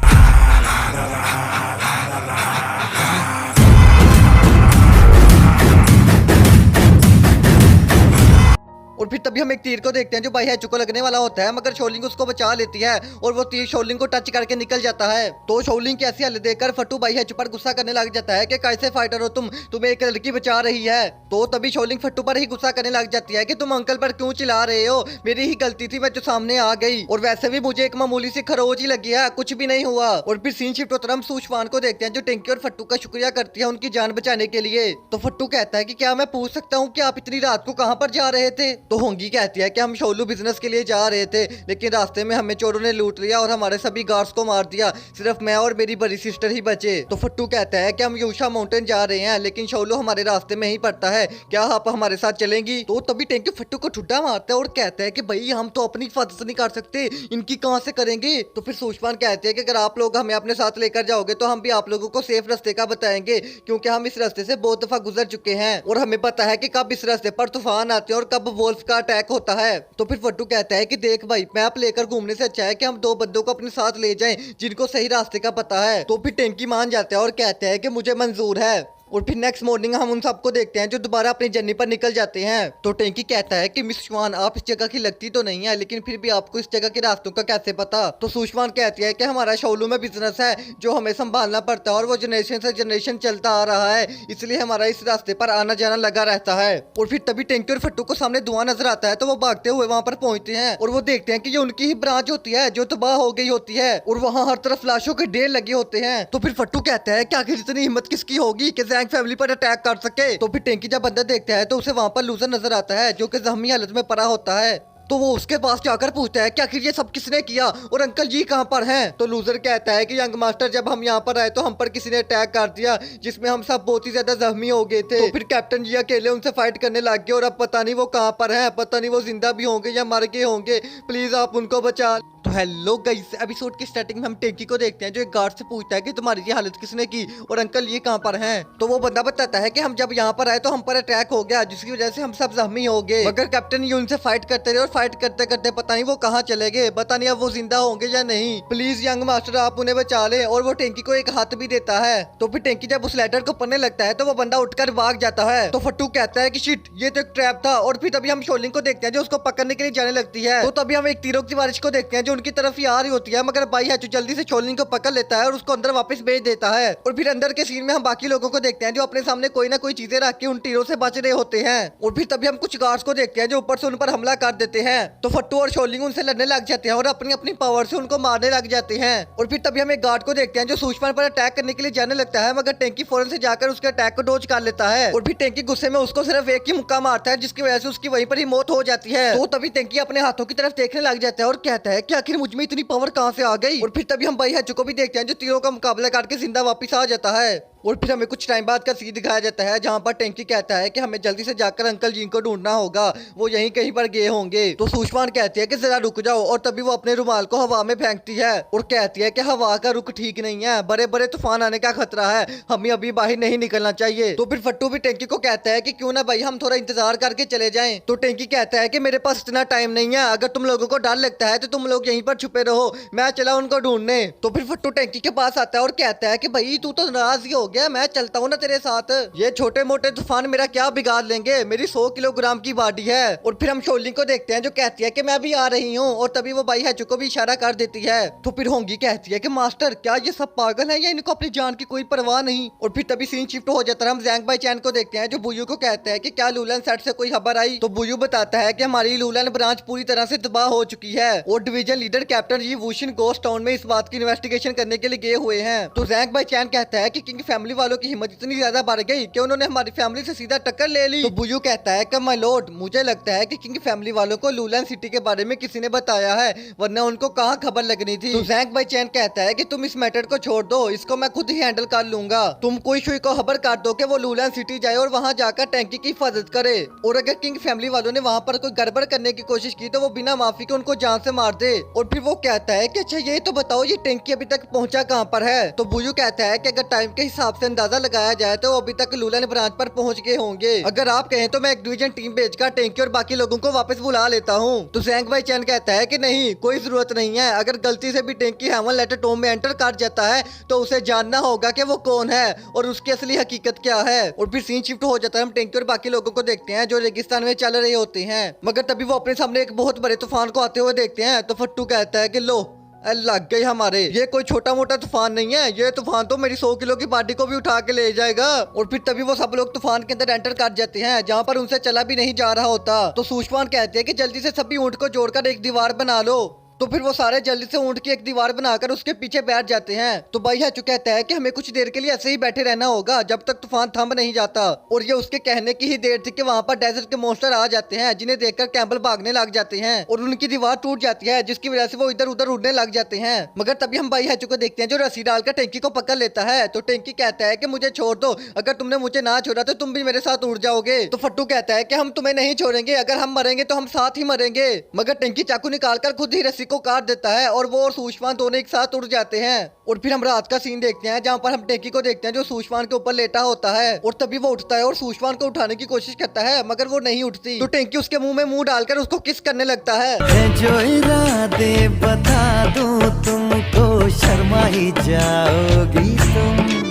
और फिर तभी हम एक तीर को देखते हैं जो भाई हैचू को लगने वाला होता है, मगर शोलिंग उसको बचा लेती है और वो तीर शोलिंग को टच करके निकल जाता है। तो शोलिंग की ऐसी हालत देखकर फट्टू भाई हैचू पर गुस्सा करने लग जाता है कि कैसे फाइटर हो तुम, तुम्हें एक लड़की बचा रही है। तो तभी शोलिंग फट्टू पर ही गुस्सा करने लग जाती है कि तुम अंकल पर क्यों चिल्ला रहे हो, मेरी ही गलती थी, मैं जो सामने आ गई, और वैसे भी मुझे एक मामूली सी खरोच ही लगी है, कुछ भी नहीं हुआ। और फिर सीन शिफ्ट होता है, हम सूचवान को देखते हैं जो टेंकी और फट्टू का शुक्रिया करती है उनकी जान बचाने के लिए। तो फट्टू कहता है कि क्या मैं पूछ सकता हूँ कि आप इतनी रात को कहाँ पर जा रहे थे? तो होंगी कहती है कि हम शोलू बिजनेस के लिए जा रहे थे, लेकिन रास्ते में हमें चोरों ने लूट लिया और हमारे सभी गार्ड्स को मार दिया, सिर्फ मैं और मेरी बड़ी सिस्टर ही बचे। तो फट्टू कहता है कि हम यूशा माउंटेन जा रहे हैं, लेकिन शोलू हमारे रास्ते में ही पड़ता है, क्या आप हमारे साथ चलेंगी? तो तभी टेंकी फट्टू को ठुड्डा मारता है और कहता है कि भाई हम तो अपनी हिफाजत नहीं कर सकते, इनकी कहां से करेंगे? तो फिर सूचवान कहते हैं कि अगर आप लोग हमें अपने साथ लेकर जाओगे तो हम भी आप लोगों को सेफ रास्ते का बताएंगे, क्योंकि हम इस रास्ते से बहुत दफा गुजर चुके हैं और हमें पता है कि कब इस रास्ते पर तूफान आते हैं और कब वोल्फ का अटैक होता है। तो फिर फट्टू कहता है कि देख भाई, मैप लेकर घूमने से अच्छा है कि हम 2 बंदों को अपने साथ ले जाएं जिनको सही रास्ते का पता है। तो फिर टेंकी मान जाता है और कहता है कि मुझे मंजूर है। और फिर नेक्स्ट मॉर्निंग हम उन सबको देखते हैं जो दोबारा अपनी जर्नी पर निकल जाते हैं। तो टेंकी कहता है कि मिस सुषमान, आप इस जगह की लगती तो नहीं है, लेकिन फिर भी आपको इस जगह के रास्तों का कैसे पता? तो सुषमान कहती है कि हमारा शोलू में बिजनेस है जो हमें संभालना पड़ता है और वो जनरेशन से जनरेशन चलता आ रहा है, इसलिए हमारा इस रास्ते पर आना जाना लगा रहता है। और फिर तभी टेंकी और फट्टू को सामने धुआं नजर आता है, तो वो भागते हुए वहां पर पहुंचते हैं और वो देखते हैं कि ये उनकी ही ब्रांच होती है जो तबाह हो गई होती है और वहाँ हर तरफ लाशों के ढेर लगे होते हैं। तो फिर फट्टू कहता है कि आखिर इतनी हिम्मत किसकी होगी कि जैंग फैमिली पर अटैक कर सके? तो फिर टेंकी जब अंदर देखता है तो उसे वहां पर लूजर नजर आता है जो कि जख्मी हालत में पड़ा होता है। तो वो उसके पास जाकर पूछता है कि आखिर ये सब किसने किया और अंकल जी कहाँ पर हैं? तो लूजर कहता है कि यंग मास्टर, जब हम यहाँ पर आए तो हम पर किसी ने अटैक कर दिया जिसमें हम सब बहुत ही ज्यादा जख्मी हो गए थे। तो फिर कैप्टन जी अकेले उनसे फाइट करने लग गए और अब पता नहीं वो कहाँ पर हैं, पता नहीं वो जिंदा भी होंगे या मर गए होंगे, प्लीज आप उनको बचा। तो हेलो गाइस, एपिसोड की स्टार्टिंग में हम टेंकी को देखते हैं जो एक गार्ड से पूछता है कि तुम्हारी ये हालत किसने की और अंकल ये कहाँ पर हैं? तो वो बंदा बताता है कि हम जब यहाँ पर आए तो हम पर अटैक हो गया जिसकी वजह से हम सब जख्मी हो गए, मगर कैप्टन ये उनसे फाइट करते रहे और फाइट करते करते पता नहीं वो कहाँ चले गए, पता नहीं अब वो जिंदा होंगे या नहीं, प्लीज यंग मास्टर आप उन्हें बचा ले। और वो टेंकी को एक हाथ भी देता है। तो फिर टेंकी जब उस लेटर को पढ़ने लगता है तो वो बंदा उठकर भाग जाता है। तो फट्टू कहता है कि शिट, ये तो एक ट्रैप था। और फिर तभी हम शोलिंग को देखते हैं जो उसको पकड़ने के लिए जाने लगती है। तो तभी हम एक तीरों की बारिश को देखते हैं जो उनकी तरफ ही आ रही होती है, मगर भाई हैचू जल्दी से शोलिंग को पकड़ लेता है और उसको अंदर वापस भेज देता है। और फिर अंदर के सीन में हम बाकी लोगों को देखते हैं जो अपने सामने कोई ना कोई चीजें रख के उन तीरों से बच रहे होते हैं। और फिर तभी हम कुछ गार्ड्स को देखते हैं जो ऊपर से उन पर हमला कर देते हैं। तो फट्टू और शोलिंग उनसे लड़ने लग जाते हैं और अपनी अपनी पावर से उनको मारने लग जाते हैं। और फिर तभी हम एक गार्ड को देखते हैं जो सुषमान पर अटैक करने के लिए जाने लगता है, मगर टेंकी फौरन से जाकर उसके अटैक को डोज कर लेता है। और फिर टेंकी गुस्से में उसको सिर्फ एक ही मुक्का मारता है जिसकी वजह से उसकी वहीं पर ही मौत हो जाती है। तो तभी टेंकी अपने हाथों की तरफ देखने लग जाता है और कहता है कि आखिर मुझ में इतनी पावर कहां से आ गई। और फिर तभी हम भाई हैचू को भी देखते हैं जो तीरों का मुकाबला करके जिंदा वापस आ जाता है। और फिर हमें कुछ टाइम बाद का सीन दिखाया जाता है जहाँ पर टेंकी कहता है कि हमें जल्दी से जाकर अंकल जी को ढूंढना होगा, वो यहीं कहीं पर गए होंगे। तो सुषमान कहती है कि जरा रुक जाओ, और तभी वो अपने रुमाल को हवा में फेंकती है और कहती है कि हवा का रुख ठीक नहीं है, बड़े बड़े तूफान आने का खतरा है, हमें अभी बाहर नहीं निकलना चाहिए। तो फिर फट्टू भी टेंकी को कहता है कि क्यों ना भाई हम थोड़ा इंतजार करके चले जाएं। तो टेंकी कहता है कि मेरे पास इतना टाइम नहीं है, अगर तुम लोगों को डर लगता है तो तुम लोग यहीं पर छुपे रहो, मैं चला उनको ढूंढने। तो फिर फट्टू टेंकी के पास आता है और कहता है कि भाई तू तो नाराज ही हो गया, मैं चलता हूँ ना तेरे साथ, ये छोटे मोटे तूफान मेरा क्या बिगाड़ लेंगे, मेरी 100 किलोग्राम की बॉडी है। और फिर हम शोलिंग को देखते हैं जो कहती है कि मैं भी आ रही हूँ, और तभी वो बाई हैचू को भी इशारा कर देती है। तो फिर होंगी कहती है कि मास्टर क्या ये सब पागल है या इनको अपनी जान की कोई परवाह नहीं। और फिर तभी सीन शिफ्ट हो जाता है, हम जैंग बाई चैन को देखते हैं जो बुयू को कहते हैं कि क्या लूलन सेट से कोई खबर आई। तो बुयू बताता है कि हमारी लूलन ब्रांच पूरी तरह से तबाह हो चुकी है और डिवीजन लीडर कैप्टन जी वुशिन गोस्ट टाउन में इस बात की इन्वेस्टिगेशन करने के लिए गए हुए हैं। तो जैंग बाई चैन कहता है कि किंग फैमिली वालों की हिम्मत इतनी ज्यादा बढ़ गई कि उन्होंने हमारी फैमिली से सीधा टक्कर ले ली। तो बुयू कहता है कि माय लॉर्ड, मुझे लगता है कि किंग फैमिली वालों को लूलन सिटी के बारे में किसी ने बताया है, वरना उनको कहाँ खबर लगनी थी। तो जैंग बाई चैन कहता है कि तुम इस मैटर को छोड़ दो, इसको मैं खुद ही हैंडल कर लूंगा, तुम कोई शुई को खबर कर दो कि वो लूलन सिटी जाए और वहाँ जाकर टैंकी की हिफाजत करे, और अगर किंग फैमिली वालों ने वहाँ पर कोई गड़बड़ करने की कोशिश की तो वो बिना माफी के उनको जान से मार दे। और फिर वो कहता है कि अच्छा ये तो बताओ ये टैंकी अभी तक पहुँचा कहाँ पर है। तो बुयू कहता है कि अगर टाइम के हिसाब से अंदाजा लगाया जाए तो अभी तक लूलन ब्रांच पर पहुँच गए होंगे, अगर आप कहें तो मैं एक डिवीजन टीम भेजकर टैंकी और बाकी लोगों को वापस बुला लेता हूँ। तो जैंग बाई चैन कहता है कि नहीं, कोई जरूरत नहीं है, अगर गलती से भी टैंकी हेवन लेटर टोम में एंटर कर जाता है तो उसे जानना होगा कि वो कौन है और उसकी असली हकीकत क्या है। और फिर सीन शिफ्ट हो जाता है, हम टैंकी और बाकी लोगों को देखते हैं जो रेगिस्तान में चल रहे होते हैं, मगर तभी वो अपने सामने एक बहुत बड़े तूफान को आते हुए देखते हैं। तो फट्टू कहता है कि लो लग गई हमारे, ये कोई छोटा मोटा तूफान नहीं है, ये तूफान तो मेरी 100 किलो की बॉडी को भी उठा के ले जाएगा। और फिर तभी वो सब लोग तूफान के अंदर एंटर कर जाते हैं जहाँ पर उनसे चला भी नहीं जा रहा होता। तो सुषमान कहते हैं कि जल्दी से सभी ऊंट को जोड़कर एक दीवार बना लो। तो फिर वो सारे जल्दी से ऊंट की एक दीवार बनाकर उसके पीछे बैठ जाते हैं। तो बाई हैचू कहता है कि हमें कुछ देर के लिए ऐसे ही बैठे रहना होगा जब तक तूफान थम नहीं जाता। और ये उसके कहने की ही देर थी कि वहाँ पर डेजर्ट के मॉन्स्टर आ जाते हैं जिन्हें देखकर कैम्बल भागने लग जाते हैं और उनकी दीवार टूट जाती है जिसकी वजह से वो इधर उधर उड़ने लग जाते हैं। मगर तभी हम बाई हैचू को देखते हैं जो रस्सी डालकर टैंकी को पकड़ लेता है। तो टैंकी कहता है कि मुझे छोड़ दो, अगर तुमने मुझे ना छोड़ा तो तुम भी मेरे साथ उड़ जाओगे। तो फट्टू कहता है कि हम तुम्हें नहीं छोड़ेंगे, अगर हम मरेंगे तो हम साथ ही मरेंगे। मगर टैंकी चाकू निकालकर खुद ही रस्सी को काट देता है और वो और सुषमान दोनों एक साथ उड़ जाते हैं। और फिर हम रात का सीन देखते हैं जहाँ पर हम टैंकी को देखते हैं जो सुषमान के ऊपर लेटा होता है और तभी वो उठता है और सुषमान को उठाने की कोशिश करता है मगर वो नहीं उठती। तो टैंकी उसके मुंह में मुंह डालकर उसको किस करने लगता है। जो इरादे बता दूं तुमको शर्मा ही जाओगी तुम।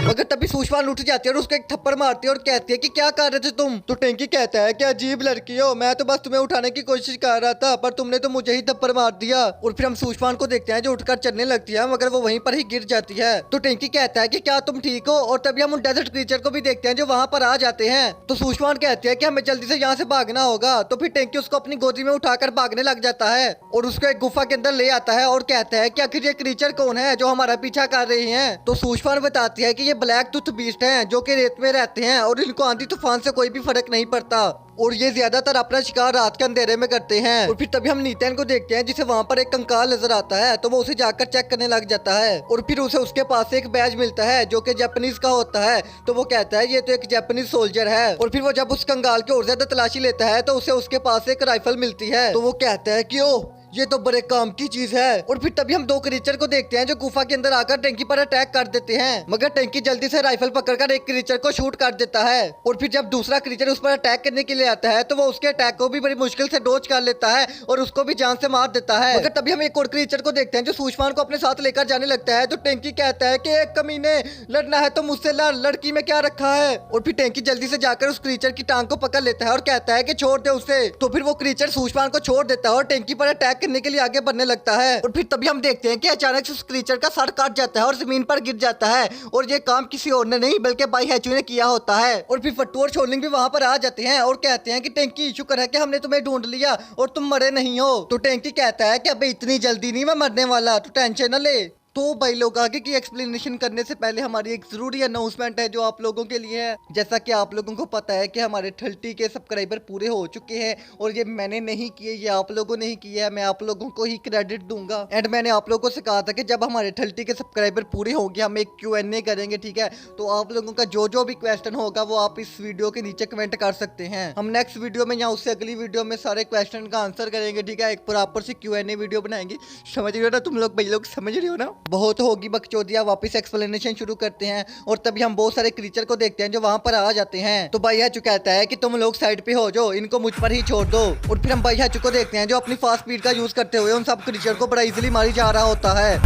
मगर तभी सुषमान उठ जाती है और उसको एक थप्पड़ मारती है और कहती है कि क्या कर रहे थे तुम। तो टैंकी कहता है कि अजीब लड़की हो, मैं तो बस तुम्हें उठाने की कोशिश कर रहा था पर तुमने तो मुझे ही थप्पड़ मार दिया। और फिर हम सुषमान को देखते हैं जो उठकर चलने लगती है मगर वो वहीं पर ही गिर जाती है। तो टैंकी कहता है कि क्या तुम ठीक हो। और तभी हम उन डेजर्ट क्रीचर को भी देखते हैं जो वहाँ पर आ जाते हैं। तो सुषमान कहते हैं कि हमें जल्दी से यहाँ से भागना होगा। तो फिर टैंकी उसको अपनी गोदी में उठाकर भागने लग जाता है और उसको एक गुफा के अंदर ले आता है और कहता है कि आखिर ये क्रीचर कौन है जो हमारा पीछा कर रहे हैं। तो सुषमान बताती है कि ये ब्लैक टूथ बीस्ट हैं जो कि रेत में रहते हैं और इनको आंधी तूफान से कोई भी फर्क नहीं पड़ता और ये ज्यादातर अपना शिकार रात के अंधेरे में करते हैं। और फिर तभी हम नीतैन को देखते हैं जिसे वहाँ पर एक कंकाल नजर आता है तो वो उसे जाकर चेक करने लग जाता है और फिर उसे उसके पास एक बैज मिलता है जो कि जापानीज का होता है। तो वो कहता है ये तो एक जापानीज सोल्जर है। और फिर वो जब उस कंकाल की और ज्यादा तलाशी लेता है तो उसे उसके पास एक राइफल मिलती है। तो वो कहता है कि ओ ये तो बड़े काम की चीज है। और फिर तभी हम दो क्रीचर को देखते हैं जो गुफा के अंदर आकर टैंकी पर अटैक कर देते हैं मगर टैंकी जल्दी से राइफल पकड़कर एक क्रीचर को शूट कर देता है। और फिर जब दूसरा क्रीचर उस पर अटैक करने के लिए आता है तो वो उसके अटैक को भी बड़ी मुश्किल से डोज कर लेता है और उसको भी जान से मार देता है। मगर तभी हम एक और क्रीचर को देखते हैं जो सुषमान को अपने साथ लेकर जाने लगता है। तो टैंकी कहता है कि एक कमीने, लड़ना है तो मुझसे लड़, लड़की में क्या रखा है। और फिर टैंकी जल्दी से जाकर उस क्रीचर की टांग को पकड़ लेता है और कहता है कि छोड़ दे उसे। तो फिर वो क्रीचर सुषमान को छोड़ देता है और टैंकी पर अटैक करने के लिए आगे बढ़ने लगता है। और फिर तभी हम देखते हैं कि अचानक से उस क्रीचर का सर काट जाता है और जमीन पर गिर जाता है और ये काम किसी और ने नहीं बल्कि बाई हैचू ने किया होता है। और फिर फट्टू और शोलिंग भी वहां पर आ जाते हैं और कहते हैं कि टैंकी शुक्र है कि हमने तुम्हें ढूंढ लिया और तुम मरे नहीं हो। तो टैंकी कहता है कि अबे इतनी जल्दी नहीं मैं मरने वाला, तो टेंशन न ले। तो भाई लोग आगे की एक्सप्लेनेशन करने से पहले हमारी एक जरूरी अनाउंसमेंट है जो आप लोगों के लिए है। जैसा कि आप लोगों को पता है कि हमारे 30 के सब्सक्राइबर पूरे हो चुके हैं और ये मैंने नहीं किए, ये आप लोगों ने ही किया है। मैं आप लोगों को ही क्रेडिट दूंगा। एंड मैंने आप लोगों से कहा था कि जब हमारे 30 के सब्सक्राइबर पूरे होंगे हम एक Q&A करेंगे, ठीक है। तो आप लोगों का जो जो भी क्वेश्चन होगा वो आप इस वीडियो के नीचे कमेंट कर सकते हैं। हम नेक्स्ट वीडियो में या उससे अगली वीडियो में सारे क्वेश्चन का आंसर करेंगे, ठीक है। एक प्रॉपर सी Q&A वीडियो बनाएंगे। समझ रहे हो ना तुम लोग, भाई लोग समझ रहे हो ना। बहुत होगी बकचोदिया, वापस एक्सप्लेनेशन शुरू करते हैं। और तभी हम बहुत सारे क्रीचर को देखते हैं जो वहां पर आ जाते हैं। तो भाई हाचू कहता है कि तुम लोग साइड पे हो जाओ, इनको मुझ पर ही छोड़ दो। और फिर हम भाई हाचू को देखते हैं जो अपनी फास्ट स्पीड का यूज करते हुए उन सब क्रीचर को बड़ा इजीली मारी जा रहा होता है।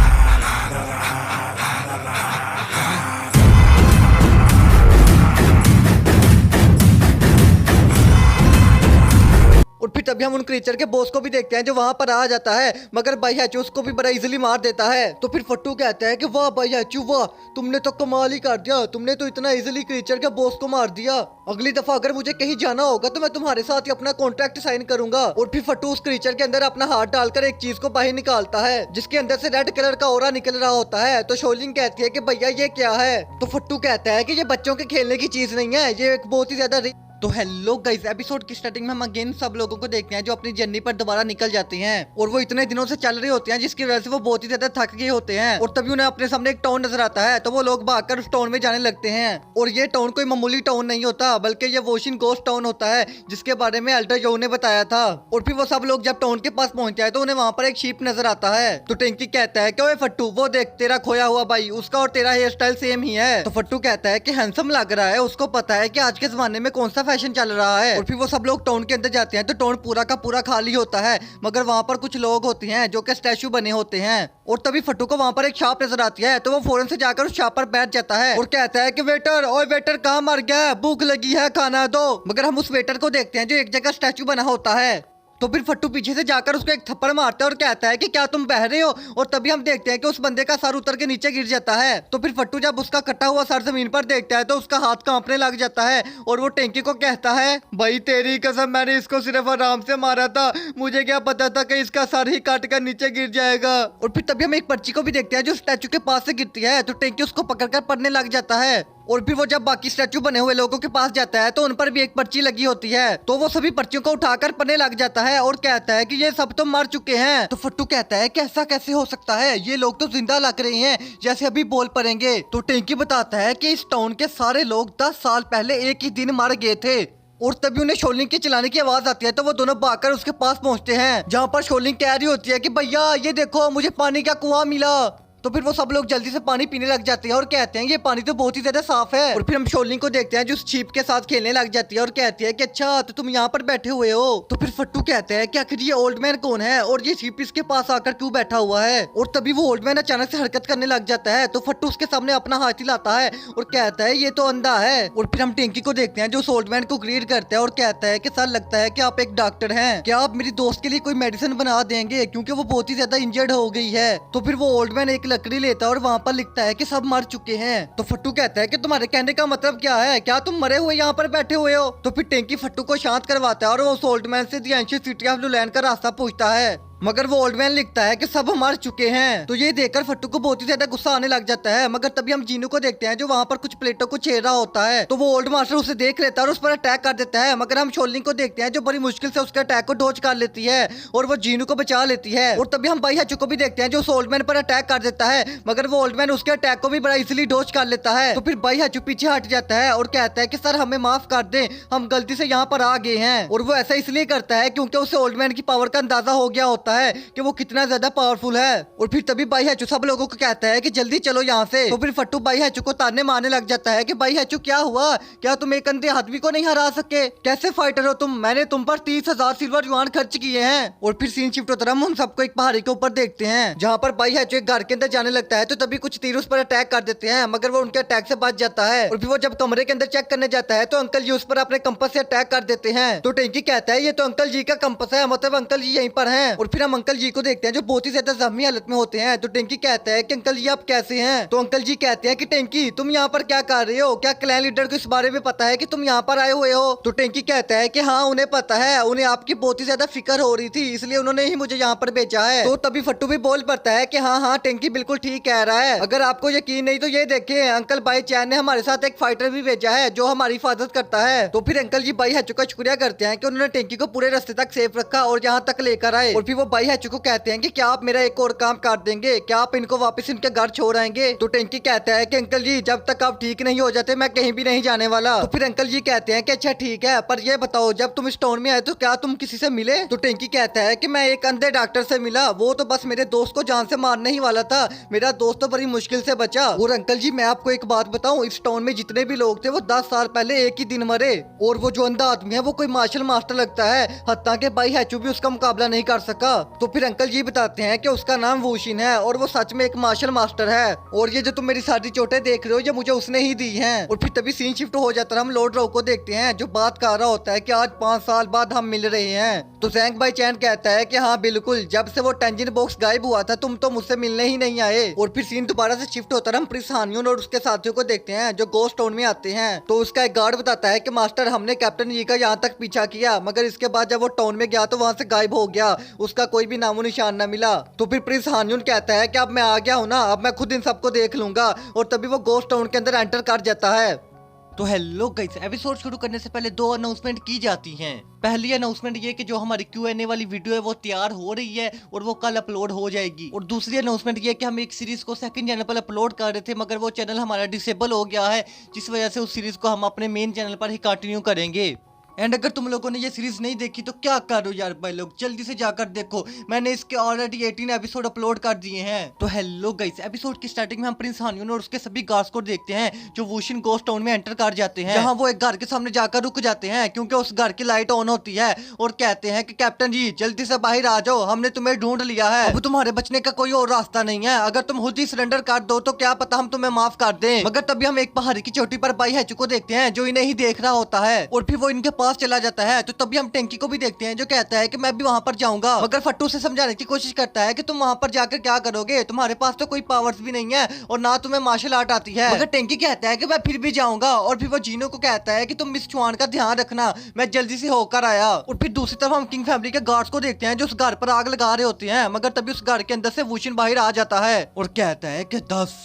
और फिर तभी हम उन क्रीचर के बॉस को भी देखते हैं जो वहां पर आ जाता है, मगर भाई हैचू उसको भी बड़ा इजीली मार देता है। तो फिर फट्टू कहता है कि वाह भाई हैचू वाह, तुमने तो कमाल ही कर दिया, तुमने तो इतना इजीली क्रीचर के बॉस को मार दिया। अगली दफा अगर मुझे कहीं जाना होगा तो मैं तुम्हारे साथ ही अपना कॉन्ट्रैक्ट साइन करूंगा। और फिर फट्टू उस क्रीचर के अंदर अपना हाथ डालकर एक चीज को बाहर निकालता है जिसके अंदर से रेड कलर का ऑरा निकल रहा होता है। तो शोलिंग कहती है कि भैया ये क्या है। तो फट्टू कहता है कि ये बच्चों के खेलने की चीज नहीं है, ये एक बहुत ही ज्यादा। तो हेलो गाइस, एपिसोड की स्टार्टिंग में हम अगेन सब लोगों को देखते हैं जो अपनी जर्नी पर दोबारा निकल जाते हैं। और वो इतने दिनों से चल रहे होते हैं जिसकी वजह से वो बहुत ही ज्यादा थक गए होते हैं। और तभी उन्हें अपने सामने एक टाउन नजर आता है, तो वो लोग भागकर उस टाउन में जाने लगते हैं। और ये टाउन कोई मामूली टाउन नहीं होता, बल्कि ये वॉशिंग गोस्ट टाउन होता है जिसके बारे में एल्डर जो ने बताया था। और फिर वो सब लोग जब टाउन के पास पहुंचते हैं तो उन्हें वहां पर एक शीप नजर आता है। तो टेंकी कहता है कि ओए फट्टू वो देख, तेरा खोया हुआ भाई, उसका और तेरा हेयर स्टाइल सेम ही है। तो फट्टू कहता है कि हैंडसम लग रहा है, उसको पता है कि आज के जमाने में कौन सा फैशन चल रहा है। और फिर वो सब लोग टाउन के अंदर जाते हैं तो टाउन पूरा का पूरा खाली होता है, मगर वहां पर कुछ लोग होते हैं जो कि स्टैचू बने होते हैं। और तभी फट्टू को वहां पर एक शॉप नजर आती है, तो वो फौरन से जाकर उस शॉप पर बैठ जाता है और कहता है कि वेटर, ओए वेटर कहाँ मर गया है, भूख लगी है, खाना दो। मगर हम उस वेटर को देखते हैं जो एक जगह स्टैचू बना होता है। तो फिर फट्टू पीछे से जाकर उसको एक थप्पड़ मारता है और कहता है कि क्या तुम बह रहे हो। और तभी हम देखते हैं कि उस बंदे का सर उतर के नीचे गिर जाता है। तो फिर फट्टू जब उसका कटा हुआ सर जमीन पर देखता है तो उसका हाथ कांपने लग जाता है और वो टेंकी को कहता है, भाई तेरी कसम, मैंने इसको सिर्फ आराम से मारा था, मुझे क्या पता था कि इसका सर ही काट कर नीचे गिर जाएगा। और फिर तभी हम एक पर्ची को भी देखते हैं जो स्टैचू के पास से गिरती है, तो टेंकी उसको पकड़कर पढ़ने लग जाता है। और फिर वो जब बाकी स्टैचू बने हुए लोगों के पास जाता है तो उन पर भी एक पर्ची लगी होती है, तो वो सभी पर्चियों को उठाकर पढ़ने लग जाता है और कहता है कि ये सब तो मर चुके हैं। तो फट्टू कहता है कि ऐसा कैसे हो सकता है, ये लोग तो जिंदा लग रहे हैं जैसे अभी बोल पड़ेंगे। तो टेंकी बताता है कि इस टाउन के सारे लोग 10 साल पहले एक ही दिन मर गए थे। और तभी उन्हें शोलिंग की चिल्लाने की आवाज आती है, तो वो दोनों भागकर उसके पास पहुंचते हैं जहाँ पर शोलिंग कह रही होती है कि भैया ये देखो मुझे पानी का कुआं मिला। तो फिर वो सब लोग जल्दी से पानी पीने लग जाते हैं और कहते हैं ये पानी तो बहुत ही ज्यादा साफ है। और फिर हम शोलिंग को देखते हैं जो शीप के साथ खेलने लग जाती है और कहती है कि अच्छा तो तुम यहाँ पर बैठे हुए हो। तो फिर फट्टू कहते हैं कि आखिर ये ओल्ड मैन कौन है और ये शीप इसके पास आकर क्यों बैठा हुआ है। और तभी वो ओल्ड मैन अचानक से हरकत करने लग जाता है, तो फट्टू उसके सामने अपना हाथ हिलाता है और कहता है ये तो अंधा है। और फिर हम टेंकी को देखते हैं जो उस ओल्ड मैन को ग्रीट करता है और कहता है कि सर लगता है कि आप एक डॉक्टर हैं, क्या आप मेरी दोस्त के लिए कोई मेडिसिन बना देंगे क्योंकि वो बहुत ही ज्यादा इंजर्ड हो गई है। तो फिर वो ओल्ड मैन एक लकड़ी लेता है और वहाँ पर लिखता है कि सब मर चुके हैं। तो फट्टू कहता है कि तुम्हारे कहने का मतलब क्या है, क्या तुम मरे हुए यहाँ पर बैठे हुए हो। तो फिर टेंकी फट्टू को शांत करवाता है और वो उस ओल्ड मैन से द एंशिएंट सिटी ऑफ लुलैंड का रास्ता पूछता है, मगर वो ओल्ड मैन लिखता है कि सब मर चुके हैं। तो ये देखकर फट्टू को बहुत ही ज्यादा गुस्सा आने लग जाता है, मगर तभी हम जीनू को देखते हैं जो वहाँ पर कुछ प्लेटों को छेड़ रहा होता है। तो वो ओल्ड मास्टर उसे देख लेता है और उस पर अटैक कर देता है, मगर हम शोलिंग को देखते हैं जो बड़ी मुश्किल से उसके अटैक को डॉज कर लेती है और वो जीनू को बचा लेती है। और तभी हम भाई हैचू को भी देखते हैं जो उस ओल्ड मैन पर अटैक कर देता है, मगर वो ओल्ड मैन उसके अटैक को भी बड़ा इजीली डॉज कर लेता है। तो फिर भाई हैचू पीछे हट जाता है और कहता है कि सर हमें माफ कर दें, हम गलती से यहाँ पर आ गए हैं। और वो ऐसा इसलिए करता है क्योंकि उसे ओल्ड मैन की पावर का अंदाजा हो गया होता है कि वो कितना ज्यादा पावरफुल है। और फिर तभी भाई हैचू सब लोगों को कहता है कि जल्दी चलो यहाँ से। तो फिर फट्टू भाई हैचू को ताने मारने लग जाता है कि भाई हैचू क्या हुआ, क्या तुम एक अंधे आदमी को नहीं हरा सके, कैसे फाइटर हो तुम, मैंने तुम पर 30,000 सिल्वर युआन खर्च किए हैं। और फिर सीन शिफ्ट होता है, हम सबको एक पहाड़ी के ऊपर देखते हैं जहाँ पर भाई हैचू एक घर के अंदर जाने लगता है, तो तभी कुछ तीर उस पर अटैक कर देते हैं, मगर वो उनके अटैक से बच जाता है। और फिर वो जब कमरे के अंदर चेक करने जाता है तो अंकल जी उस पर अपने कंपास से अटैक कर देते हैं। तो टेंकी कहता है ये तो अंकल जी का कंपास है, मतलब अंकल जी यहीं पर हैं। और फिर हम अंकल जी को देखते हैं जो बहुत ही ज्यादा जख्मी हालत में होते हैं। तो टेंकी कहता है कि अंकल जी आप कैसे हैं? तो अंकल जी कहते हैं कि टेंकी तुम यहाँ पर क्या कर रहे हो? क्या क्लैन लीडर को इस बारे में पता है कि तुम यहाँ पर आए हुए हो? तो टेंकी कहता है कि हाँ उन्हें पता है, उन्हें आपकी बहुत ही ज्यादा फिक्र हो रही थी इसलिए उन्होंने ही मुझे यहाँ पर भेजा है। तो तभी फट्टू भी बोल पड़ता है कि हाँ हाँ टेंकी बिल्कुल ठीक कह रहा है। अगर आपको यकीन नहीं तो ये देखे अंकल भाई चैन ने हमारे साथ एक फाइटर भी भेजा है जो हमारी हिफाजत करता है। तो फिर अंकल जी भाई हैचू का शुक्रिया करते हैं कि उन्होंने टेंकी को पूरे रास्ते तक सेफ रखा और यहाँ तक लेकर आए। और फिर वो भाई हैचू को कहते हैं कि क्या आप मेरा एक और काम कर देंगे, क्या आप इनको वापस इनके घर छोड़ आएंगे? तो टेंकी कहता है कि अंकल जी जब तक आप ठीक नहीं हो जाते मैं कहीं भी नहीं जाने वाला। तो फिर अंकल जी कहते हैं कि अच्छा ठीक है, पर ये बताओ जब तुम इस टाउन में आए तो क्या तुम किसी से मिले? तो टेंकी कहता है कि मैं एक अंधे डॉक्टर से मिला, वो तो बस मेरे दोस्त को जान से मारने ही वाला था, मेरा दोस्त तो बड़ी मुश्किल से बचा। और अंकल जी मैं आपको एक बात बताऊं, इस टाउन में जितने भी लोग थे वो 10 साल पहले एक ही दिन मरे, और वो जो अंधा आदमी है वो कोई मार्शल मास्टर लगता है, हत्ता के भाई हैचू भी उसका मुकाबला नहीं कर सका। तो फिर अंकल जी बताते हैं कि उसका नाम वूशिन है और वो सच में एक मार्शल मास्टर है, और ये जो तुम मेरी सारी चोटें देख रहे हो ये मुझे उसने ही दी हैं। और फिर तभी सीन शिफ्ट हो जाता है, हम लॉर्ड रो को देखते हैं जो बात कर रहा होता है कि आज 5 साल बाद हम मिल रहे हैं। तो जैंग भाई चैन कहता है कि हाँ बिल्कुल, जब से वो टेंजिन बॉक्स गायब हुआ था तुम तो मुझसे मिलने ही नहीं आए। और फिर सीन दोबारा से शिफ्ट होता है, हम प्रिंस हानियोन और उसके साथियों को देखते हैं जो गोस्ट टाउन में आते हैं। तो उसका एक गार्ड बताता है कि मास्टर हमने कैप्टन जी का यहाँ तक पीछा किया, मगर इसके बाद जब वो टाउन में गया तो वहाँ से गायब हो गया, उसका कोई भी नामो निशान न मिला। तो फिर प्रिंस हानियोन कहता है कि अब मैं आ गया हूँ ना, अब मैं खुद इन सबको देख लूंगा। और तभी वो गोस्ट टाउन के अंदर एंटर कर जाता है। तो हेलो गाइस, एपिसोड शुरू करने से पहले 2 अनाउंसमेंट की जाती हैं। पहली अनाउंसमेंट ये कि जो हमारी Q&A वाली वीडियो है वो तैयार हो रही है और वो कल अपलोड हो जाएगी। और दूसरी अनाउंसमेंट ये कि हम एक सीरीज को सेकंड चैनल पर अपलोड कर रहे थे, मगर वो चैनल हमारा डिसेबल हो गया है, जिस वजह से उस सीरीज को हम अपने मेन चैनल पर ही कंटिन्यू करेंगे। एंड अगर तुम लोगों ने ये सीरीज नहीं देखी तो क्या करो यार भाई लोग, जल्दी से जाकर देखो, मैंने इसके ऑलरेडी 18 एपिसोड अपलोड कर दिए हैं। तो हेलो गाइस, एपिसोड की स्टार्टिंग में हम प्रिंस हानियोन और उसके सभी गार्ड्स को देखते हैं जो वूशिन गोस्ट टाउन में एंटर कर जाते हैं, जहां वो एक घर के सामने जाकर रुक जाते हैं क्योंकि उस घर की लाइट ऑन होती है, और कहते हैं कि कैप्टन जी जल्दी से बाहर आ जाओ, हमने तुम्हें ढूंढ लिया है, अब तुम्हारे बचने का कोई और रास्ता नहीं है, अगर तुम खुद ही सरेंडर कर दो तो क्या पता हम तुम्हें माफ कर दें। मगर तभी हम एक पहाड़ी की चोटी पर भाई हैचू को देखते हैं जो इन्हें ही देख रहा होता है, और फिर वो इनके पास चला जाता है। तो तभी हम टेंकी को भी देखते हैं जो कहता है कि मैं भी वहां पर जाऊंगा, मगर फट्टू से समझाने की कोशिश करता है कि तुम वहां पर जाकर क्या करोगे, तुम्हारे पास तो कोई पावर्स भी नहीं है और ना तुम्हें मार्शल आर्ट आती है। मगर टेंकी कहता है कि मैं फिर भी जाऊंगा, और फिर वो जीनो को कहता है कि तुम मिस चुआन का ध्यान रखना, मैं जल्दी से होकर आया। और फिर दूसरी तरफ हम किंग फैमिली के गार्ड्स को देखते हैं जो उस घर पर आग लगा रहे होते हैं, मगर तभी उस घर के अंदर से वूशिन बाहर आ जाता है और कहता है कि 10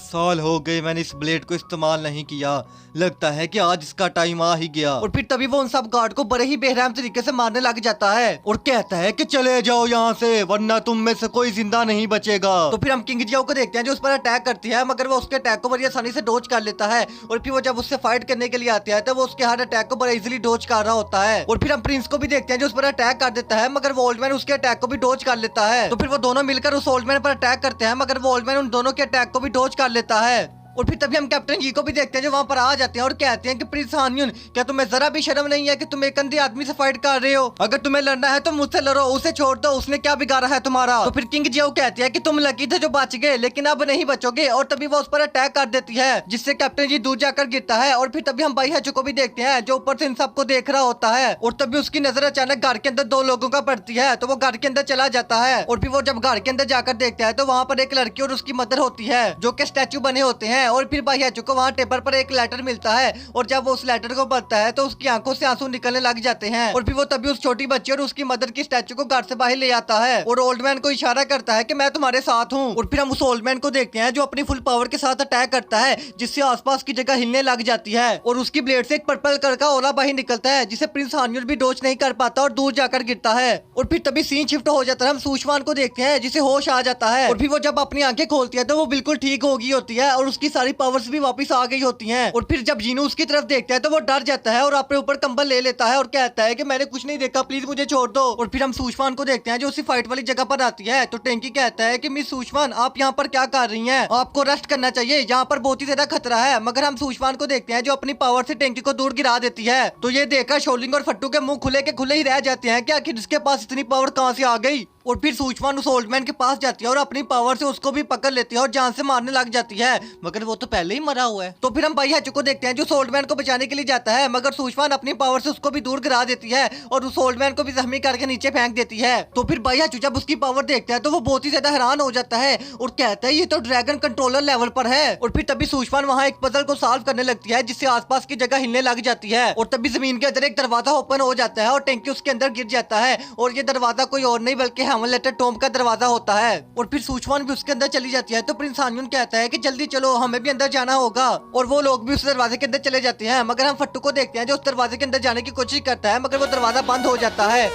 साल हो गए मैंने इस ब्लेड को इस्तेमाल नहीं किया, लगता है कि आज इसका टाइम आ ही गया। और फिर तभी वो उन सब गार्ड को बड़े ही बेरहम तरीके से मारने लग जाता है और कहता है कि चले जाओ यहाँ से वरना तुम में से कोई जिंदा नहीं बचेगा। तो फिर हम किंग जियाओ को देखते हैं जो उस पर अटैक करती है, मगर वो उसके अटैक को बड़ी आसानी से डोज कर लेता है, और फिर वो जब उससे फाइट करने के लिए आती है तो वो उसके हर अटैक को बड़ा इजीली डोज कर रहा होता है। और फिर हम प्रिंस को भी देखते हैं जो उस पर अटैक कर देता है, मगर वो ओल्ड मैन उसके अटैक को भी डोज कर लेता है। तो फिर वो दोनों मिलकर उस ओल्ड मैन पर अटैक करते हैं, मगर वो ओल्ड मैन उन दोनों के अटैक को भी डोज कर लेता है। और फिर तभी हम कैप्टन जी को भी देखते हैं जो वहां पर आ जाते हैं और कहते हैं कि प्रिंस हानियोन क्या तुम्हें जरा भी शर्म नहीं है कि तुम एक अंधे आदमी से फाइट कर रहे हो, अगर तुम्हें लड़ना है तो मुझसे लड़ो, उसे छोड़ दो, उसने क्या बिगाड़ा है तुम्हारा। तो फिर किंग जियो कहते हैं कि तुम लकी थे जो बच गए लेकिन अब नहीं बचोगे, और तभी वो उस पर अटैक कर देती है जिससे कैप्टन जी दूर जाकर गिरता है। और फिर तभी हम भाई हैचू को भी देखते हैं जो ऊपर से इन सबको देख रहा होता है, और तभी उसकी नजर अचानक घर के अंदर 2 लोगों का पड़ती है, तो वो घर के अंदर चला जाता है। और फिर वो जब घर के अंदर जाकर देखता है तो वहाँ पर एक लड़की और उसकी मदर होती है जो कि स्टैचू बने होते हैं। और फिर भाई हैचू को वहाँ टेबल पर एक लेटर मिलता है, और जब वो उस लेटर को पढ़ता है तो उसकी आंखों से आंसू निकलने लग जाते हैं। और फिर वो तभी उस छोटी बच्ची और उसकी मदर की स्टैचू को घर से बाहर ले आता है और ओल्ड मैन को इशारा करता है कि मैं तुम्हारे साथ हूँ। और फिर हम उस ओल्ड मैन को देखते हैं जो अपनी फुल पावर के साथ अटैक करता है, जिससे आसपास की जगह हिलने लग जाती है, और उसकी ब्लेड से एक पर्पल कलर का ओला बाहर निकलता है जिसे प्रिंस हानियोन भी डोज नहीं कर पाता और दूर जाकर गिरता है। और फिर तभी सीन शिफ्ट हो जाता है, हम सूशवान को देखते हैं जिसे होश आ जाता है, और फिर वो जब अपनी आंखें खोलती है तो वो बिल्कुल ठीक हो गई होती है और उसकी सारी पावर्स भी वापस आ गई होती हैं। और फिर जब जीनू उसकी तरफ देखता है तो वो डर जाता है और अपने ऊपर कंबल ले लेता है और कहता है कि मैंने कुछ नहीं देखा, प्लीज मुझे छोड़ दो। और फिर हम सूशवान को देखते हैं जो उसी फाइट वाली जगह पर आती है। तो टेंकी कहता है कि मिस सूशवान आप यहाँ पर क्या कर रही हैं, आपको रेस्ट करना चाहिए, यहाँ पर बहुत ही ज्यादा खतरा है। मगर हम सूशवान को देखते हैं जो अपनी पावर से टेंकी को दूर गिरा देती है। तो ये देखकर शोलिंग और फट्टू के मुंह खुले के खुले ही रह जाते हैं कि आखिर इसके पास इतनी पावर कहाँ से आ गई। और फिर सूचवान उस ओल्ड मैन के पास जाती है और अपनी पावर से उसको भी पकड़ लेती है और जान से मारने लग जाती है, मगर वो तो पहले ही मरा हुआ है। तो फिर हम भाई हाचू को देखते हैं जो उस ओल्ड मैन को बचाने के लिए जाता है, मगर सूचवान अपनी पावर से उसको भी दूर गिरा देती है और उस ओल्ड मैन को भी जख्मी करके नीचे फेंक देती है। तो फिर भाई हाचू जब उसकी पावर देखता है तो वो बहुत ही ज्यादा हैरान हो जाता है और कहता है ये तो ड्रैगन कंट्रोलर लेवल पर है। और फिर तभी सूचवान वहाँ एक पजल को सॉल्व करने लगती है जिससे आसपास की जगह हिलने लग जाती है और तभी जमीन के अंदर एक दरवाजा ओपन हो जाता है और टैंकी उसके अंदर गिर जाता है और ये दरवाजा कोई और नहीं बल्कि हेमलेटर टॉम का दरवाजा होता है। और फिर सूचवान भी उसके अंदर चली जाती है। तो प्रिंस हान्युन कहता है कि जल्दी चलो, हमें भी अंदर जाना होगा और वो लोग भी उस दरवाजे के अंदर चले जाते हैं, मगर हम फट्टू को देखते हैं जो उस दरवाजे के अंदर जाने की कोशिश करता है, मगर वो दरवाजा बंद हो जाता है।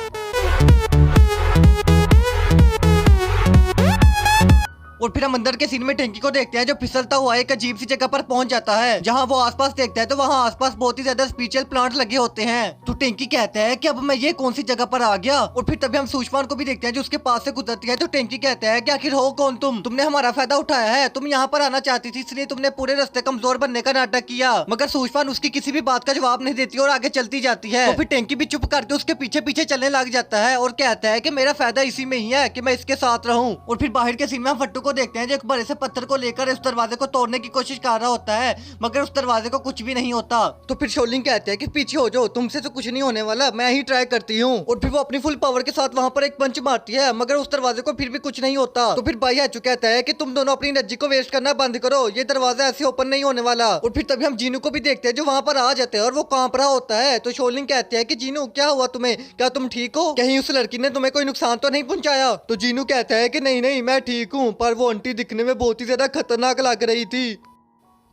और फिर हम अंदर के सीन में टैंकी को देखते हैं जो फिसलता हुआ एक अजीब सी जगह पर पहुंच जाता है। जहां वो आसपास देखता है तो वहां आसपास बहुत ही ज्यादा स्पेशल प्लांट लगे होते हैं। तो टैंकी कहता है कि अब मैं ये कौन सी जगह पर आ गया। और फिर तभी हम सूचवान को भी देखते हैं जो उसके पास से गुजरती है। तो टैंकी कहता है कि आखिर हो कौन तुमने हमारा फायदा उठाया है, तुम यहाँ पर आना चाहती थी इसलिए तुमने पूरे रास्ते कमजोर बनने का नाटक किया। मगर सूचवान उसकी किसी भी बात का जवाब नहीं देती और आगे चलती जाती है। तो फिर टैंकी भी चुप करके उसके पीछे पीछे चलने लग जाता है और कहता है कि मेरा फायदा इसी में ही है कि मैं इसके साथ रहूं। और फिर बाहर के सीन में हम फट्टू को देखते हैं जो एक बड़े से पत्थर को लेकर उस दरवाजे को तोड़ने की कोशिश कर रहा होता है, मगर उस दरवाजे को कुछ भी नहीं होता। तो फिर शोलिंग कहते हैं कि पीछे हो जाओ, तुमसे तो कुछ नहीं होने वाला, मैं ही ट्राई करती हूँ। और फिर वो अपनी फुल पावर के साथ वहाँ पर एक पंच मारती है, मगर उस दरवाजे को फिर भी कुछ नहीं होता। तो फिर भाई हाचू कहता है कि तुम दोनों अपनी एनर्जी को वेस्ट करना बंद करो, ये दरवाजा ऐसे ओपन नहीं होने वाला। और फिर तभी हम जीनू को भी देखते हैं जो वहाँ पर आ जाते हैं और वो कांप रहा होता है। तो शोलिंग कहते हैं कि जीनू क्या हुआ तुम्हें, क्या तुम ठीक हो, कहीं उस लड़की ने तुम्हें कोई नुकसान तो नहीं पहुंचाया। तो जीनू कहता है कि नहीं नहीं मैं ठीक हूँ, पर वो आंटी दिखने में बहुत ही ज्यादा खतरनाक लग रही थी।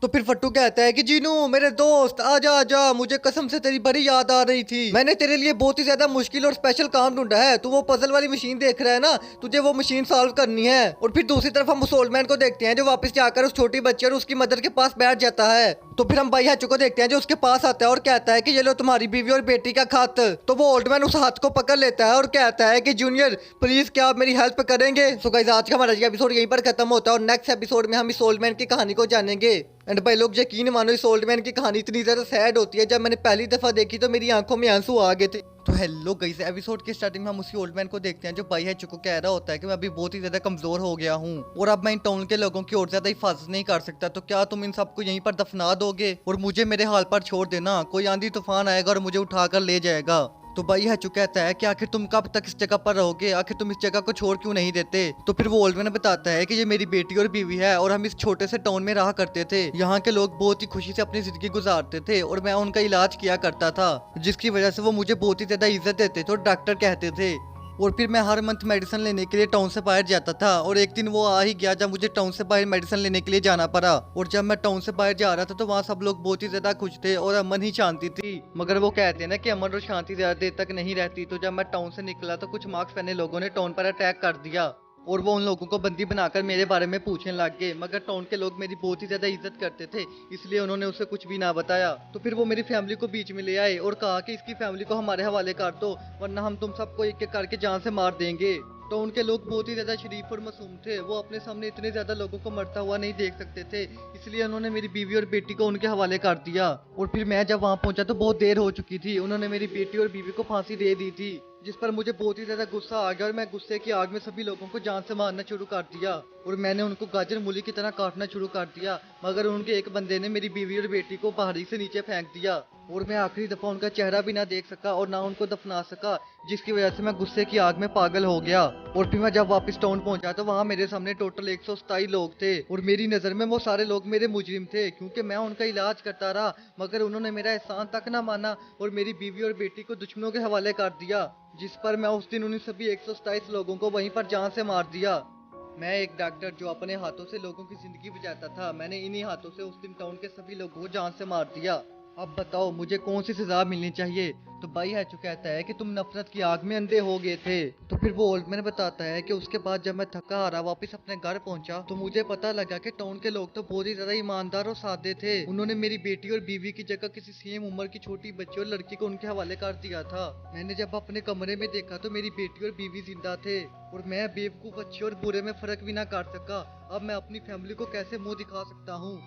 तो फिर फट्टू कहता है कि जीनू मेरे दोस्त आजा आजा, मुझे कसम से तेरी बड़ी याद आ रही थी, मैंने तेरे लिए बहुत ही ज्यादा मुश्किल और स्पेशल काम ढूंढा है, तू वो पजल वाली मशीन देख रहा है ना, तुझे वो मशीन सॉल्व करनी है। और फिर दूसरी तरफ हम उस ओल्ड मैन को देखते हैं जो वापस जाकर उस छोटी बच्ची और उसकी मदर के पास बैठ जाता है। तो फिर हम भाई हाचू को देखते हैं जो उसके पास आता है और कहता है कि ये लो तुम्हारी बीवी और बेटी का खत। तो वो ओल्ड मैन उस हाथ को पकड़ लेता है और कहता है कि जूनियर प्लीज क्या आप मेरी हेल्प करेंगे। सो गाइस आज का हमारा एपिसोड यहीं पर खत्म होता है और नेक्स्ट एपिसोड में हम इस ओल्ड मैन की कहानी को जानेंगे। एंड भाई लोग यकीन मानो इस ओल्ड मैन की कहानी इतनी ज्यादा सैड होती है, जब मैंने पहली दफा देखी तो मेरी आंखों में आंसू आ गए थे। तो हेलो गाइस, एपिसोड के स्टार्टिंग में हम उसी ओल्ड मैन को देखते हैं जो भाई हाचू को कह रहा होता है कि मैं अभी बहुत ही ज्यादा कमजोर हो गया हूँ और अब मैं इन टाउन के लोगों की और ज्यादा हिफाजत नहीं कर सकता, तो क्या तुम इन सबको यहीं पर दफना दोगे और मुझे मेरे हाल पर छोड़ देना, कोई आंधी तूफान आएगा और मुझे उठाकर ले जाएगा। तो भाई हाचू कहता है कि आखिर तुम कब तक इस जगह पर रहोगे, आखिर तुम इस जगह को छोड़ क्यों नहीं देते। तो फिर वो ओल्ड मैन बताता है कि ये मेरी बेटी और बीवी है और हम इस छोटे से टाउन में रहा करते थे, यहाँ के लोग बहुत ही खुशी से अपनी जिंदगी गुजारते थे और मैं उनका इलाज किया करता था, जिसकी वजह से वो मुझे बहुत ही ज्यादा इज्जत देते थे और डॉक्टर कहते थे। और फिर मैं हर मंथ मेडिसिन लेने के लिए टाउन से बाहर जाता था और एक दिन वो आ ही गया जब मुझे टाउन से बाहर मेडिसिन लेने के लिए जाना पड़ा। और जब मैं टाउन से बाहर जा रहा था तो वहाँ सब लोग बहुत ही ज्यादा खुश थे और अमन ही शांति थी, मगर वो कहते हैं ना कि अमन और शांति ज्यादा देर तक नहीं रहती। तो जब मैं टाउन से निकला तो कुछ मार्क्स पहने लोगों ने टाउन पर अटैक कर दिया और वो उन लोगों को बंदी बनाकर मेरे बारे में पूछने लग गए, मगर टाउन के लोग मेरी बहुत ही ज्यादा इज्जत करते थे इसलिए उन्होंने उसे कुछ भी ना बताया। तो फिर वो मेरी फैमिली को बीच में ले आए और कहा कि इसकी फैमिली को हमारे हवाले कर दो वरना हम तुम सबको एक एक करके जान से मार देंगे। तो उनके लोग बहुत ही ज्यादा शरीफ और मासूम थे, वो अपने सामने इतने ज्यादा लोगों को मरता हुआ नहीं देख सकते थे, इसलिए उन्होंने मेरी बीवी और बेटी को उनके हवाले कर दिया। और फिर मैं जब वहाँ पहुंचा तो बहुत देर हो चुकी थी, उन्होंने मेरी बेटी और बीवी को फांसी दे दी थी, जिस पर मुझे बहुत ही ज्यादा गुस्सा आ गया और मैं गुस्से की आग में सभी लोगों को जान से मारना शुरू कर दिया और मैंने उनको गाजर मूली की तरह काटना शुरू कर दिया, मगर उनके एक बंदे ने मेरी बीवी और बेटी को पहाड़ी से नीचे फेंक दिया और मैं आखिरी दफा उनका चेहरा भी ना देख सका और ना उनको दफना सका, जिसकी वजह से मैं गुस्से की आग में पागल हो गया। और फिर मैं जब वापस टाउन पहुंचा तो वहाँ मेरे सामने टोटल 127 लोग थे और मेरी नजर में वो सारे लोग मेरे मुजरिम थे, क्योंकि मैं उनका इलाज करता रहा, मगर उन्होंने मेरा एहसान तक ना माना और मेरी बीवी और बेटी को दुश्मनों के हवाले कर दिया, जिस पर मैं उस दिन उन्हें सभी 127 लोगों को वहीं पर जान से मार दिया। मैं एक डॉक्टर जो अपने हाथों से लोगों की जिंदगी बचाता था, मैंने इन्हीं हाथों से उस दिन टाउन के सभी लोगों को जान से मार दिया। अब बताओ मुझे कौन सी सजा मिलनी चाहिए। तो भाई हाचू कहता है कि तुम नफरत की आग में अंधे हो गए थे। तो फिर वो ओल्ड मैन बताता है कि उसके बाद जब मैं थका हारा वापस अपने घर पहुंचा तो मुझे पता लगा कि टाउन के लोग तो बहुत ही ज्यादा ईमानदार और सादे थे, उन्होंने मेरी बेटी और बीवी की जगह किसी सेम उम्र की छोटी बच्ची और लड़की को उनके हवाले कर दिया था। मैंने जब अपने कमरे में देखा तो मेरी बेटी और बीवी जिंदा थे और मैं बेवकूफ अच्छे और बुरे में फर्क भी ना कर सका। अब मैं अपनी फैमिली को कैसे मुंह दिखा सकता हूँ।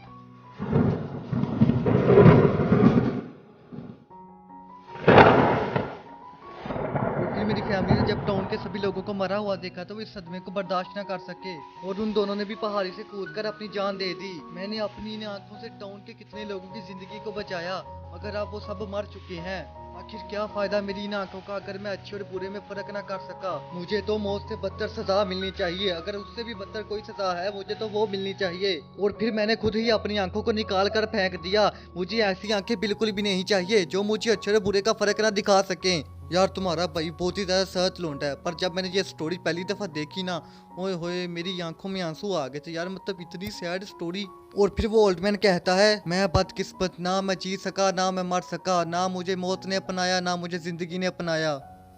फिर मेरी फैमिली ने जब टाउन के सभी लोगों को मरा हुआ देखा तो वो इस सदमे को बर्दाश्त न कर सके और उन दोनों ने भी पहाड़ी से कूदकर अपनी जान दे दी। मैंने अपनी इन आंखों से टाउन के कितने लोगों की जिंदगी को बचाया, मगर अब वो सब मर चुके हैं। आखिर क्या फायदा मेरी इन आंखों का अगर मैं अच्छे और बुरे में फर्क ना कर सका। मुझे तो मौत से बदतर सजा मिलनी चाहिए, अगर उससे भी बदतर कोई सजा है मुझे तो वो मिलनी चाहिए। और फिर मैंने खुद ही अपनी आंखों को निकाल कर फेंक दिया। मुझे ऐसी आंखें बिल्कुल भी नहीं चाहिए जो मुझे अच्छे और बुरे का फर्क ना दिखा सके। यार तुम्हारा भाई बहुत ही ज्यादा सच लोंडा है, पर जब मैंने ये स्टोरी पहली दफा देखी ना, ओए होए मेरी आंखों में आंसू आ गए थे यार, मतलब इतनी सैड स्टोरी। और फिर वो ओल्ड मैन कहता है, मैं बदकिस्मत, ना मैं जी सका ना मैं मर सका, ना मुझे मौत ने अपनाया ना मुझे जिंदगी ने अपनाया।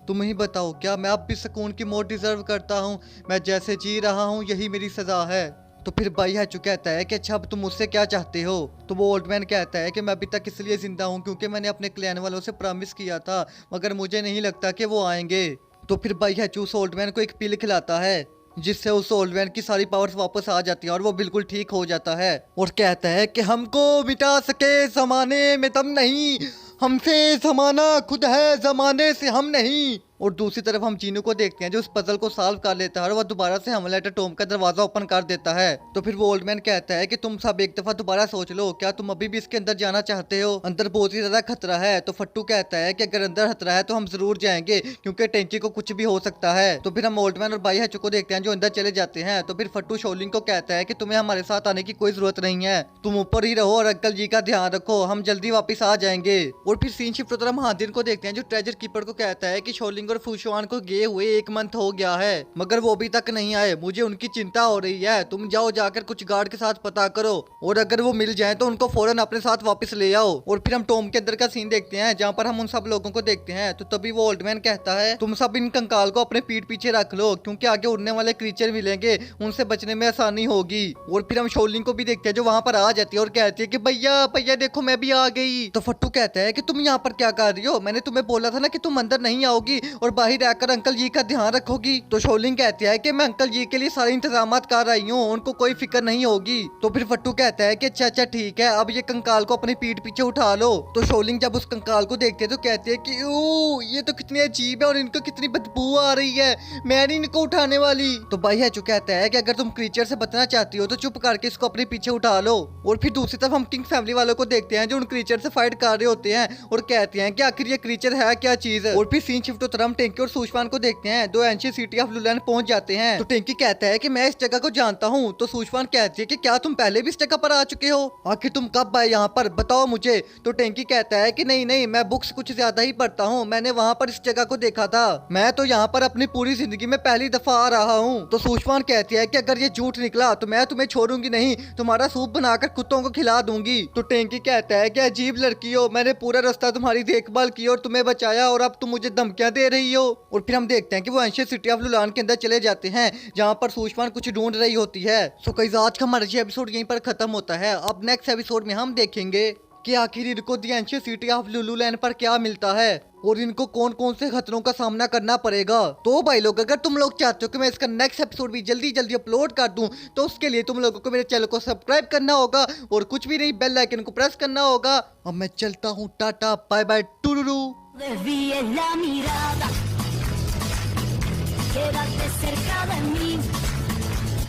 तुम ही बताओ क्या मैं अब भी सुकून की मौत डिजर्व करता हूँ? मैं जैसे जी रहा हूँ यही मेरी सजा है। तो फिर भाई हैचू कहता है कि अच्छा अब तुम मुझसे क्या चाहते हो? तो वो ओल्ड मैन कहता है कि मैं अभी तक इसलिए जिंदा हूँ क्योंकि मैंने अपने क्लैन वालों से प्रॉमिस किया था, मगर मुझे नहीं लगता कि वो आएंगे। तो फिर भाई हैचू उस ओल्ड मैन को एक पिल खिलाता है जिससे उस ओल्ड मैन की सारी पावर्स वापस आ जाती है और वो बिल्कुल ठीक हो जाता है और कहता है कि हमको मिटा सके जमाने में दम नहीं, हमसे जमाना खुद है जमाने से हम नहीं। और दूसरी तरफ हम चीनू को देखते हैं जो उस पजल को सॉल्व कर लेता है और वह दोबारा से हमलेट टॉम का दरवाजा ओपन कर देता है। तो फिर वो ओल्ड मैन कहता है कि तुम सब एक दफा दोबारा सोच लो, क्या तुम अभी भी इसके अंदर जाना चाहते हो? अंदर बहुत ही ज्यादा खतरा है। तो फट्टू कहता है कि अगर अंदर खतरा है तो हम जरूर जाएंगे क्योंकि टैंकी को कुछ भी हो सकता है। तो फिर हम ओल्ड मैन और भाई हैचू को देखते हैं जो अंदर चले जाते हैं। तो फिर फट्टू शोलिंग को कहता है कि तुम्हें हमारे साथ आने की कोई जरूरत नहीं है, तुम ऊपर ही रहो और अंकल जी का ध्यान रखो, हम जल्दी वापस आ जाएंगे। और फिर सीन शिफ्ट होता है, हम हादिर को देखते हैं जो ट्रेजर कीपर को कहता है कि शोलिंग और फूशवान को गए हुए 1 मंथ हो गया है मगर वो अभी तक नहीं आए, मुझे उनकी चिंता हो रही है, तुम जाओ जाकर कुछ गार्ड के साथ पता करो और अगर वो मिल जाए तो उनको फौरन अपने साथ वापस ले आओ। और फिर हम टॉम के अंदर का सीन देखते हैं जहाँ पर हम उन सब लोगों को देखते हैं। तो तभी वो ओल्ड मैन कहता है, तुम सब इन कंकाल को अपने पीठ पीछे रख लो क्योंकि आगे उड़ने वाले क्रीचर मिलेंगे, उनसे बचने में आसानी होगी। और फिर हम शोलिंग को भी देखते हैं जो वहाँ पर आ जाती है और कहती है कि भैया भैया देखो मैं भी आ गई। तो फट्टू कहता है कि तुम यहाँ पर क्या कर रही हो? मैंने तुम्हें बोला था ना कि तुम अंदर नहीं आओगी और बाहर आकर अंकल जी का ध्यान रखोगी। तो शोलिंग कहती है कि मैं अंकल जी के लिए सारे इंतजाम कर रही हूँ, उनको कोई फिक्र नहीं होगी। तो फिर फट्टू कहता है कि अच्छा अच्छा ठीक है, अब ये कंकाल को अपनी पीठ पीछे उठा लो। तो शोलिंग जब उस कंकाल को देखते है तो कहती है कि ओ ये तो कितने अजीब है और इनको कितनी बदबू आ रही है, मैं नहीं इनको उठाने वाली। तो भाई हैचू कहता है कि अगर तुम क्रीचर से बचना चाहती हो तो चुप करके इसको अपने पीछे उठा लो। और फिर दूसरी तरफ हम किंग फैमिली वालों को देखते हैं जो उन क्रीचर से फाइट कर रहे होते हैं और कहते हैं कि आखिर ये क्रीचर है क्या चीज। और फिर सीन शिफ्ट होता है, हम टेंकी और सूशवान को देखते हैं दो एंशिएंट सिटी ऑफ लुलैंड पहुंच जाते हैं। तो टेंकी कहता है कि मैं इस जगह को जानता हूँ। तो सूशवान कहती है कि क्या तुम पहले भी इस जगह पर आ चुके हो? आखिर तुम कब आए यहाँ पर, बताओ मुझे। तो टेंकी कहता है कि नहीं नहीं मैं बुक्स कुछ ज्यादा ही पढ़ता हूँ, मैंने वहाँ पर इस जगह को देखा था, मैं तो यहाँ पर अपनी पूरी जिंदगी में पहली दफा आ रहा हूँ। तो सूशवान कहती है कि अगर ये झूठ निकला तो मैं तुम्हें छोड़ूंगी नहीं, तुम्हारा सूप बनाकर कुत्तों को खिला दूंगी। तो टेंकी कहता है कि अजीब लड़की हो, मैंने पूरा रास्ता तुम्हारी देखभाल की और तुम्हें बचाया और अब तुम मुझे धमकियां दे रही हो। और फिर हम देखते हैं कि वो एंशिएंट सिटी ऑफ लुलान के अंदर चले जाते हैं जहाँ पर सूशवान कुछ ढूंढ रही होती है। सो गाइस आज का हमारा एपिसोड यहीं पर खत्म होता है। अब नेक्स्ट एपिसोड में हम देखेंगे कि आखिर इनको द एंशिएंट सिटी ऑफ लुलुलैंड पर क्या मिलता है और इनको कौन कौन से खतरों का सामना करना पड़ेगा। तो भाई लोग अगर तुम लोग चाहते हो कि मैं इसका नेक्स्ट एपिसोड भी जल्दी जल्दी अपलोड कर दूं तो उसके लिए तुम लोगों को मेरे चैनल को सब्सक्राइब करना होगा और कुछ भी नहीं बेल आइकन को प्रेस करना होगा। अब मैं चलता हूँ, टाटा बाय बाय टुरुरु। Desvíes la mirada, quédate cerca de mí.